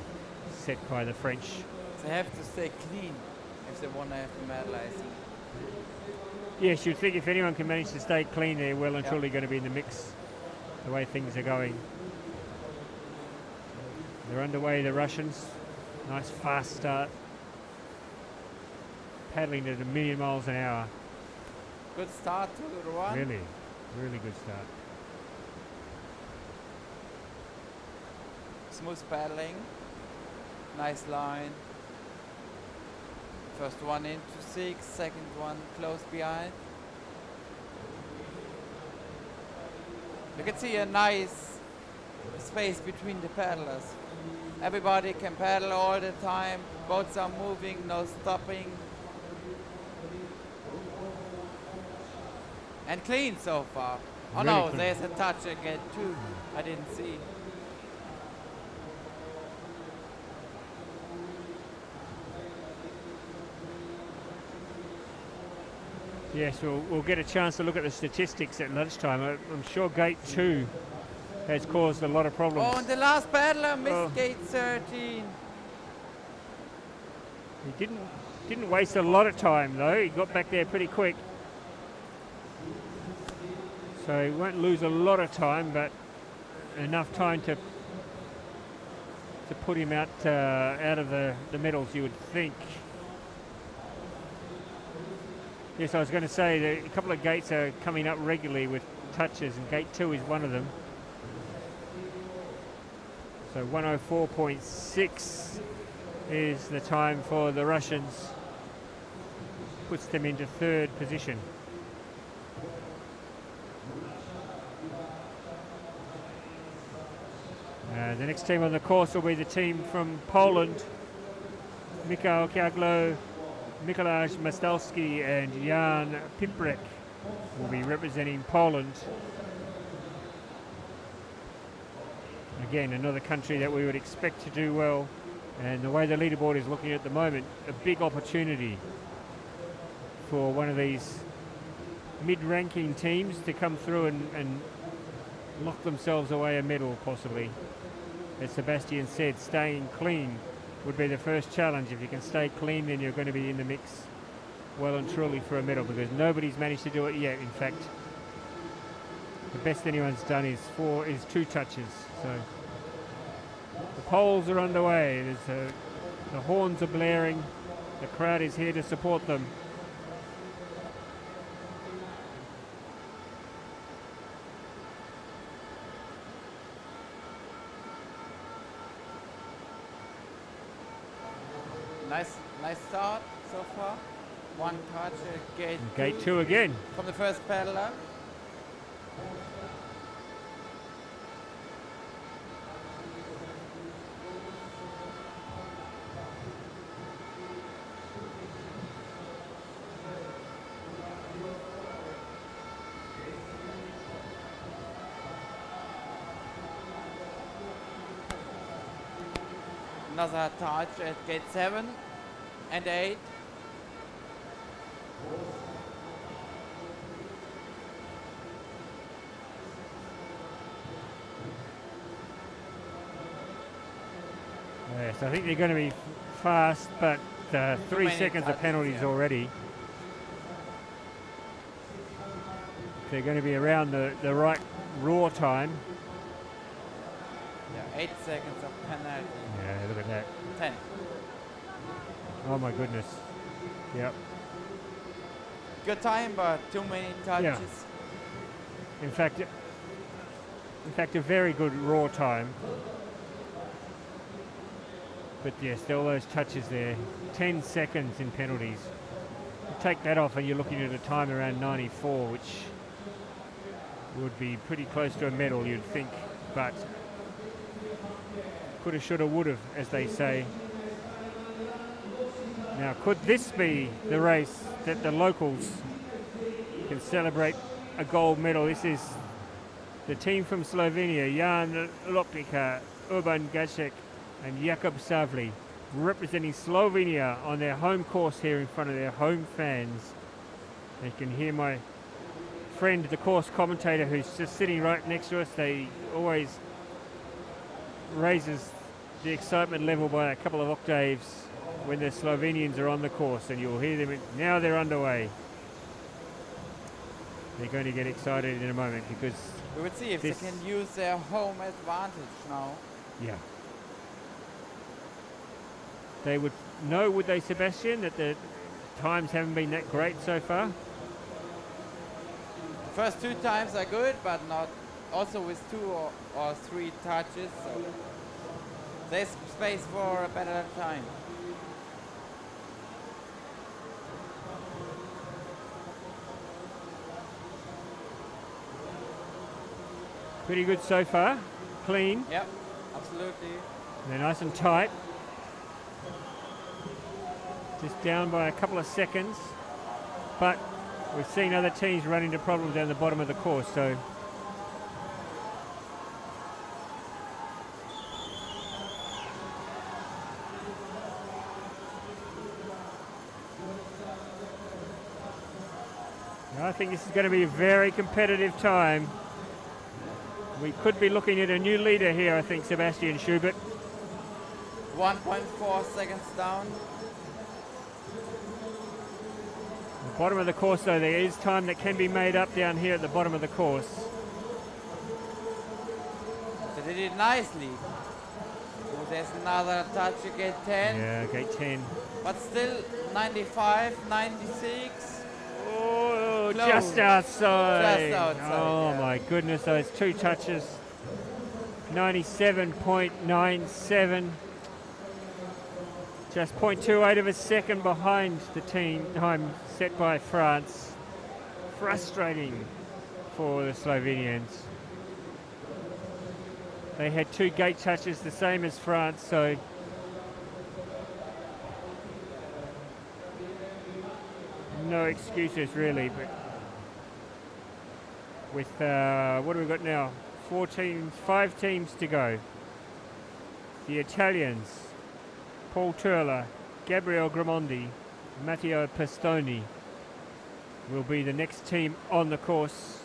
set by the French. They have to stay clean if they want to have a medal, I think. Yes, you'd think if anyone can manage to stay clean, they're well and truly going to be in the mix, the way things are going. They're underway, the Russians. Nice fast start. Paddling at 1,000,000 miles an hour. Good start to the run. Really, really good start. Smooth paddling. Nice line. First one into 6, second one close behind. You can see a nice space between the paddlers. Everybody can paddle all the time. Boats are moving, no stopping. And clean so far. Oh Really no, clean. there's a touch again too. I didn't see. Yes, we'll get a chance to look at the statistics at lunchtime. I'm sure gate 2 has caused a lot of problems. Oh, and the last paddler missed Oh. gate 13. He didn't waste a lot of time though. He got back there pretty quick. So he won't lose a lot of time, but enough time to put him out of the medals, you would think. Yes, I was going to say that a couple of gates are coming up regularly with touches, and gate 2 is one of them. So 104.6 is the time for the Russians. Puts them into 3rd position. The next team on the course will be the team from Poland. Michał Kiaglo, Mikołaj Mastalski and Jan Piprek will be representing Poland. Again, another country that we would expect to do well, and the way the leaderboard is looking at the moment, a big opportunity for one of these mid-ranking teams to come through and lock themselves away a medal possibly. As Sebastian said, staying clean would be the first challenge. If you can stay clean, then you're going to be in the mix well and truly for a medal, because nobody's managed to do it yet. In fact, the best anyone's done is 2 touches. So the polls are underway. The horns are blaring. The crowd is here to support them. Nice start so far. One touch at gate And gate 2 again. from the first paddler. Another touch at gate 7 and 8. Yes, I think they're going to be fast, but 3 many seconds of touches, penalties yeah. already. They're going to be around the right raw time. 8 seconds of penalty. Yeah, look at that. 10. Oh my goodness. Yep. Good time, but too many touches. Yeah. In fact, a very good raw time. But yes, there are all those touches there. 10 seconds in penalties. You take that off and you're looking at a time around 94, which would be pretty close to a medal, you'd think. But coulda, shoulda, woulda, as they say. Now, could this be the race that the locals can celebrate a gold medal? This is the team from Slovenia, Jan Lopnica, Urban Gacek and Jakub Savli, representing Slovenia on their home course here in front of their home fans. You can hear my friend, the course commentator, who's just sitting right next to us. They always raises the excitement level by a couple of octaves when the Slovenians are on the course, and you'll hear them. Now they're underway. They're going to get excited in a moment because we would see if they can use their home advantage now. Yeah. They would know, would they, Sebastian, that the times haven't been that great so far? The first 2 times are good, but not also with 2 or 3 touches. So there's space for a better time. Pretty good so far. Clean. Yep, absolutely. They're nice and tight. Just down by a couple of seconds. But we've seen other teams run into problems down the bottom of the course, so I think this is going to be a very competitive time. We could be looking at a new leader here, I think, Sebastian Schubert. 1.4 seconds down. The bottom of the course, though, there is time that can be made up down here at the bottom of the course. They did it nicely. Oh, there's another touch at gate 10. Yeah, gate 10. But still 95, 96. Oh, close. just outside. Just outside. Oh, yeah. my goodness, those 2 touches. 97.97. Just 0.28 of a second behind the team time set by France. Frustrating for the Slovenians. They had 2 gate touches, the same as France, so no excuses really. But with what have we got now? 5 teams to go. The Italians, Paul Turler, Gabriele Grimondi, Matteo Pastoni will be the next team on the course.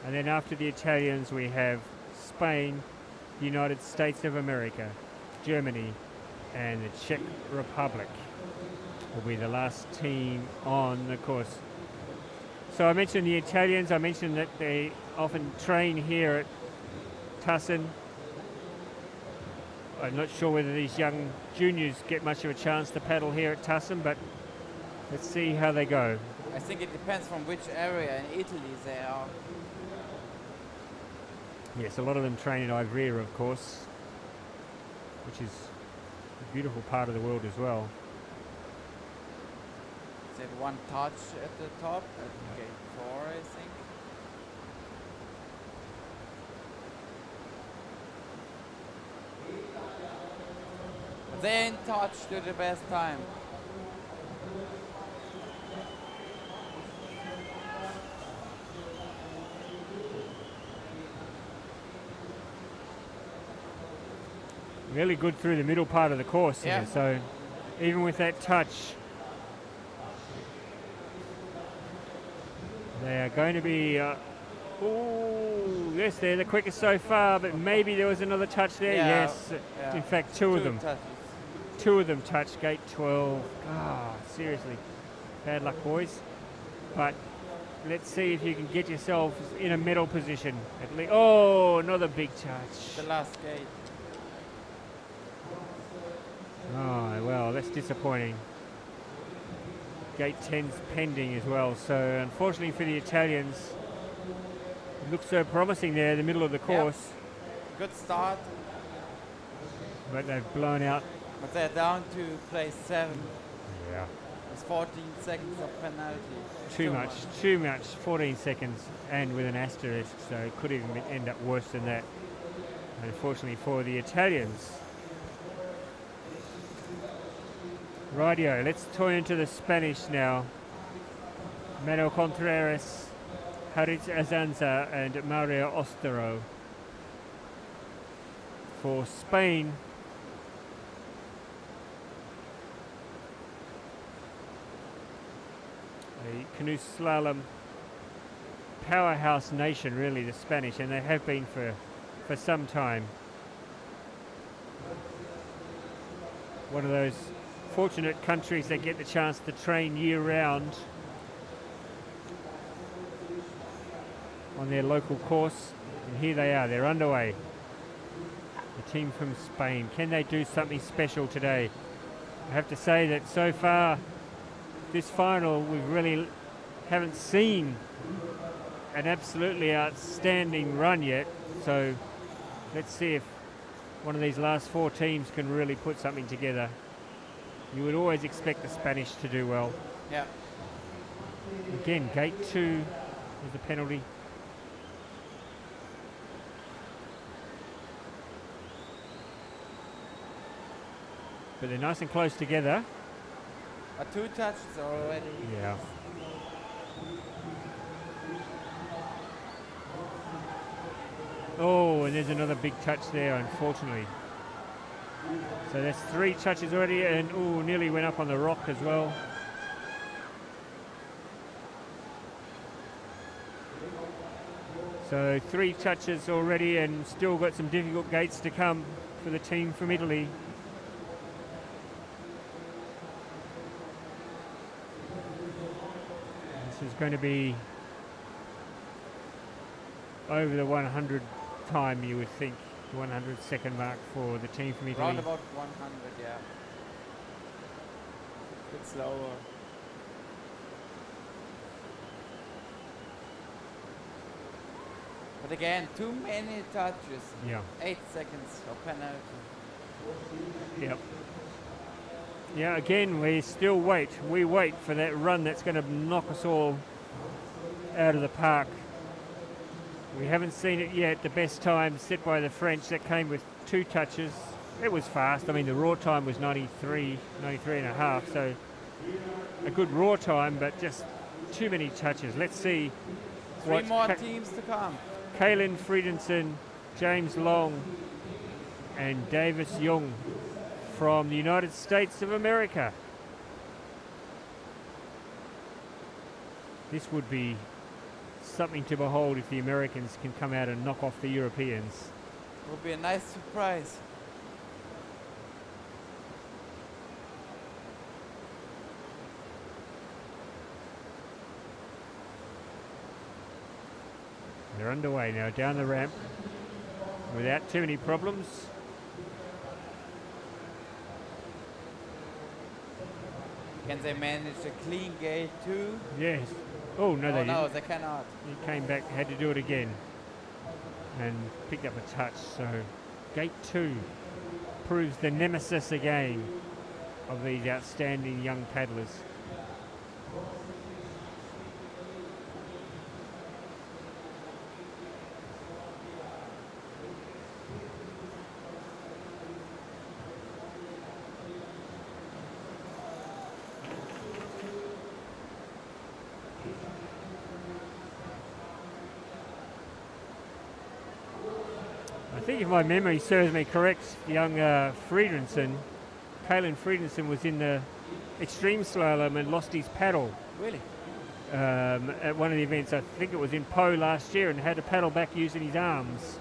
And then after the Italians we have Spain, the United States of America, Germany and the Czech Republic will be the last team on the course. So I mentioned the Italians, I mentioned that they often train here at Tacen. I'm not sure whether these young juniors get much of a chance to paddle here at Tacen, but let's see how they go. I think it depends from which area in Italy they are. Yes, a lot of them train in Ivrea, of course, which is a beautiful part of the world as well. They had 1 touch at the top, at gate 4, I think. But they in touch to the best time. Really good through the middle part of the course here, so even with that touch, they are going to be, ooh, yes, they're the quickest so far, but maybe there was another touch there. Yeah, yes, yeah. in fact, 2 of them. Touches. 2 of them touched gate 12. Ah, seriously, bad luck, boys. But let's see if you can get yourselves in a medal position at least. Oh, another big touch. The last gate. that's disappointing. Gate 10's pending as well, so unfortunately for the Italians, it looks so promising there in the middle of the course. Yep. Good start. But they've blown out. But they're down to place 7. Yeah. It's 14 seconds of penalty. Too much. 14 seconds and with an asterisk, so it could even end up worse than that. Unfortunately for the Italians. Rightio, let's turn into the Spanish now. Manuel Contreras, Haritz Azanza and Mario Ostero. For Spain, a canoe slalom powerhouse nation, really, the Spanish, and they have been for some time. One of those fortunate countries that get the chance to train year-round on their local course, and here they are, they're underway. The team from Spain, can they do something special today? I have to say that so far this final we really haven't seen an absolutely outstanding run yet, so let's see if one of these last 4 teams can really put something together. You would always expect the Spanish to do well. Yeah. Again, gate 2 is the penalty. But they're nice and close together. 2 touches already. Yeah. Oh, and there's another big touch there, unfortunately. So that's 3 touches already, and oh, nearly went up on the rock as well. So 3 touches already, and still got some difficult gates to come for the team from Italy. This is going to be over the 100 time, you would think. 100-second mark for the team from Italy. Around about 100, yeah. A bit slower. But again, too many touches. Yeah. 8 seconds of penalty. Yep. Yeah, again, we still wait. We wait for that run that's going to knock us all out of the park. We haven't seen it yet. The best time set by the French, that came with 2 touches. It was fast. I mean, the raw time was 93 and a half, so a good raw time, but just too many touches. Let's see. 3 more teams to come. Kaylin Friedensen, James Long, and Davis Young from the United States of America. This would be something to behold if the Americans can come out and knock off the Europeans. It will be a nice surprise. They're underway now down the ramp without too many problems. Can they manage a clean gate too? Yes. Oh, no, they no, didn't. they cannot. He came back, had to do it again, and picked up a touch. So gate 2 proves the nemesis again of these outstanding young paddlers. I think if my memory serves me correct, young Friedensen, Kaylin Friedensen was in the extreme slalom and lost his paddle. Really? At one of the events, I think it was in Po last year, and had to paddle back using his arms.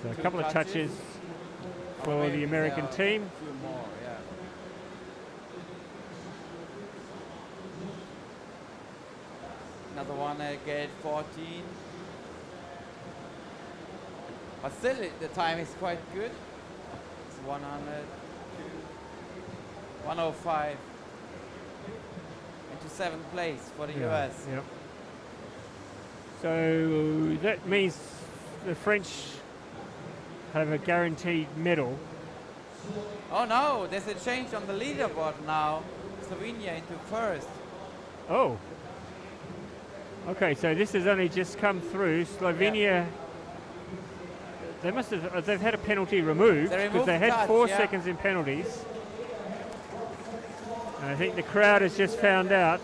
So a couple of touches for the American team. A few more, yeah. Another one at gate 14. But still, the time is quite good. It's 100, 105. Into 7th place for the US. Yep. So that means the French have a guaranteed medal. Oh no, there's a change on the leaderboard now. Slovenia into 1st. Oh. Okay, so this has only just come through. Slovenia, they must have, they've had a penalty removed because they had 4 seconds in penalties. And I think the crowd has just found out,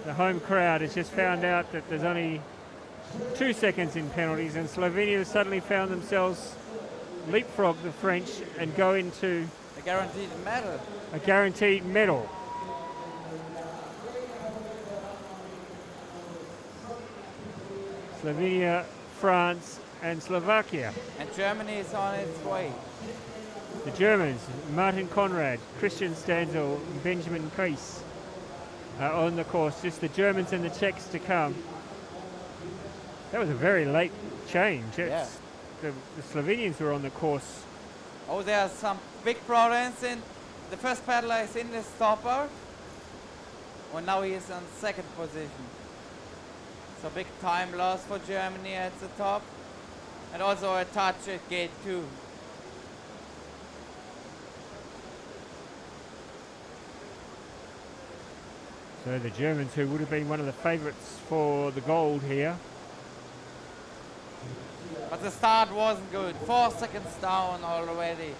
the home crowd has just found out that there's only 2 seconds in penalties, and Slovenia has suddenly found themselves leapfrog the French and go into a guaranteed medal. A guaranteed medal. Slovenia, France, and Slovakia. And Germany is on its way. The Germans, Martin Konrad, Christian Stanzel, and Benjamin Kreis are on the course. Just the Germans and the Czechs to come. That was a very late change. Yeah. The Slovenians were on the course. Oh, there are some big problems in the first paddler is in the stopper. Well, now he is on 2nd position. So big time loss for Germany at the top. And also a touch at gate 2. So the Germans, who would have been one of the favourites for the gold here. But the start wasn't good. 4 seconds down already.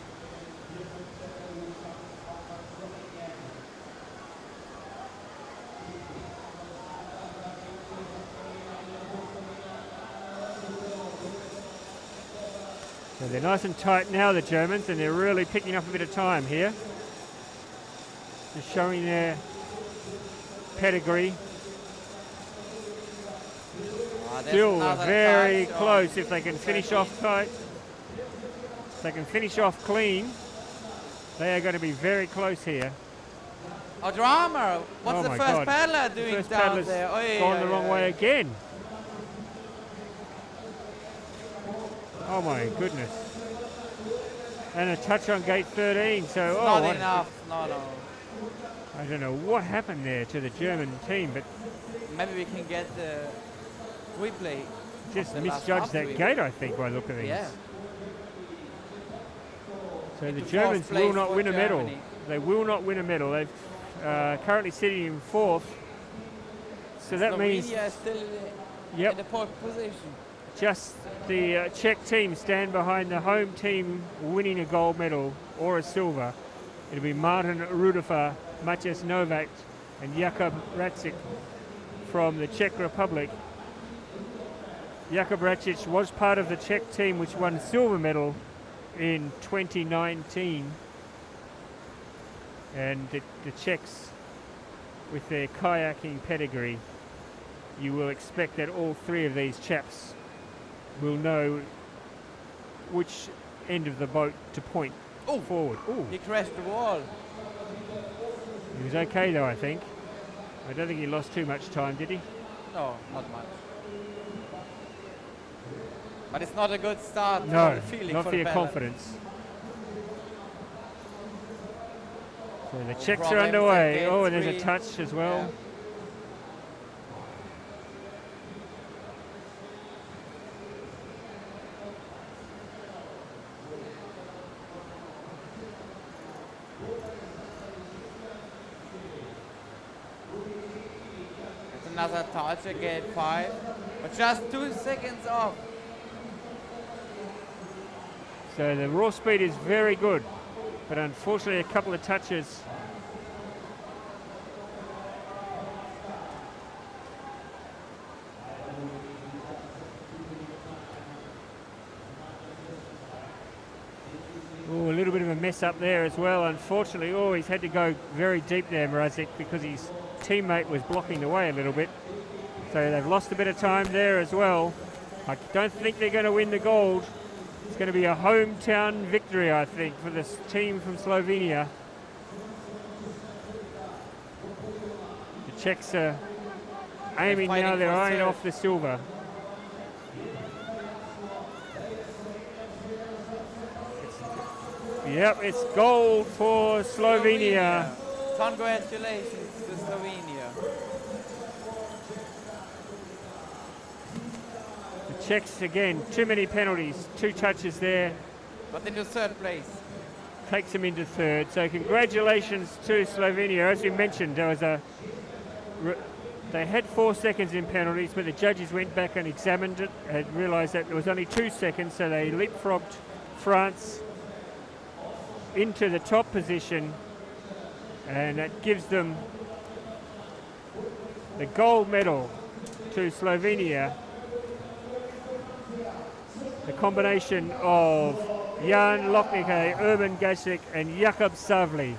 So they're nice and tight now, the Germans, and they're really picking up a bit of time here. Just showing their pedigree. Still very close if they can finish off tight. If they can finish off clean, they are going to be very close here. Oh, drama! What's the first paddler doing down there? Oh, gone the wrong way again. Oh my goodness. And a touch on gate 13, so... Not enough, no. I don't know what happened there to the German team, but... Maybe we can get the replay. Just misjudged that gate, I think, by look at things. Yeah. So the Germans will not win a medal. They will not win a medal. They've currently sitting in 4th. So that means... Slovenia is still in the 4th position. Just the Czech team stand behind the home team winning a gold medal or a silver. It'll be Martin Rudifer, Maciej Novak, and Jakub Racic from the Czech Republic. Jakub Racic was part of the Czech team which won silver medal in 2019. And the Czechs, with their kayaking pedigree, you will expect that all 3 of these chaps will know which end of the boat to point forward. Ooh. He crashed the wall. He was okay though, I think. I don't think he lost too much time, did he? No, not much. But it's not a good start. No, feeling not for for your confidence. So the Czechs are underway. Oh, and there's a touch as well. Yeah. Another touch at gate 5, but just 2 seconds off. So the raw speed is very good, but unfortunately a couple of touches. Oh, a little bit of a mess up there as well, unfortunately. Oh, he's had to go very deep there, Mrazek, because his teammate was blocking the way a little bit. So they've lost a bit of time there as well. I don't think they're going to win the gold. It's going to be a hometown victory, I think, for this team from Slovenia. The Czechs are aiming now, they're eyeing off the silver. Yep, it's gold for Slovenia. Congratulations to Slovenia. The Czechs again, too many penalties, 2 touches there. But into third place. Takes them into third. So congratulations to Slovenia. As we mentioned, there was they had 4 seconds in penalties, but the judges went back and examined it and realised that there was only 2 seconds, so they leapfrogged France into the top position, and that gives them the gold medal to Slovenia. The combination of Jan Loknike, Urban Gacek and Jakub Savli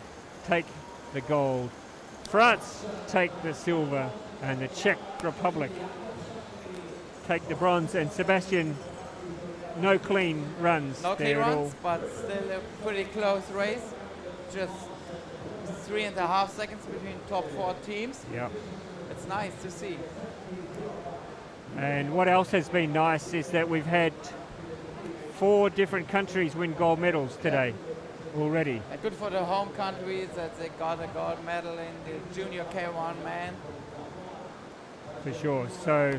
take the gold. France take the silver, and the Czech Republic take the bronze. And Sebastian, no clean runs No clean there at all. runs, but still a pretty close race. Just 3.5 seconds between top 4 teams. Yeah. It's nice to see. And what else has been nice is that we've had 4 different countries win gold medals today already. And good for the home countries that they got a gold medal in the junior K1 man. For sure. So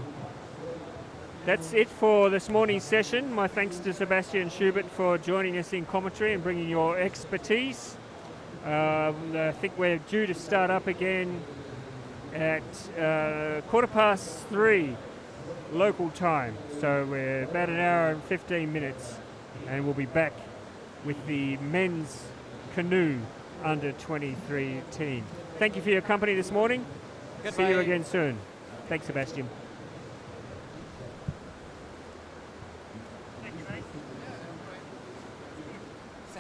that's it for this morning's session. My thanks to Sebastian Schubert for joining us in commentary and bringing your expertise. I think we're due to start up again at 3:15 local time. So we're about an hour and 15 minutes, and we'll be back with the men's canoe under 23 team. Thank you for your company this morning. Goodbye. See you again soon. Thanks, Sebastian.